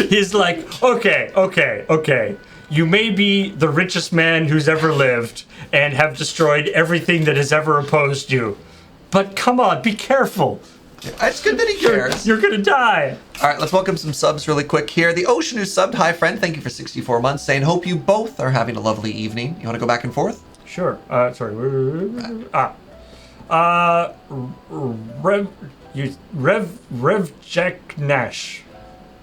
He's like, okay. You may be the richest man who's ever lived and have destroyed everything that has ever opposed you. But come on, be careful. It's good that he cares. You're gonna die. All right, let's welcome some subs really quick here. The Ocean who subbed, hi friend, thank you for 64 months, saying hope you both are having a lovely evening. You want to go back and forth? Sure. Sorry. Rev Jack Nash.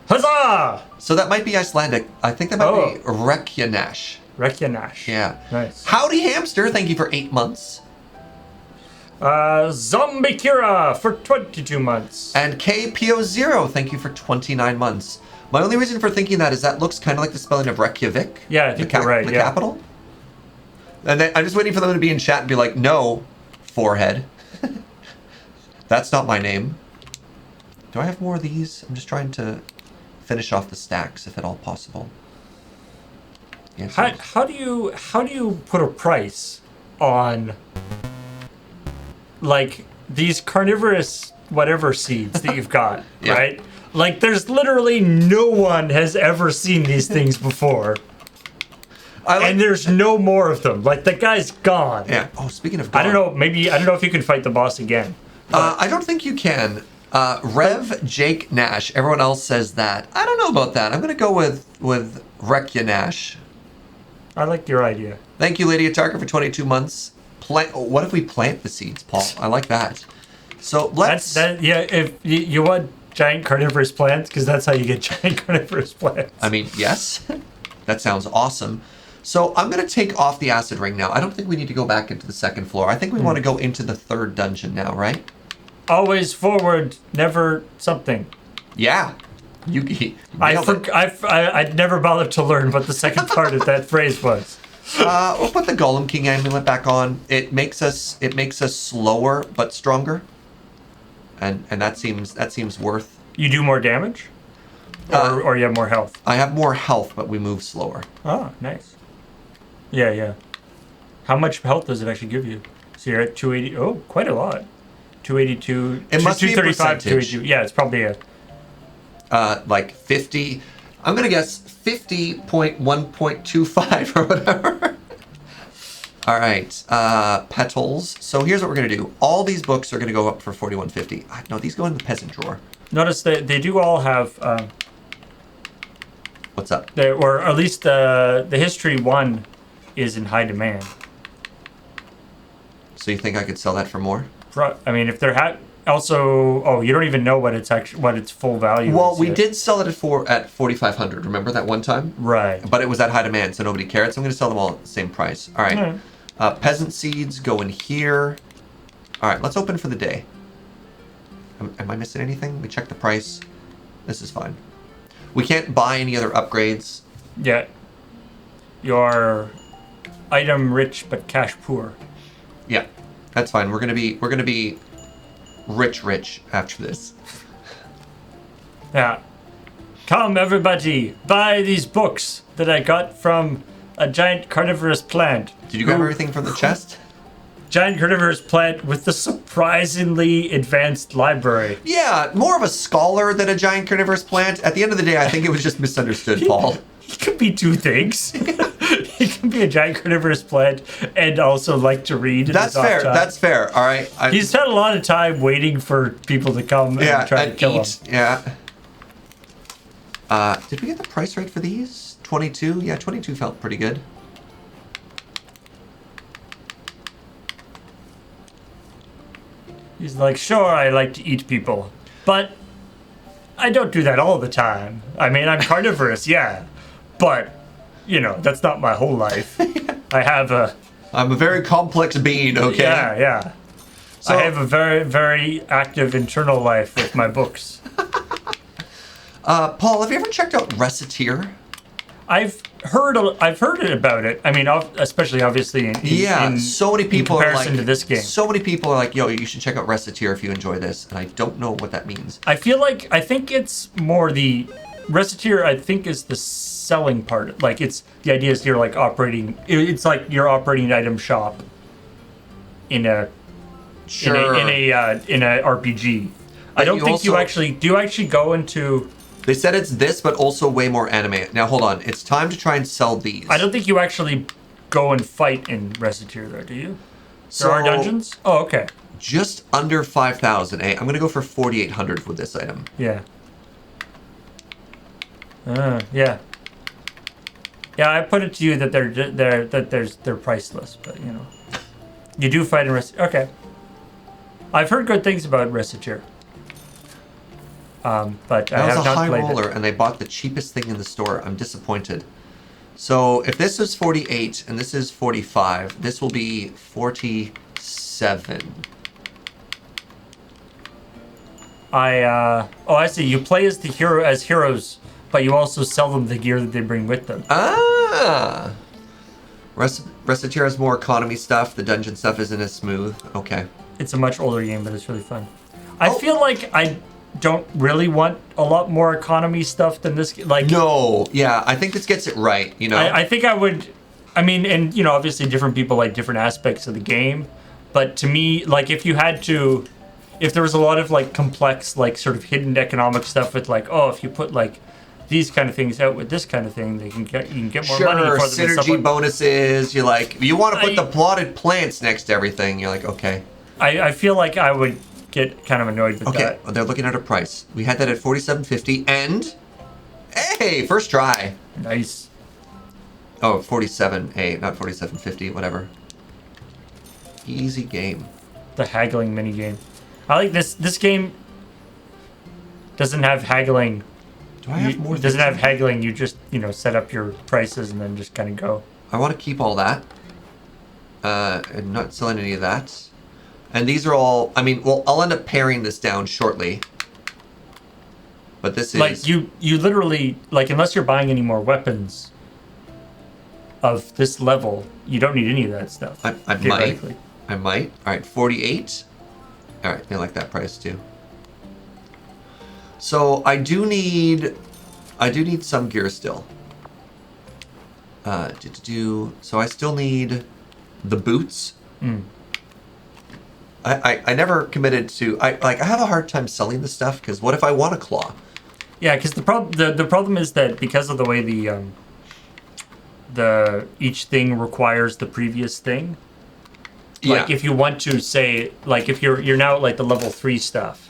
Huzzah! So that might be Icelandic. I think that might be Reykjanash. Reykjanash. Yeah. Nice. Howdy Hamster, thank you for 8 months. Zombie Kira for 22 months. And KPO0, thank you for 29 months. My only reason for thinking that is that looks kind of like the spelling of Reykjavik. Yeah, I think you're right. The yeah. capital. And then I'm just waiting for them to be in chat and be like, no, forehead. That's not my name. Do I have more of these? I'm just trying to finish off the stacks, if at all possible. Yes, How do you put a price on like these carnivorous whatever seeds that you've got, Yeah. right? Like there's literally no one has ever seen these things before. And there's no more of them. Like the guy's gone. Yeah. Oh, speaking of gone. I don't know if you can fight the boss again. I don't think you can. Rev Jake Nash. Everyone else says that. I don't know about that. I'm gonna go with Reykjanash. I like your idea. Thank you, Lady Atarka, for 22 months. What if we plant the seeds, Paul? I like that. So let's. If you want giant carnivorous plants, because that's how you get giant carnivorous plants. I mean, yes, that sounds awesome. So I'm gonna take off the acid ring now. I don't think we need to go back into the second floor. I think we want to go into the third dungeon now, right? Always forward, never something. Yeah. You nailed it. I'd never bothered to learn what the second part of that phrase was. We'll put the Golem King amulet back on. It makes us slower but stronger, and that seems worth. You do more damage, or you have more health. I have more health, but we move slower. Oh, nice. Yeah. How much health does it actually give you? So you're at 280. Oh, quite a lot. 282. It must be a 235. percentage. 282. Yeah, it's probably a. Like 50. I'm gonna guess 50.1.25 or whatever. All right, petals. So here's what we're gonna do. All these books are gonna go up for 41.50. No, these go in the peasant drawer. Notice that they do all have. What's up? Or at least the history one is in high demand. So you think I could sell that for more? I mean, if they're also, you don't even know what its full value is. Well, we yet. did sell it at 4,500. Remember that one time? Right. But it was at high demand, so nobody cared. So I'm going to sell them all at the same price. All right. Peasant seeds go in here. All right, let's open for the day. Am I missing anything? We checked the price. This is fine. We can't buy any other upgrades. Yeah. You're item rich but cash poor. Yeah, that's fine. We're gonna be rich after this. Yeah. Come everybody, buy these books that I got from a giant carnivorous plant. Did you grab everything from the chest? Giant carnivorous plant with the surprisingly advanced library. Yeah, more of a scholar than a giant carnivorous plant. At the end of the day, I think it was just misunderstood, Paul. He could be two things. He can be a giant carnivorous plant and also like to read. That's fair. That's fair. All right. He's had a lot of time waiting for people to come and try to kill him. Yeah. Did we get the price right for these? 22? Yeah, 22 felt pretty good. He's like, sure, I like to eat people, but I don't do that all the time. I mean, I'm carnivorous, yeah, but, that's not my whole life. I'm a very complex being, okay? Yeah. So, I have a very, very active internal life with my books. Paul, have you ever checked out Reciteer? I've heard about it. I mean, especially obviously in so many people in are comparison like, to this game. So many people are like, yo, you should check out Reciteer if you enjoy this, and I don't know what that means. I think it's more the Reciteer. I think is the selling part. Like it's the idea is you're like operating. It's like you're operating an item shop in a Sure. in a RPG. I don't think you actually do. You actually go into. They said it's this, but also way more anime. Now hold on, it's time to try and sell these. I don't think you actually go and fight in Reciteer, though, do you? So, there are dungeons? Oh, okay. Just under 5,000. I'm gonna go for 4,800 with this item. Yeah. Yeah. Yeah, I put it to you that they're priceless, but you know, you do fight in Reciteer. Okay. I've heard good things about Reciteer. But I have not played it. That was a high roller, and they bought the cheapest thing in the store. I'm disappointed. So if this is 48 and this is 45, this will be 47. I see. You play as heroes, but you also sell them the gear that they bring with them. Ah. Reciteer has more economy stuff. The dungeon stuff isn't as smooth. Okay. It's a much older game, but it's really fun. I feel like I don't really want a lot more economy stuff than this. Like no, yeah, I think this gets it right. You know, I think I would. I mean, and you know, obviously, different people like different aspects of the game. But to me, like, if there was a lot of like complex, like sort of hidden economic stuff with like, oh, if you put like these kind of things out with this kind of thing, you can get more money for them. Synergy bonuses. You want to put the plotted plants next to everything. You're like, okay. I feel like I would get kind of annoyed with that. Okay, well, they're looking at a price. We had that at $47.50, and hey, first try. Nice. Oh, 47. Hey, not $47.50. Whatever. Easy game. The haggling mini game. I like this. This game doesn't have haggling. Do I have more? It doesn't have haggling. You just set up your prices and then just kind of go. I want to keep all that. And not selling any of that. And these are all, I mean, well, I'll end up paring this down shortly. But this is... Like, you literally, like, unless you're buying any more weapons of this level, you don't need any of that stuff. I might. All right, 48. All right, they like that price too. So I do need some gear still. So I still need the boots. I never committed to. I have a hard time selling this stuff because what if I want a claw? Yeah, because the problem is that because of the way the each thing requires the previous thing. Like if you want to say, like if you're now at like the level 3 stuff,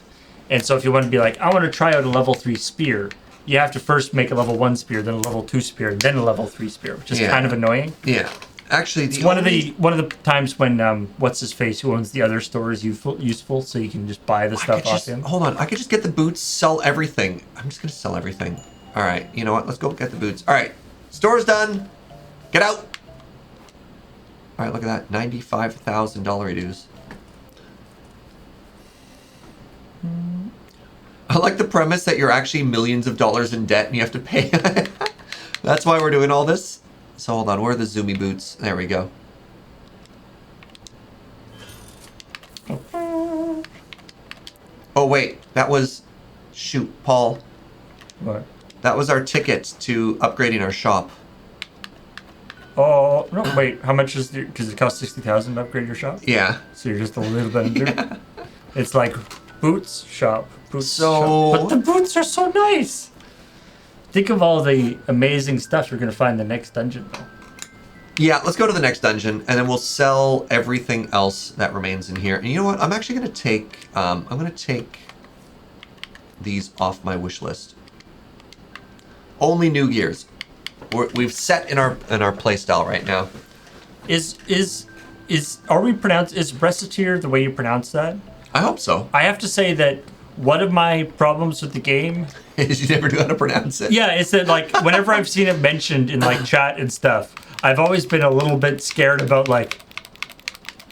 and so if you want to be like, I want to try out a level 3 spear, you have to first make a level 1 spear, then a level 2 spear, and then a level 3 spear, which is kind of annoying. Yeah. Actually, it's one of the times when what's his face who owns the other store is useful, so you can just buy the stuff off him. Hold on, I could just get the boots, sell everything. I'm just gonna sell everything. All right, you know what? Let's go get the boots. All right, store's done. Get out. All right, look at that, $95,000 dues. I like the premise that you're actually millions of dollars in debt and you have to pay. That's why we're doing all this. So hold on, where are the zoomy boots? There we go. Oh wait, that was... Shoot, Paul. What? That was our ticket to upgrading our shop. Oh, no, wait, how much is it? Because it costs 60,000 to upgrade your shop? Yeah. So you're just a little bit under? Yeah. It's like boots shop. Shop. But the boots are so nice! Think of all the amazing stuff you're going to find in the next dungeon, though. Yeah, let's go to the next dungeon, and then we'll sell everything else that remains in here. And you know what? I'm actually going to take... I'm going to take these off my wish list. Only new gears. We've set in our playstyle right now. Is Reciteer the way you pronounce that? I hope so. I have to say that one of my problems with the game is you never know how to pronounce it. Yeah, it's that like whenever I've seen it mentioned in like chat and stuff, I've always been a little bit scared about like,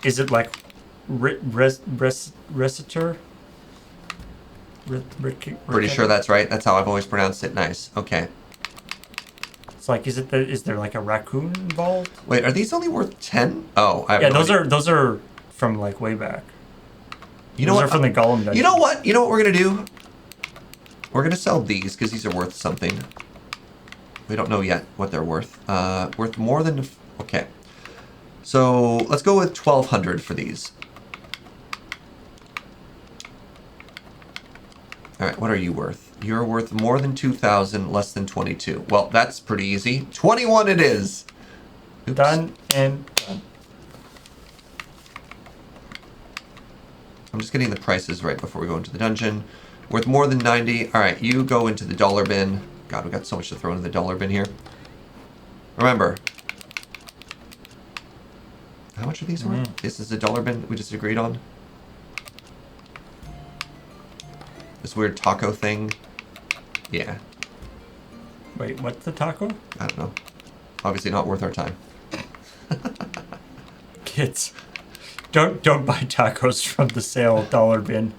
is it like Reciter? Pretty sure that's right. That's how I've always pronounced it. Nice. Okay. It's like, is there like a raccoon involved? Wait, are these only worth 10? Oh, I have Yeah, no idea. those are from like way back. You know Those what? are from the Golem dungeon. You know what? You know what we're gonna do? We're gonna sell these because these are worth something. We don't know yet what they're worth. Worth more than... Okay. So let's go with 1,200 for these. All right, what are you worth? You're worth more than 2,000, less than 22. Well, that's pretty easy. 21 it is. Oops. Done and done. I'm just getting the prices right before we go into the dungeon. Worth more than 90. All right, you go into the dollar bin. God, we got so much to throw into the dollar bin here. Remember, how much are these worth? This is the dollar bin we just agreed on. This weird taco thing. Yeah, Wait, what's the taco? I don't know. Obviously not worth our time. Kids, don't buy tacos from the sale dollar bin.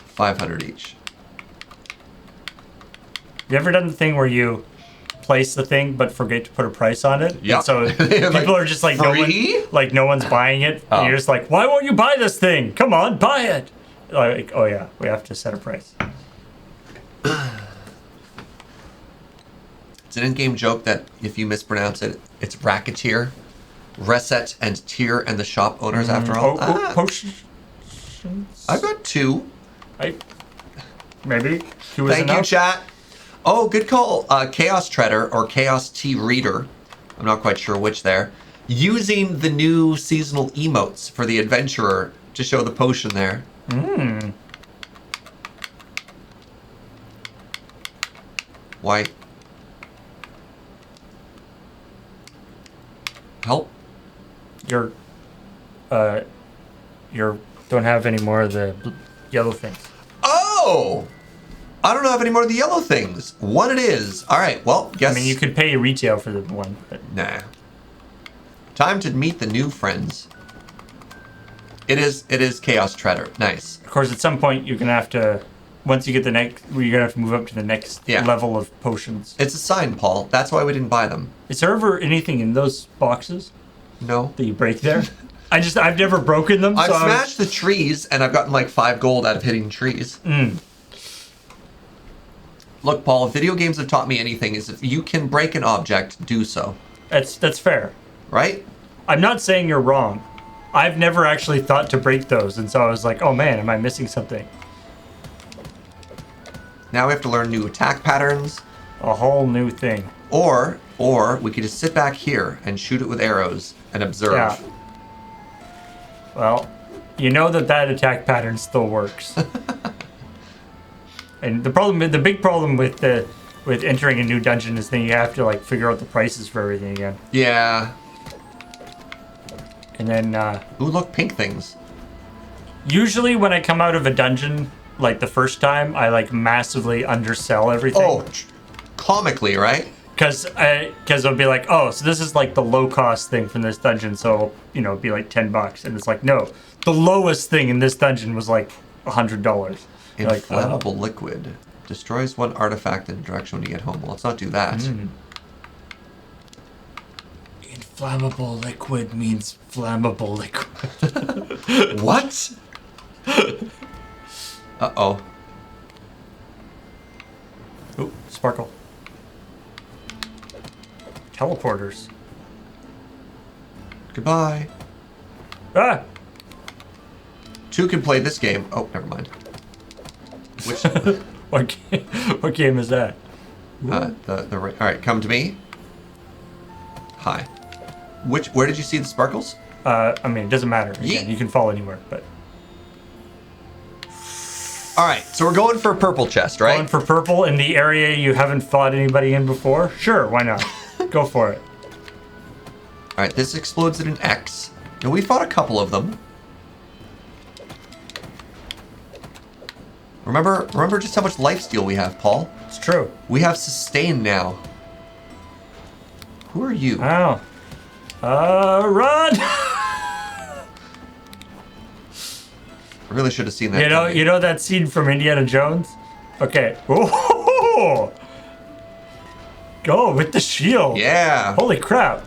500 each. You ever done the thing where you place the thing but forget to put a price on it? Yeah. And so Like, people are just like, free? no one's buying it. Oh. And you're just like, why won't you buy this thing? Come on, buy it. Like, oh yeah, we have to set a price. It's an in-game joke that if you mispronounce it, it's racketeer, reset, and tier, and the shop owners after all. Potions. I've got 2. Maybe two is Thank you, enough. chat. Oh, good call. Chaos Treader or Chaos T Reader. I'm not quite sure which there. Using the new seasonal emotes for the adventurer to show the potion there. Why? Help? You're don't have any more of the yellow things. Oh! I don't have any more of the yellow things. One it is. All right, well, guess... I mean, you could pay retail for the one, but Nah. Time to meet the new friends. It is Chaos Treader. Nice. of course, at some point you're gonna have to. Once you get the next, you're gonna have to move up to the next Yeah. level of potions. It's a sign, Paul. That's why we didn't buy them. Is there ever anything in those boxes No. that you break there? I've never broken them. I've so I was- smashed the trees, and I've gotten like 5 gold out of hitting trees. Look, Paul, if video games have taught me anything, is if you can break an object, do so. That's fair. Right? I'm not saying you're wrong. I've never actually thought to break those, and so I was like, oh man, am I missing something? Now we have to learn new attack patterns, A whole new thing. or we could just sit back here and shoot it with arrows and observe. Yeah. Well, you know that attack pattern still works. And the big problem with entering a new dungeon is then you have to like figure out the prices for everything again. Yeah. And then Ooh, look, pink things. usually when I come out of a dungeon, like the first time, I like massively undersell everything. Oh, comically, right? Because I'll be like, oh, so this is like the low cost thing from this dungeon, so it'd be like $10, and it's like, no, the lowest thing in this dungeon was like $100. You're like, wow. Inflammable liquid. Destroys one artifact in the direction when you get home. Well, let's not do that. Inflammable liquid means flammable liquid. What? Uh-oh. Ooh, sparkle. Teleporters. Goodbye. Ah! 2 can play this game. Oh, never mind. Which, What game is that? all right, come to me. Hi. Where did you see the sparkles? I mean, it doesn't matter. Again, Yeet. you can fall anywhere, but All right, so we're going for a purple chest, right? going for purple in the area you haven't fought anybody in before? Sure, why not? Go for it. All right, this explodes at an X. And we fought a couple of them. Remember just how much lifesteal we have, Paul? It's true. We have sustain now. Who are you? Wow. Run! I really should have seen that. You know that scene from Indiana Jones? Okay. Oh, go with the shield. Yeah. Holy crap.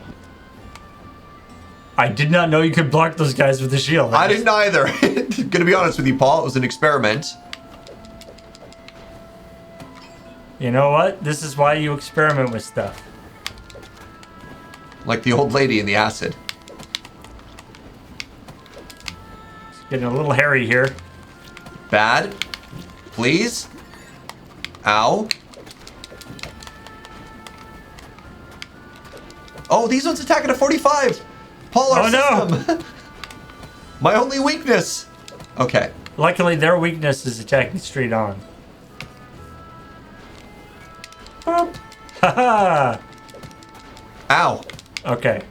I did not know you could block those guys with the shield. I didn't either. Gonna be honest with you, Paul. It was an experiment. You know what? This is why you experiment with stuff. Like the old lady in the acid. It's getting a little hairy here. Bad. Please. Ow. Oh, these ones attack at a 45. Paul, our system. No. My only weakness. Okay. Luckily, their weakness is attacking straight on. Boop. Haha. Ow. Okay.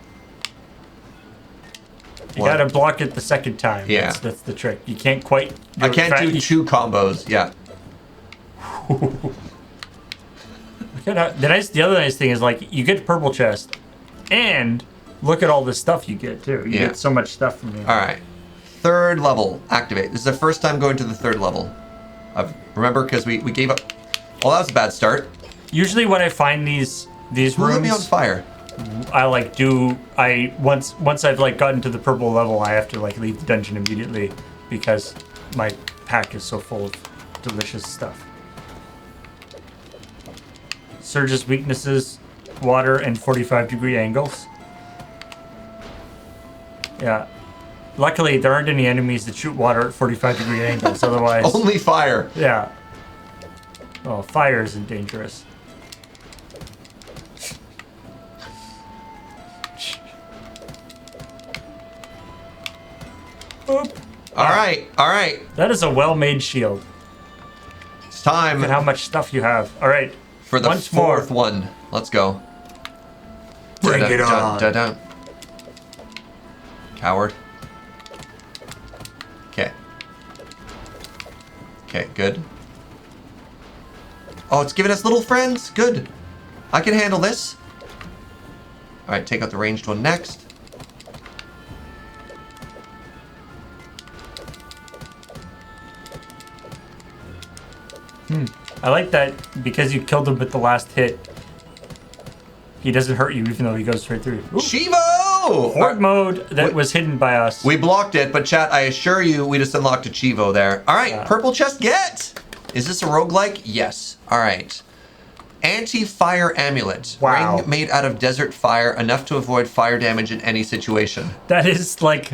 You gotta block it the second time. Yeah. That's the trick. You can't quite. I can't do 2 combos. Yeah. The other nice thing is, like, you get purple chest, and look at all the stuff you get too. You get so much stuff from here. All right. 3rd level. Activate. This is the first time going to the 3rd level. Remember, because we gave up. Well, that was a bad start. Usually when I find these rooms, let me on fire. Once I've like gotten to the purple level, I have to like leave the dungeon immediately because my pack is so full of delicious stuff. Surge's weaknesses, water and 45-degree angles. Yeah. Luckily, there aren't any enemies that shoot water at 45-degree angles. Otherwise, only fire. Yeah. Oh, fire isn't dangerous. Boop. All right. That is a well-made shield. It's time. Look at how much stuff you have. All right. For the 4th one. Let's go. Bring it on. Da-da. Coward. Okay. Okay, good. Oh, it's giving us little friends. Good. I can handle this. All right, take out the ranged one next. I like that because you killed him with the last hit. He doesn't hurt you even though he goes straight through. Ooh. Chivo! Horde mode that was hidden by us. We blocked it, but chat, I assure you, we just unlocked a Chivo there. All right, purple chest get! Is this a roguelike? Yes. All right. Anti-fire amulet. Wow. Ring made out of desert fire, enough to avoid fire damage in any situation. That is like,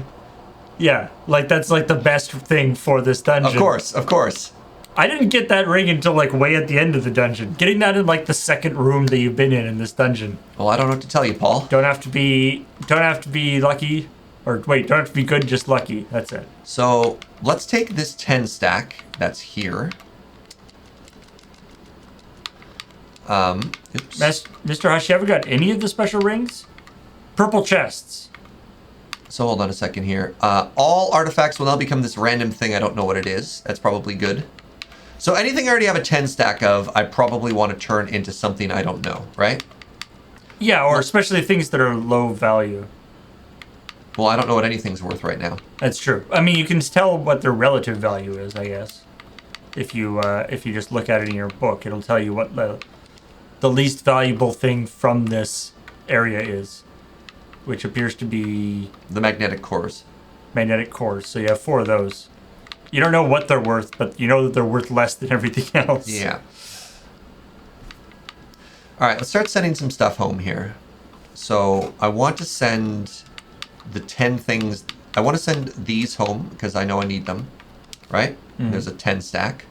yeah, like that's like the best thing for this dungeon. Of course. I didn't get that ring until like way at the end of the dungeon. Getting that in like the second room that you've been in this dungeon. Well, I don't know what to tell you, Paul. Don't have to be lucky, or wait, don't have to be good, just lucky. That's it. So let's take this 10 stack that's here. Oops. Mr. Hush, you ever got any of the special rings? Purple chests. So hold on a second here. All artifacts will now become this random thing. I don't know what it is. That's probably good. So anything I already have a 10 stack of, I probably want to turn into something I don't know, right? Yeah, or especially things that are low value. Well, I don't know what anything's worth right now. That's true. I mean, you can tell what their relative value is, I guess. If you just look at it in your book, it'll tell you what the least valuable thing from this area is, which appears to be the magnetic cores. Magnetic cores. So you have 4 of those. You don't know what they're worth, but you know that they're worth less than everything else. Yeah. All right, let's start sending some stuff home here. So I want to send the 10 things. I want to send these home because I know I need them, right? Mm-hmm. There's a 10 stack.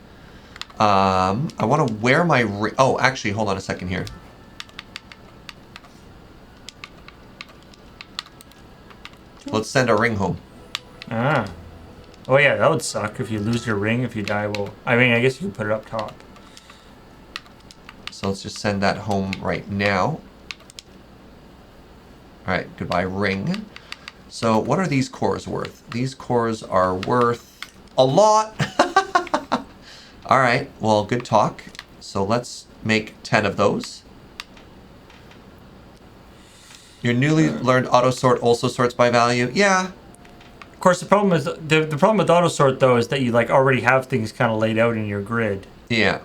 I want to wear my ring. Oh, actually, hold on a second here. Let's send a ring home. Ah. Oh yeah, that would suck if you lose your ring. If you die, well, I mean, I guess you can put it up top. So let's just send that home right now. All right, goodbye ring. So what are these cores worth? These cores are worth a lot. All right, well, good talk. So let's make 10 of those. Your newly learned auto sort also sorts by value. Yeah. course, the problem is the problem with auto sort though is that you like already have things kind of laid out in your grid. Yeah.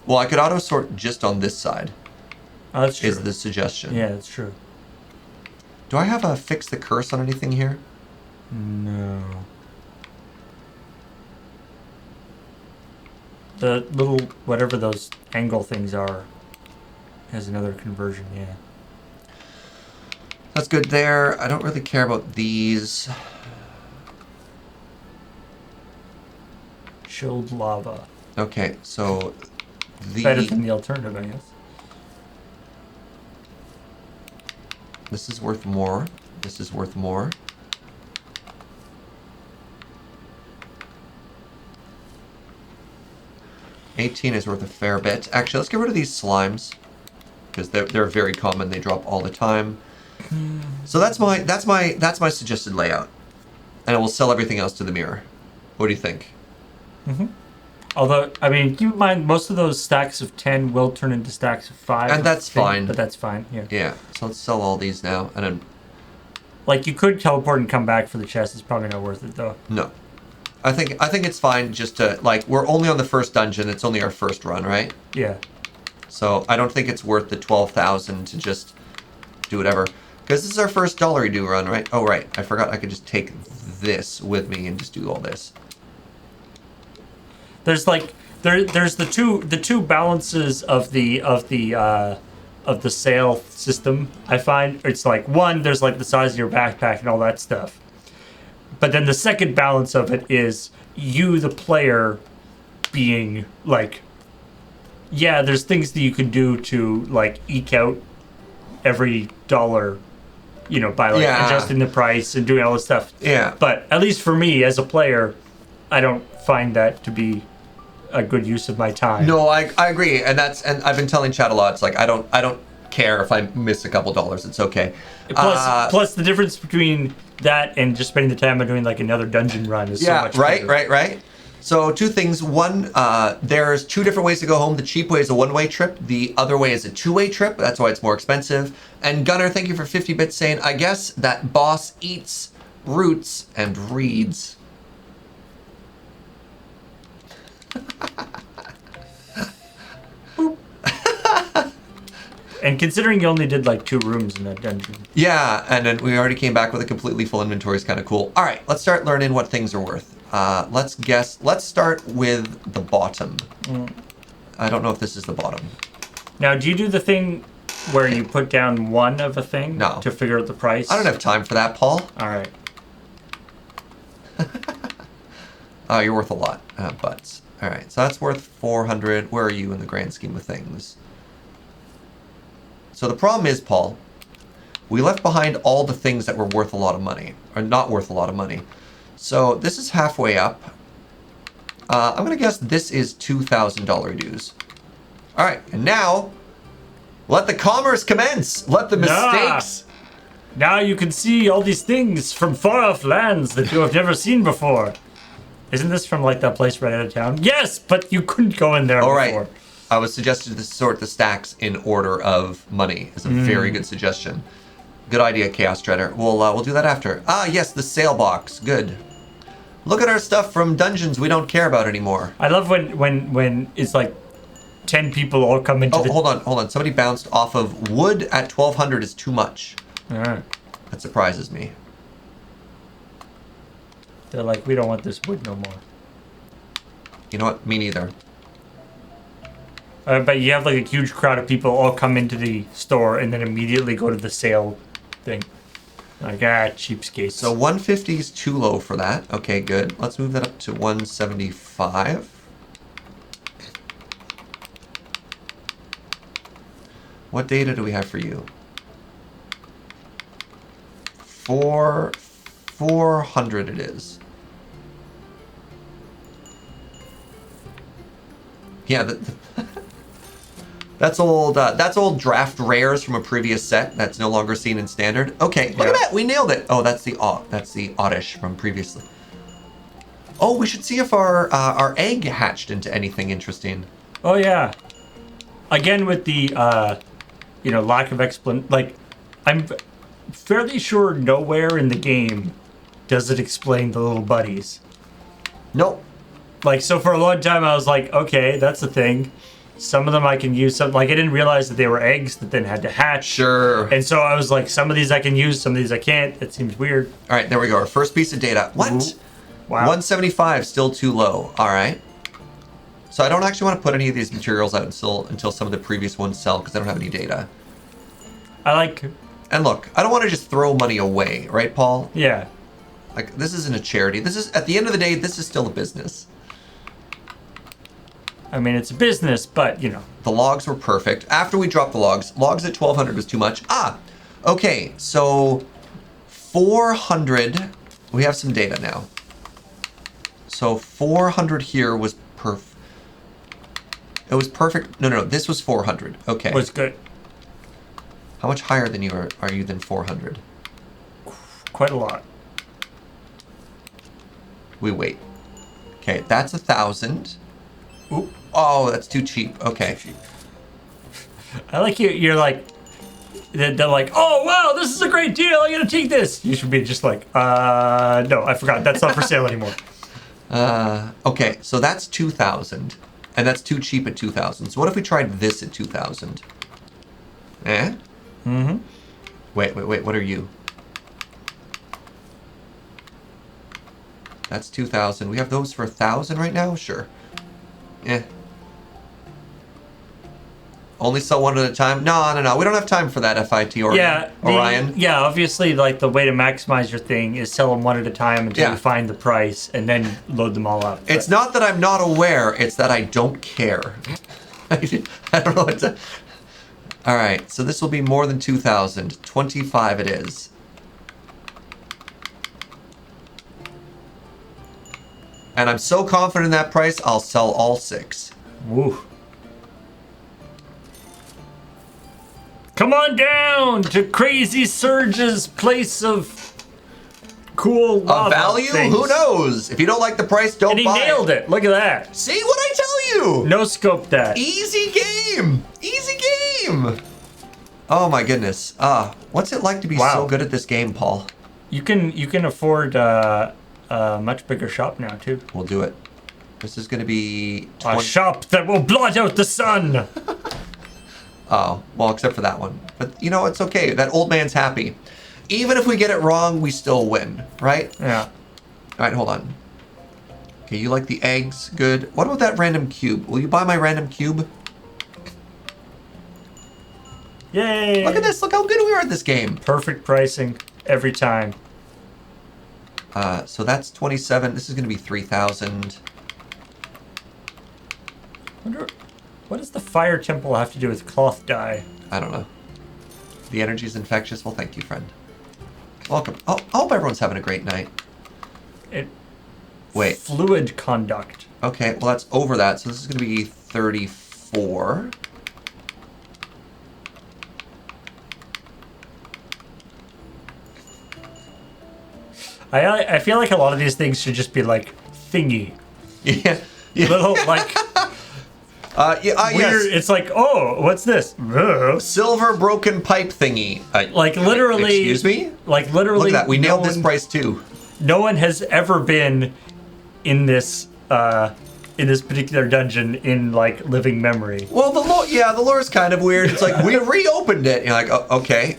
Well, I could auto sort just on this side. Oh, that's true. Is the suggestion. Yeah, that's true. Do I have a fix the curse on anything here? No. The little whatever those angle things are has another conversion. Yeah. That's good there. I don't really care about these. Chilled lava. Okay, so Better than the alternative, I guess. This is worth more. This is worth more. $18 is worth a fair bit. Actually, let's get rid of these slimes because they're very common. They drop all the time. So that's my suggested layout, and I will sell everything else to the mirror. What do you think? Mm-hmm. Although, I mean, keep in mind most of those stacks of 10 will turn into stacks of 5. And that's fine. But that's fine. Yeah. Yeah. So let's sell all these now, and then like you could teleport and come back for the chest. It's probably not worth it though. no. I think it's fine just to like we're only on the first dungeon. It's only our first run, right? Yeah. So I don't think it's worth the 12,000 to just do whatever. Because this is our first dollar do run, right? Oh, right. I forgot I could just take this with me and just do all this. There's like there's the two balances of the sale system. I find it's like one, there's like the size of your backpack and all that stuff. But then the second balance of it is you, the player, being like, yeah, there's things that you can do to like eke out every dollar, you know, by like adjusting the price and doing all this stuff. Yeah. But at least for me as a player, I don't find that to be a good use of my time. No, I agree, and I've been telling Chad a lot. It's like I don't care if I miss a couple dollars. It's okay. Plus the difference between that and just spending the time on doing like another dungeon run is so much better. Right. So two things. One, there's two different ways to go home. The cheap way is a one-way trip. The other way is a two-way trip. That's why it's more expensive. And Gunnar, thank you for 50 bits saying, I guess that boss eats roots and reads. And considering you only did like 2 rooms in that dungeon. Yeah, and then we already came back with a completely full inventory. Is kind of cool. All right, let's start learning what things are worth. Let's guess. Let's start with the bottom. I don't know if this is the bottom. Now, do you do the thing where you put down one of a thing No. to figure out the price? I don't have time for that, Paul. All right. Oh, you're worth a lot, butts. All right, so that's worth 400. Where are you in the grand scheme of things? So the problem is, Paul, we left behind all the things that were worth a lot of money, or not worth a lot of money. So this is halfway up. I'm going to guess this is $2,000 dues. All right, and now, let the commerce commence. Let the mistakes... Now you can see all these things from far-off lands that you have never seen before. Isn't this from like that place right out of town? Yes, but you couldn't go in there All before. right. I was suggested to sort the stacks in order of money. Is a very good suggestion. Good idea, Chaos Treader. We'll do that after. Ah, yes, the sale box. Good. Look at our stuff from dungeons we don't care about anymore. I love when it's like 10 people all come into Oh, hold on. Somebody bounced off of wood at 1,200 is too much. Alright. That surprises me. They're like, we don't want this wood no more. You know what? Me neither. But you have like a huge crowd of people all come into the store and then immediately go to the sale thing. Like, cheapskates. So 150 is too low for that. Okay, good. Let's move that up to 175. What data do we have for you? 400 it is. Yeah, that's old draft rares from a previous set that's no longer seen in standard. Okay, look at that, we nailed it. Oh, that's the oddish from previously. Oh, we should see if our egg hatched into anything interesting. Oh yeah. Again with the lack of like I'm fairly sure nowhere in the game does it explain the little buddies? Nope. Like, so for a long time, I was like, okay, that's the thing. Some of them I can use. Some, like, I didn't realize that they were eggs that then had to hatch. Sure. And so I was like, some of these I can use, some of these I can't. It seems weird. All right, there we go. Our first piece of data. What? Ooh. Wow. 175, still too low. All right. So I don't actually want to put any of these materials out until some of the previous ones sell because I don't have any data. I like... And look, I don't want to just throw money away, right, Paul? Yeah. Like, this isn't a charity. This is, at the end of the day, this is still a business. I mean, it's a business, but, you know. The logs were perfect. After we dropped the logs at 1,200 was too much. Ah, okay, so 400, we have some data now. So 400 here was it was perfect. No, this was 400. Okay. Was good. How much higher than you are you than 400? Quite a lot. We wait. Okay, that's 1,000. Oop. Oh, that's too cheap. Okay. I like you. You're like, they're like, oh wow, this is a great deal. I'm gonna take this. You should be just like, no, I forgot. That's not for sale anymore. Okay, so that's 2,000, and that's too cheap at 2,000. So what if we tried this at 2,000? Eh? Mm-hmm. Wait. What are you? That's 2,000. We have those for 1,000 right now. Sure. Eh. Only sell one at a time? No. We don't have time for that, FIT or Orion. Yeah, obviously, like, the way to maximize your thing is sell them one at a time until you find the price, and then load them all up. It's not that I'm not aware, it's that I don't care. I don't know what to... All right, so this will be more than 2,000. 25 it is. And I'm so confident in that price, I'll sell all 6. Woo. Come on down to Crazy Surge's place of cool lava value? things. Who knows? If you don't like the price, don't And he buy nailed it. Look at that. See what I tell you? No scope that. Easy game. Easy game. Oh my goodness. What's it like to be so good at this game, Paul? You can afford a much bigger shop now too. We'll do it. This is going to be a shop that will blot out the sun. Oh, well, except for that one. But, you know, it's okay. That old man's happy. Even if we get it wrong, we still win, right? Yeah. All right, hold on. Okay, you like the eggs? Good. What about that random cube? Will you buy my random cube? Yay! Look at this. Look how good we are at this game. Perfect pricing every time. So that's 27. This is going to be 3,000. Wonder, what does the fire temple have to do with cloth dye? I don't know. The energy is infectious. Well, thank you, friend. Welcome. Oh, I hope everyone's having a great night. Wait. Fluid conduct. Okay, well, that's over that. So this is going to be 34. I feel like a lot of these things should just be like thingy. Yeah. Little like weird. Yes. It's like, oh, what's this? Silver broken pipe thingy. Like literally. Excuse me? Like literally. Look at that. We nailed this price too. No one has ever been in this particular dungeon in like living memory. Well, the lore is kind of weird. It's like we reopened it. You're like, oh, okay.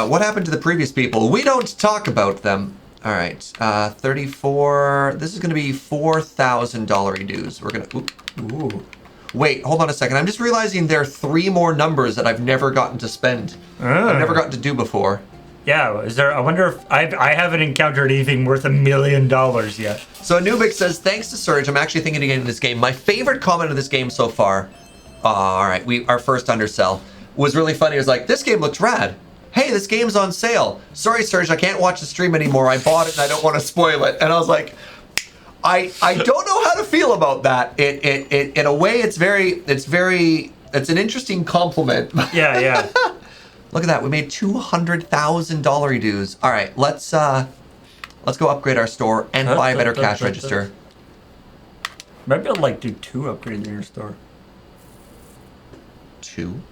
What happened to the previous people? We don't talk about them. All right, 34. This is going to be $4,000 dues. We're gonna. Ooh. Wait, hold on a second. I'm just realizing there are 3 more numbers that I've never gotten to spend. I've never gotten to do before. Yeah, is there? I wonder if I haven't encountered anything worth $1 million yet. So Anubik says, thanks to Surge, I'm actually thinking of getting this game. My favorite comment of this game so far. All right, our first undersell was really funny. It was like, this game looks rad. Hey, this game's on sale. Sorry, Surge, I can't watch the stream anymore. I bought it and I don't want to spoil it. And I was like, I don't know how to feel about that. It in a way, it's an interesting compliment. Yeah. Look at that. We made $200,000 dues. All right, let's go upgrade our store and buy a better cash register. Maybe I'll like do 2 upgrades in your store. 2?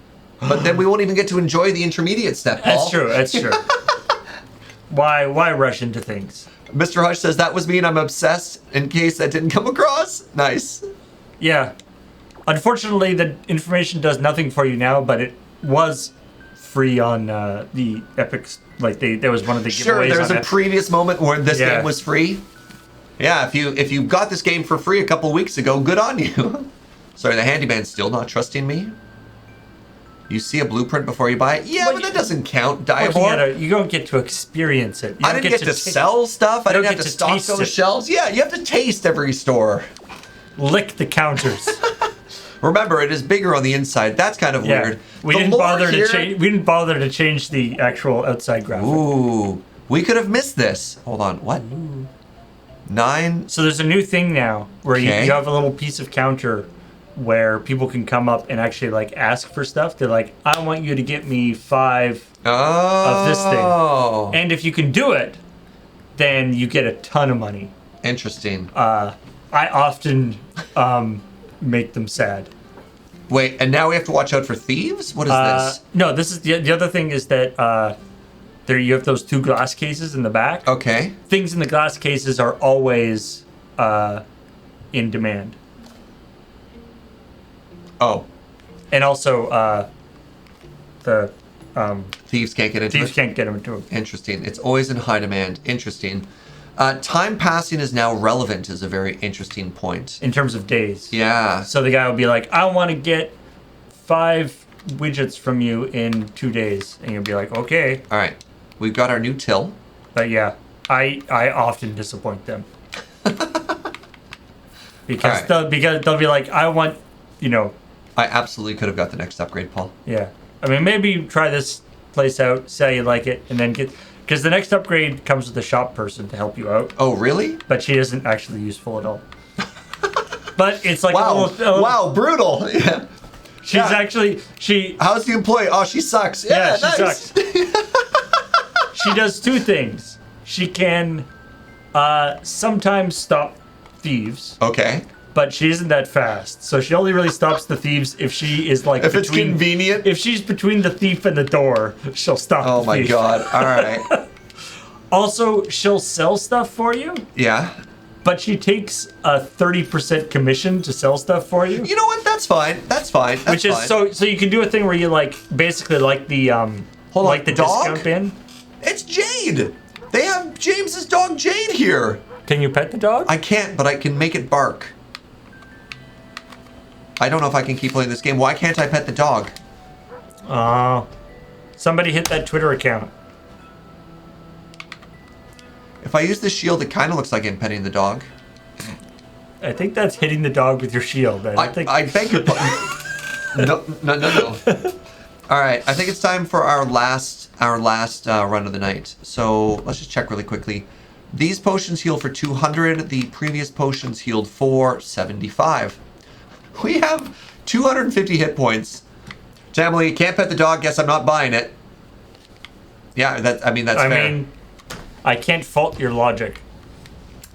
But then we won't even get to enjoy the intermediate step, Paul. That's true. Why rush into things? Mr. Hush says that was me and I'm obsessed. In case that didn't come across, nice. Yeah. Unfortunately, the information does nothing for you now, but it was free on the Epics. Like there was one of the giveaways. Sure, there was on a previous moment where this Yeah. game was free. Yeah, if you got this game for free a couple weeks ago, good on you. Sorry, the handyman's still not trusting me. You see a blueprint before you buy it? Yeah, Well, but that doesn't count, Diabor. Well, you don't get to experience it. You I don't didn't get to sell stuff. I you didn't don't have to get to stock taste those it. shelves. Yeah, you have to taste every store. Lick the counters. Remember, it is bigger on the inside. That's kind of Yeah. weird. We The didn't lore bother here- to change. We didn't bother to change the actual outside graphic. Ooh, we could have missed this. Hold on, what? 9. So there's a new thing now where Okay. you have a little piece of counter where people can come up and actually like ask for stuff. They're like, I want you to get me 5 of this thing. And if you can do it, then you get a ton of money. Interesting. I often make them sad. Wait, and now we have to watch out for thieves? What is this? No, this is the other thing is that there you have those 2 glass cases in the back. Okay. Things in the glass cases are always in demand. Oh, And also, the thieves can't get into thieves it? can't get them into it. Interesting. It's always in high demand. Interesting. Time passing is now relevant is a very interesting point. In terms of days. Yeah. So the guy will be like, I want to get 5 widgets from you in 2 days. And you'll be like, okay. All right. We've got our new till. But yeah, I often disappoint them. Because All right. they'll be like, I want, I absolutely could have got the next upgrade, Paul. yeah. I mean, maybe try this place out, say how you like it, and then get... Because the next upgrade comes with a shop person to help you out. Oh, really? But she isn't actually useful at all. But it's like Wow. a little... Wow, brutal. Yeah. She's Yeah. actually... How's the employee? Oh, she sucks. Yeah, Yeah, she nice. sucks. She does 2 things. She can sometimes stop thieves, Okay. but she isn't that fast. So she only really stops the thieves if she is like If it's convenient. If she's between the thief and the door, she'll stop Oh the my thief. god. All right. Also, she'll sell stuff for you, Yeah. but she takes a 30% commission to sell stuff for you. You know what? That's fine. That's fine. That's Which is fine. so you can do a thing where you like basically like the Hold like on, the dog? discount bin. It's Jade. They have James's dog Jade here. Can you pet the dog? I can't, but I can make it bark. I don't know if I can keep playing this game. Why can't I pet the dog? Oh, somebody hit that Twitter account. If I use the shield, it kind of looks like I'm petting the dog. I think that's hitting the dog with your shield. I don't think. I beg your pardon. No. All right, I think it's time for our last run of the night. So let's just check really quickly. These potions heal for 200. The previous potions healed for 75. We have 250 hit points. Tamily, can't pet the dog. Guess I'm not buying it. Yeah, that's I fair. mean, I can't fault your logic.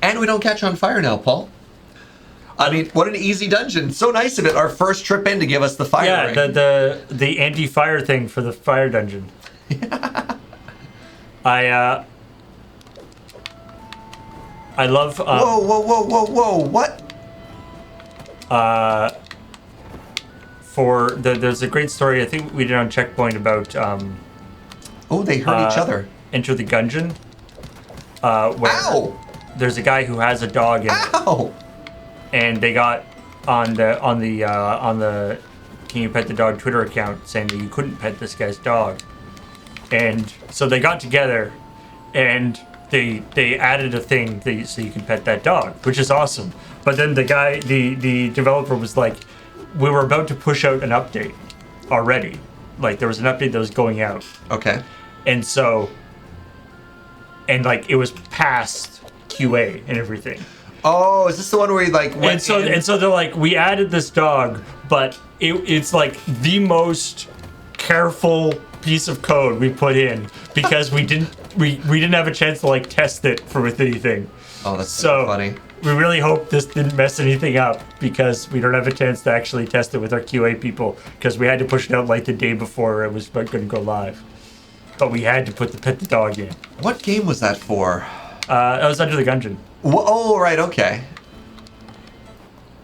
And we don't catch on fire now, Paul. I mean, what an easy dungeon. So nice of it. Our first trip in to give us the fire Yeah, ring. the anti-fire thing for the fire dungeon. I love Whoa. What? there's a great story I think we did on Checkpoint about Oh, they hurt each other. Enter the Gungeon. Where Ow! there's a guy who has a dog in it, Ow! and they got on the Can You Pet the Dog Twitter account saying that you couldn't pet this guy's dog, and so they got together and they added a thing so you can pet that dog, which is awesome. But then the developer was like, we were about to push out an update already, like there was an update that was going out, Okay. and so like it was past QA and everything. Oh, is this the one where he like went And so they're like, we added this dog, but it's like the most careful piece of code we put in because we didn't have a chance to like test it with anything. Oh, that's so funny. We really hope this didn't mess anything up because we don't have a chance to actually test it with our QA people because we had to push it out like the day before it was going to go live. but we had to put the dog in. What game was that for? That was Under the Gungeon. Oh, right, okay.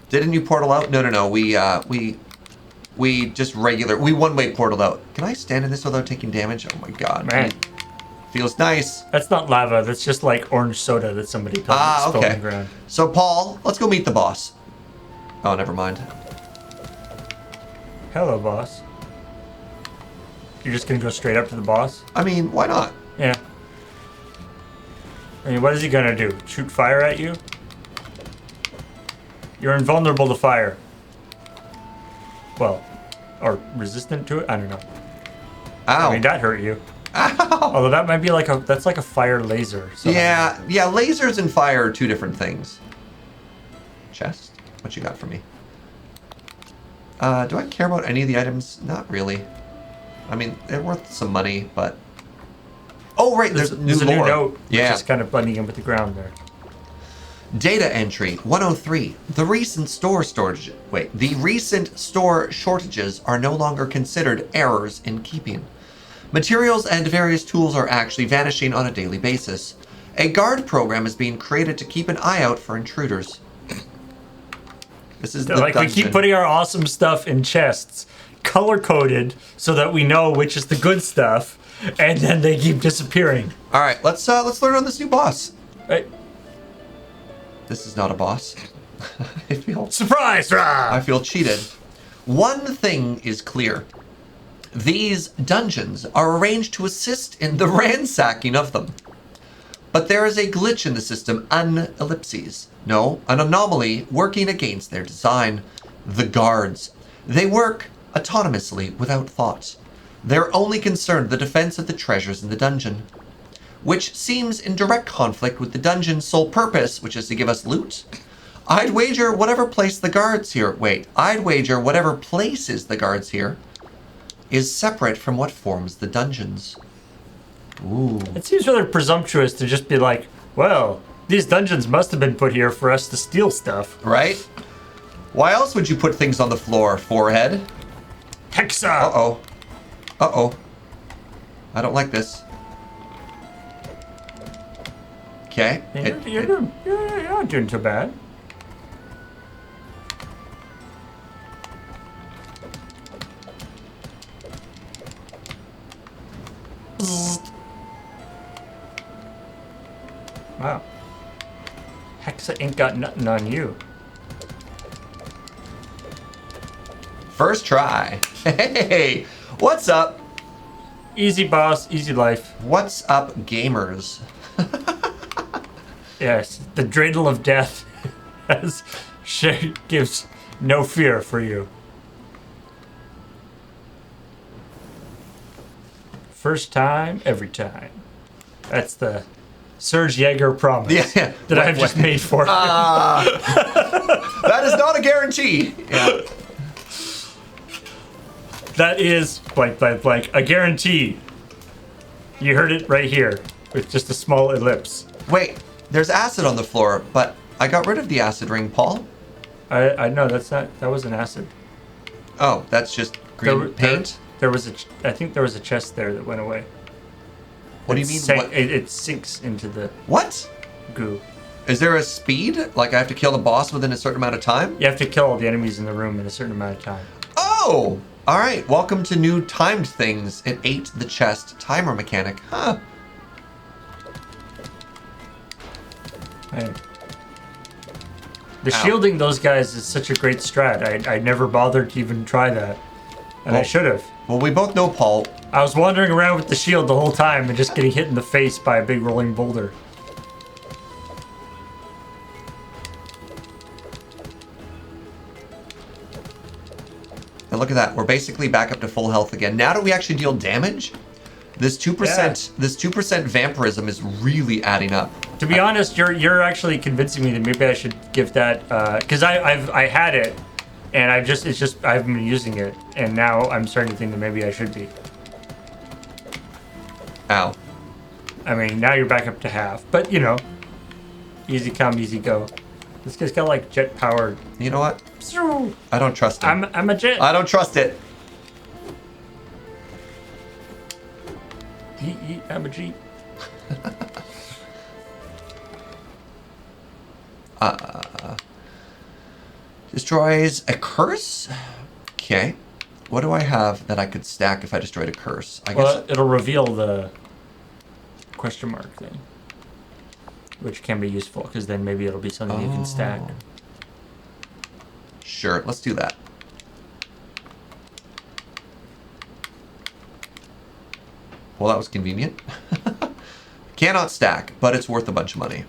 Didn't you portal out? No. We just we one-way portaled out. Can I stand in this without taking damage? Oh my god. Man. Feels nice. That's not lava. That's just like orange soda that somebody spilled on the ground. So, Paul, let's go meet the boss. Oh, never mind. Hello, boss. You're just gonna go straight up to the boss? I mean, why not? Yeah. I mean, what is he gonna do? Shoot fire at you? You're invulnerable to fire. Well, or resistant to it? I don't know. Ow. I mean, that hurt you. Ow. Although that might be like that's like a fire laser. So Yeah, lasers and fire are two different things. Chest? What you got for me? Do I care about any of the items? Not really. I mean, they're worth some money, but... Oh, right, there's a new new lore. note, Yeah. which is kind of blending in with the ground there. Data entry 103. The recent store shortages are no longer considered errors in keeping. Materials and various tools are actually vanishing on a daily basis. A guard program is being created to keep an eye out for intruders. This is the Like dungeon. we keep putting our awesome stuff in chests, color coded, so that we know which is the good stuff, and then they keep disappearing. All right, let's learn on this new boss. Right. This is not a boss. Surprise! I feel cheated. One thing is clear. These dungeons are arranged to assist in the ransacking of them. But there is a glitch in the system, an ellipses. No, an anomaly working against their design. The guards. They work autonomously, without thought. They're only concerned the defense of the treasures in the dungeon, which seems in direct conflict with the dungeon's sole purpose, which is to give us loot. I'd wager whatever places the guards here is separate from what forms the dungeons. Ooh. It seems rather presumptuous to just be like, well, these dungeons must have been put here for us to steal stuff. Right? Why else would you put things on the floor, forehead? Hexa! Uh-oh. Uh-oh. I don't like this. Okay. You're not doing too bad. Wow. Hexa ain't got nothing on you. First try. Hey, what's up? Easy boss, easy life. What's up, gamers? Yes, the dreidel of death gives no fear for you. First time, every time. That's the Serge Yeager promise Yeah. that I've just made for you. That is not a guarantee. Yeah. That is, blank, a guarantee. You heard it right here, with just a small ellipse. Wait, there's acid on the floor, but I got rid of the acid ring, Paul. I know, that wasn't acid. Oh, that's just green paint? I think there was a chest there that went away. What do you mean? It sinks into the What? goo. Is there a speed? Like I have to kill the boss within a certain amount of time? You have to kill all the enemies in the room in a certain amount of time. Oh! Alright, welcome to new timed things. It ate the chest timer mechanic. Huh. Man. The shielding those guys is such a great strat. I never bothered to even try that. And I should have. Well, we both know, Paul. I was wandering around with the shield the whole time and just getting hit in the face by a big rolling boulder. And look at that. We're basically back up to full health again. Now that we actually deal damage, this 2% vampirism is really adding up. To be honest, you're actually convincing me that maybe I should give that because I had it and I haven't been using it, and now I'm starting to think that maybe I should be. Ow. I mean, now you're back up to half, but you know, easy come, easy go. This guy's got like jet powered. You know what? I don't trust him. I'm a jet. I don't trust it. Yeet, I'm a Jeep. Destroys a curse? Okay. What do I have that I could stack if I destroyed a curse? I guess Well, it'll reveal the question mark thing, which can be useful because then maybe it'll be something you can stack. Sure, let's do that. Well, that was convenient. Cannot stack, but it's worth a bunch of money.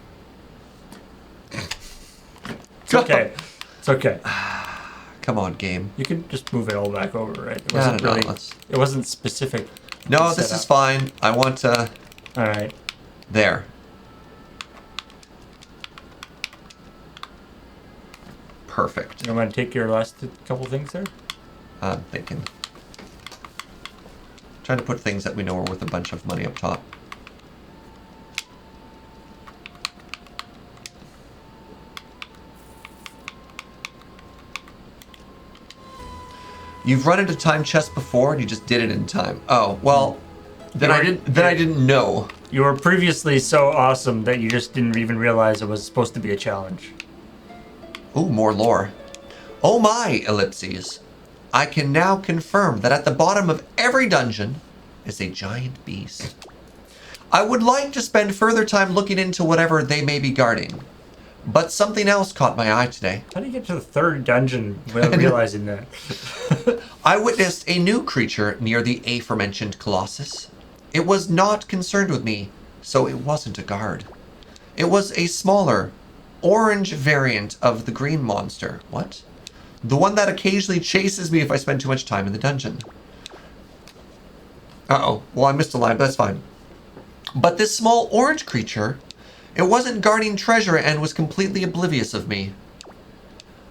It's okay. It's okay. Come on, game. You can just move it all back over, right? It No, wasn't no, no, really. let's- It wasn't specific. No, to this set is up. fine. I want to... All right. There. Perfect. You don't mind to take your last couple things there? I'm thinking. Trying to put things that we know are worth a bunch of money up top. You've run into time chests before and you just did it in time. Oh, well, then I didn't know. You were previously so awesome that you just didn't even realize it was supposed to be a challenge. Ooh, more lore. Oh my, ellipses. I can now confirm that at the bottom of every dungeon is a giant beast. I would like to spend further time looking into whatever they may be guarding, but something else caught my eye today. How do you get to the third dungeon without realizing that? I witnessed a new creature near the aforementioned Colossus. It was not concerned with me, so it wasn't a guard. It was a smaller, orange variant of the green monster. What? The one that occasionally chases me if I spend too much time in the dungeon. Uh-oh. Well, I missed a line, but that's fine. But this small orange creature, it wasn't guarding treasure and was completely oblivious of me.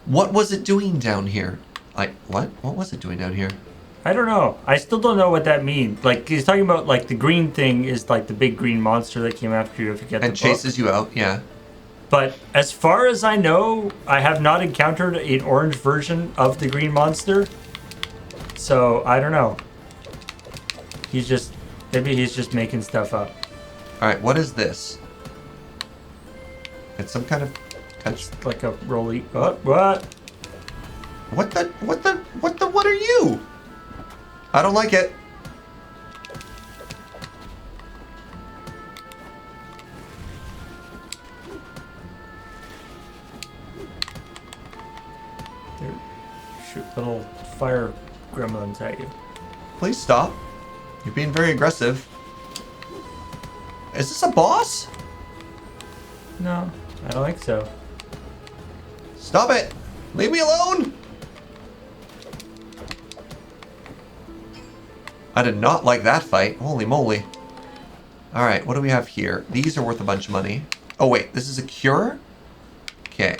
What was it doing down here? What? What was it doing down here? I don't know. I still don't know what that means. Like, he's talking about, like, the green thing is, like, the big green monster that came after you if you get the And book. chases you out, yeah. But as far as I know, I have not encountered an orange version of the green monster. So, I don't know. Maybe he's just making stuff up. Alright, what is this? It's some kind of... It's like a rolly... What? What are you? I don't like it. They shoot little fire gremlins at you. Please stop. You're being very aggressive. Is this a boss? No, I don't think so. Stop it! Leave me alone! I did not like that fight. Holy moly. Alright, what do we have here? These are worth a bunch of money. Oh wait, this is a cure? Okay.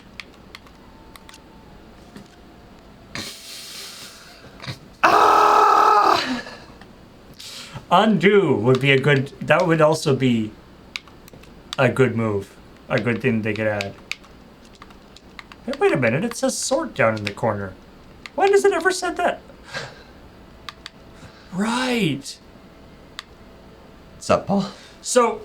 Ah! Undo would be a good... That would also be a good move. A good thing they could add. Hey, wait a minute, it says sort down in the corner. Why does it ever said that? Right. What's up, Paul? So,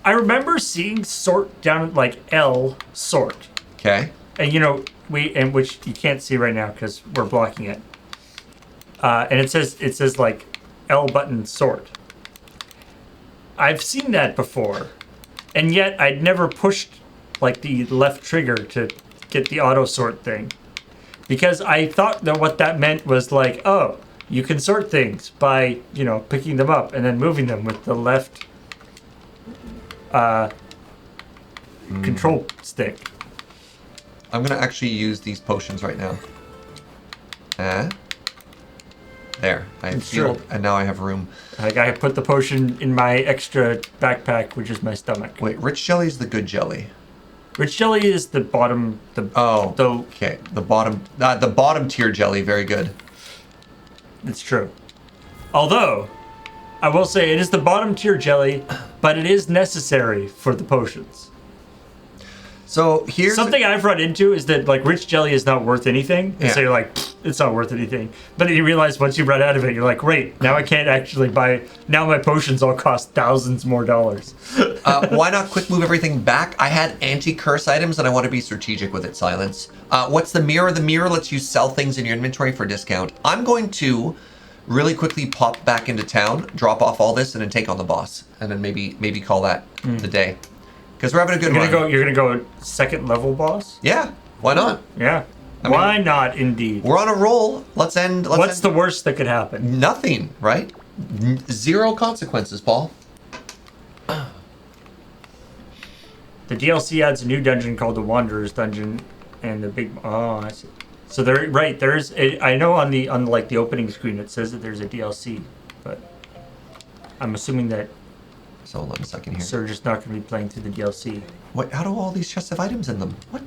I remember seeing sort down like L sort. Okay. And you know, which you can't see right now because we're blocking it. And it says like L button sort. I've seen that before. And yet I'd never pushed like the left trigger to get the auto sort thing. Because I thought that what that meant was like, oh, you can sort things by, you know, picking them up and then moving them with the left control stick. I'm gonna actually use these potions right now. There. I have It's true. healed, and now I have room. Like I put the potion in my extra backpack, which is my stomach. Wait, rich jelly is the good jelly. Rich jelly is the bottom. Oh, the okay. The bottom tier jelly, very good. It's true. Although, I will say it is the bottom tier jelly, but it is necessary for the potions. So here's Something I've run into is that like rich jelly is not worth anything, and so Yeah. you're like, "Pfft, it's not worth anything. But then you realize once you run out of it, you're like, great, now I can't actually buy. Now my potions all cost thousands more dollars. Why not quick move everything back? I had anti-curse items, and I want to be strategic with it, Silence. What's the mirror? The mirror lets you sell things in your inventory for a discount. I'm going to really quickly pop back into town, drop off all this, and then take on the boss. And then maybe call that the day. Because we're having a good run. You're gonna go second level boss? Yeah, why not? Yeah. Why not, indeed? We're on a roll. Let's end. What's the worst that could happen? Nothing, right? Zero consequences, Paul. The DLC adds a new dungeon called the Wanderer's Dungeon, and the big. Oh, I see. So there's. I know on the opening screen it says that there's a DLC, but I'm assuming that. So hold on a second here. So we're just not going to be playing through the DLC. What? How do all these chests have items in them? What?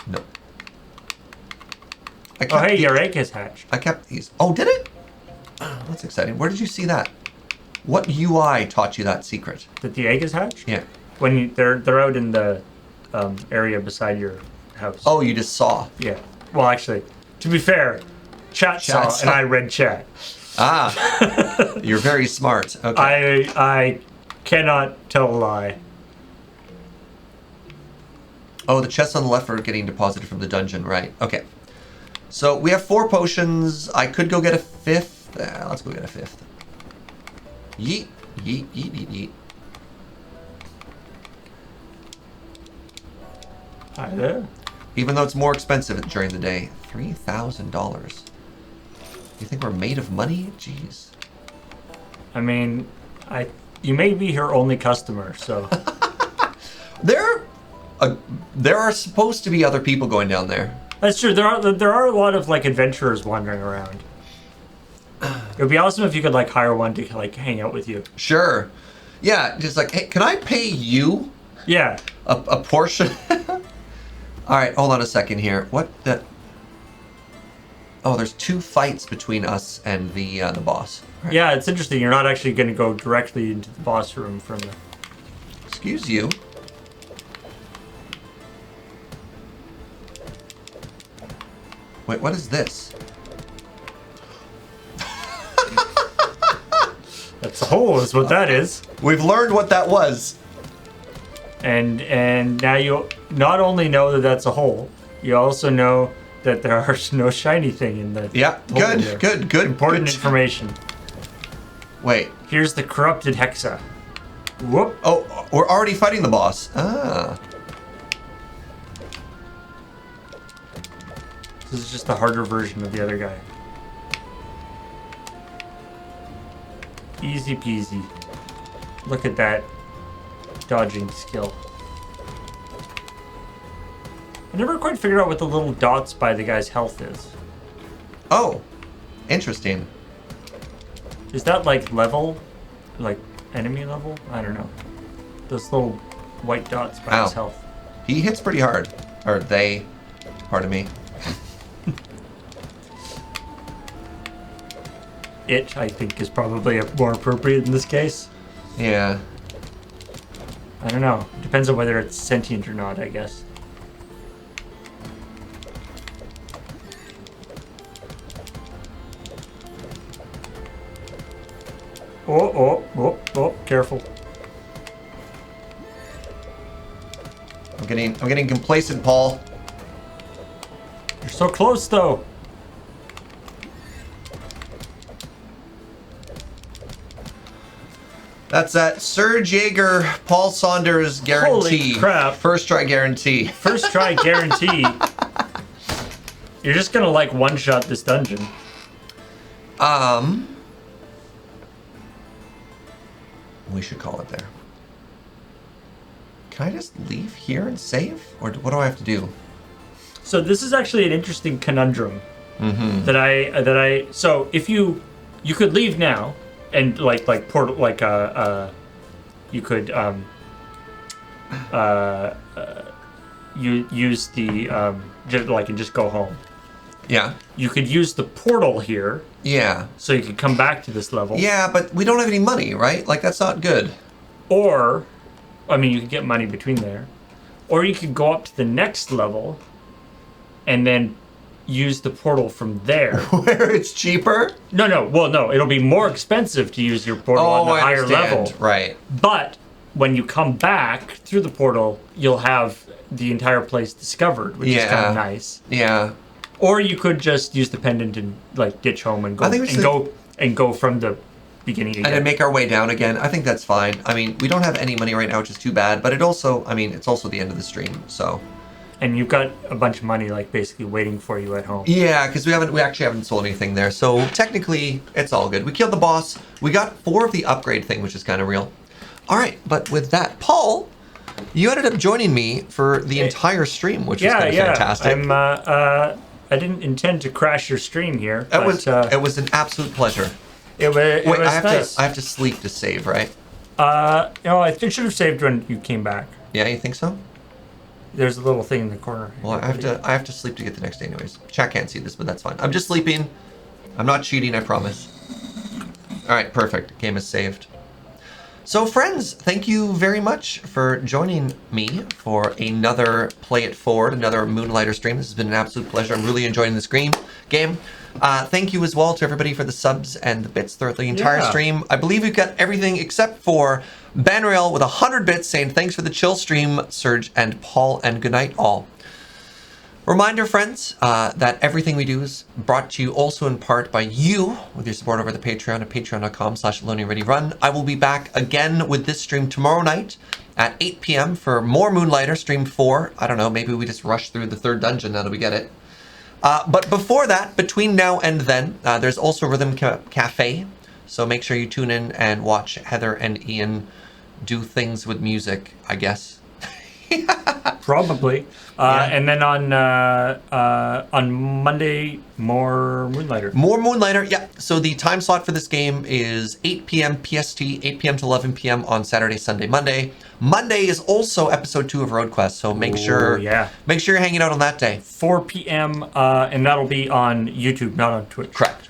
No. Oh, hey, your egg has hatched. I kept these. Oh, did it? Oh, that's exciting. Where did you see that? What UI taught you that secret? That the egg is hatched? Yeah. When they're out in the area beside your house. Oh, you just saw. Yeah. Well, actually, to be fair, chat saw and I read chat. Ah. You're very smart. Okay. I cannot tell a lie. Oh, the chests on the left are getting deposited from the dungeon, right? Okay. So we have 4 potions. I could go get a 5th. Let's go get a 5th. Yeet, yeet, yeet, yeet, yeet. Hi there. Even though it's more expensive during the day. $3,000. You think we're made of money? Jeez. I mean, you may be her only customer, so. There are supposed to be other people going down there. That's true. There are a lot of like adventurers wandering around. It would be awesome if you could like hire one to like hang out with you. Sure. Yeah, just like, hey, can I pay you? Yeah. A portion? All right, hold on a second here. What the? Oh, there's 2 fights between us and the boss. Right. Yeah, it's interesting. You're not actually going to go directly into the boss room from the. Excuse you. Wait, what is this? That's a hole, is what that is. We've learned what that was. And now you not only know that that's a hole, you also know that there are no shiny thing in the. Yeah, good. Important information. Wait. Here's the corrupted hexa. Whoop. Oh, we're already fighting the boss. Ah. This is just a harder version of the other guy. Easy peasy. Look at that dodging skill. I never quite figured out what the little dots by the guy's health is. Oh, interesting. Is that like level? Like enemy level? I don't know. Those little white dots by his health. He hits pretty hard. Or they. Pardon me. It, I think, is probably more appropriate in this case. Yeah. I don't know. Depends on whether it's sentient or not, I guess. Oh, careful. I'm getting complacent, Paul. You're so close, though. That's that Sir Jaeger, Paul Saunders guarantee. Holy crap. First try guarantee. First try guarantee. You're just gonna like one-shot this dungeon. We should call it there. Can I just leave here and save? Or what do I have to do? So this is actually an interesting conundrum so if you could leave now and you could you use the just go home. Yeah. You could use the portal here. Yeah. So you could come back to this level. Yeah, but we don't have any money, right? Like, that's not good. Or, I mean, you could get money between there. Or you could go up to the next level and then use the portal from there. Where it's cheaper? No. Well, no, it'll be more expensive to use your portal on the I higher understand. level. Right. But when you come back through the portal, you'll have the entire place discovered, which is kind of nice. Yeah. Or you could just use the pendant and like ditch home and go I think we should go from the beginning again. And then make our way down again. I think that's fine. I mean, we don't have any money right now, which is too bad. But it also, I mean, it's also the end of the stream, so. And you've got a bunch of money like basically waiting for you at home. Yeah, because we actually haven't sold anything there. So technically, it's all good. We killed the boss. We got 4 of the upgrade thing, which is kind of real. All right, but with that, Paul, you ended up joining me for the entire stream, which was kind of fantastic. I didn't intend to crash your stream here. It was an absolute pleasure. It was nice. I have to sleep to save, right? I should have saved when you came back. Yeah, you think so? There's a little thing in the corner. Well, I have to sleep to get the next day anyways. Chat can't see this, but that's fine. I'm just sleeping. I'm not cheating, I promise. All right, perfect. Game is saved. So friends, thank you very much for joining me for another Play It Forward, another Moonlighter stream. This has been an absolute pleasure. I'm really enjoying this game. Thank you as well to everybody for the subs and the bits throughout the entire stream. I believe we've got everything except for Banrail with 100 bits saying thanks for the chill stream, Serge and Paul, and good night all. Reminder, friends, that everything we do is brought to you also in part by you with your support over the Patreon at patreon.com/LonelyReadyRun. I will be back again with this stream tomorrow night at 8 p.m. for more Moonlighter, stream 4. I don't know, maybe we just rush through the 3rd dungeon now that we get it. But before that, between now and then, there's also Rhythm Cafe. So make sure you tune in and watch Heather and Ian do things with music, I guess. Probably. And then on Monday, more Moonlighter. More Moonlighter, yeah. So the time slot for this game is 8 p.m. PST, 8 p.m. to 11 p.m. on Saturday, Sunday, Monday. Monday is also episode 2 of Road Quest, so make sure you're hanging out on that day. 4 p.m. And that'll be on YouTube, not on Twitch. Correct.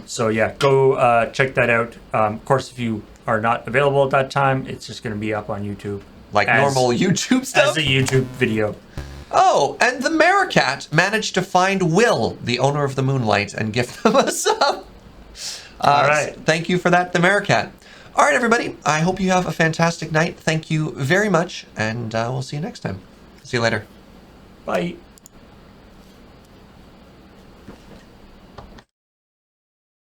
So yeah, go check that out. Of course, if you are not available at that time, it's just going to be up on YouTube. Like normal YouTube stuff? As a YouTube video. Oh, and the Meerkat managed to find Will, the owner of the Moonlight, and give them a sub. All right. So thank you for that, the Meerkat. All right, everybody. I hope you have a fantastic night. Thank you very much, and we'll see you next time. See you later. Bye.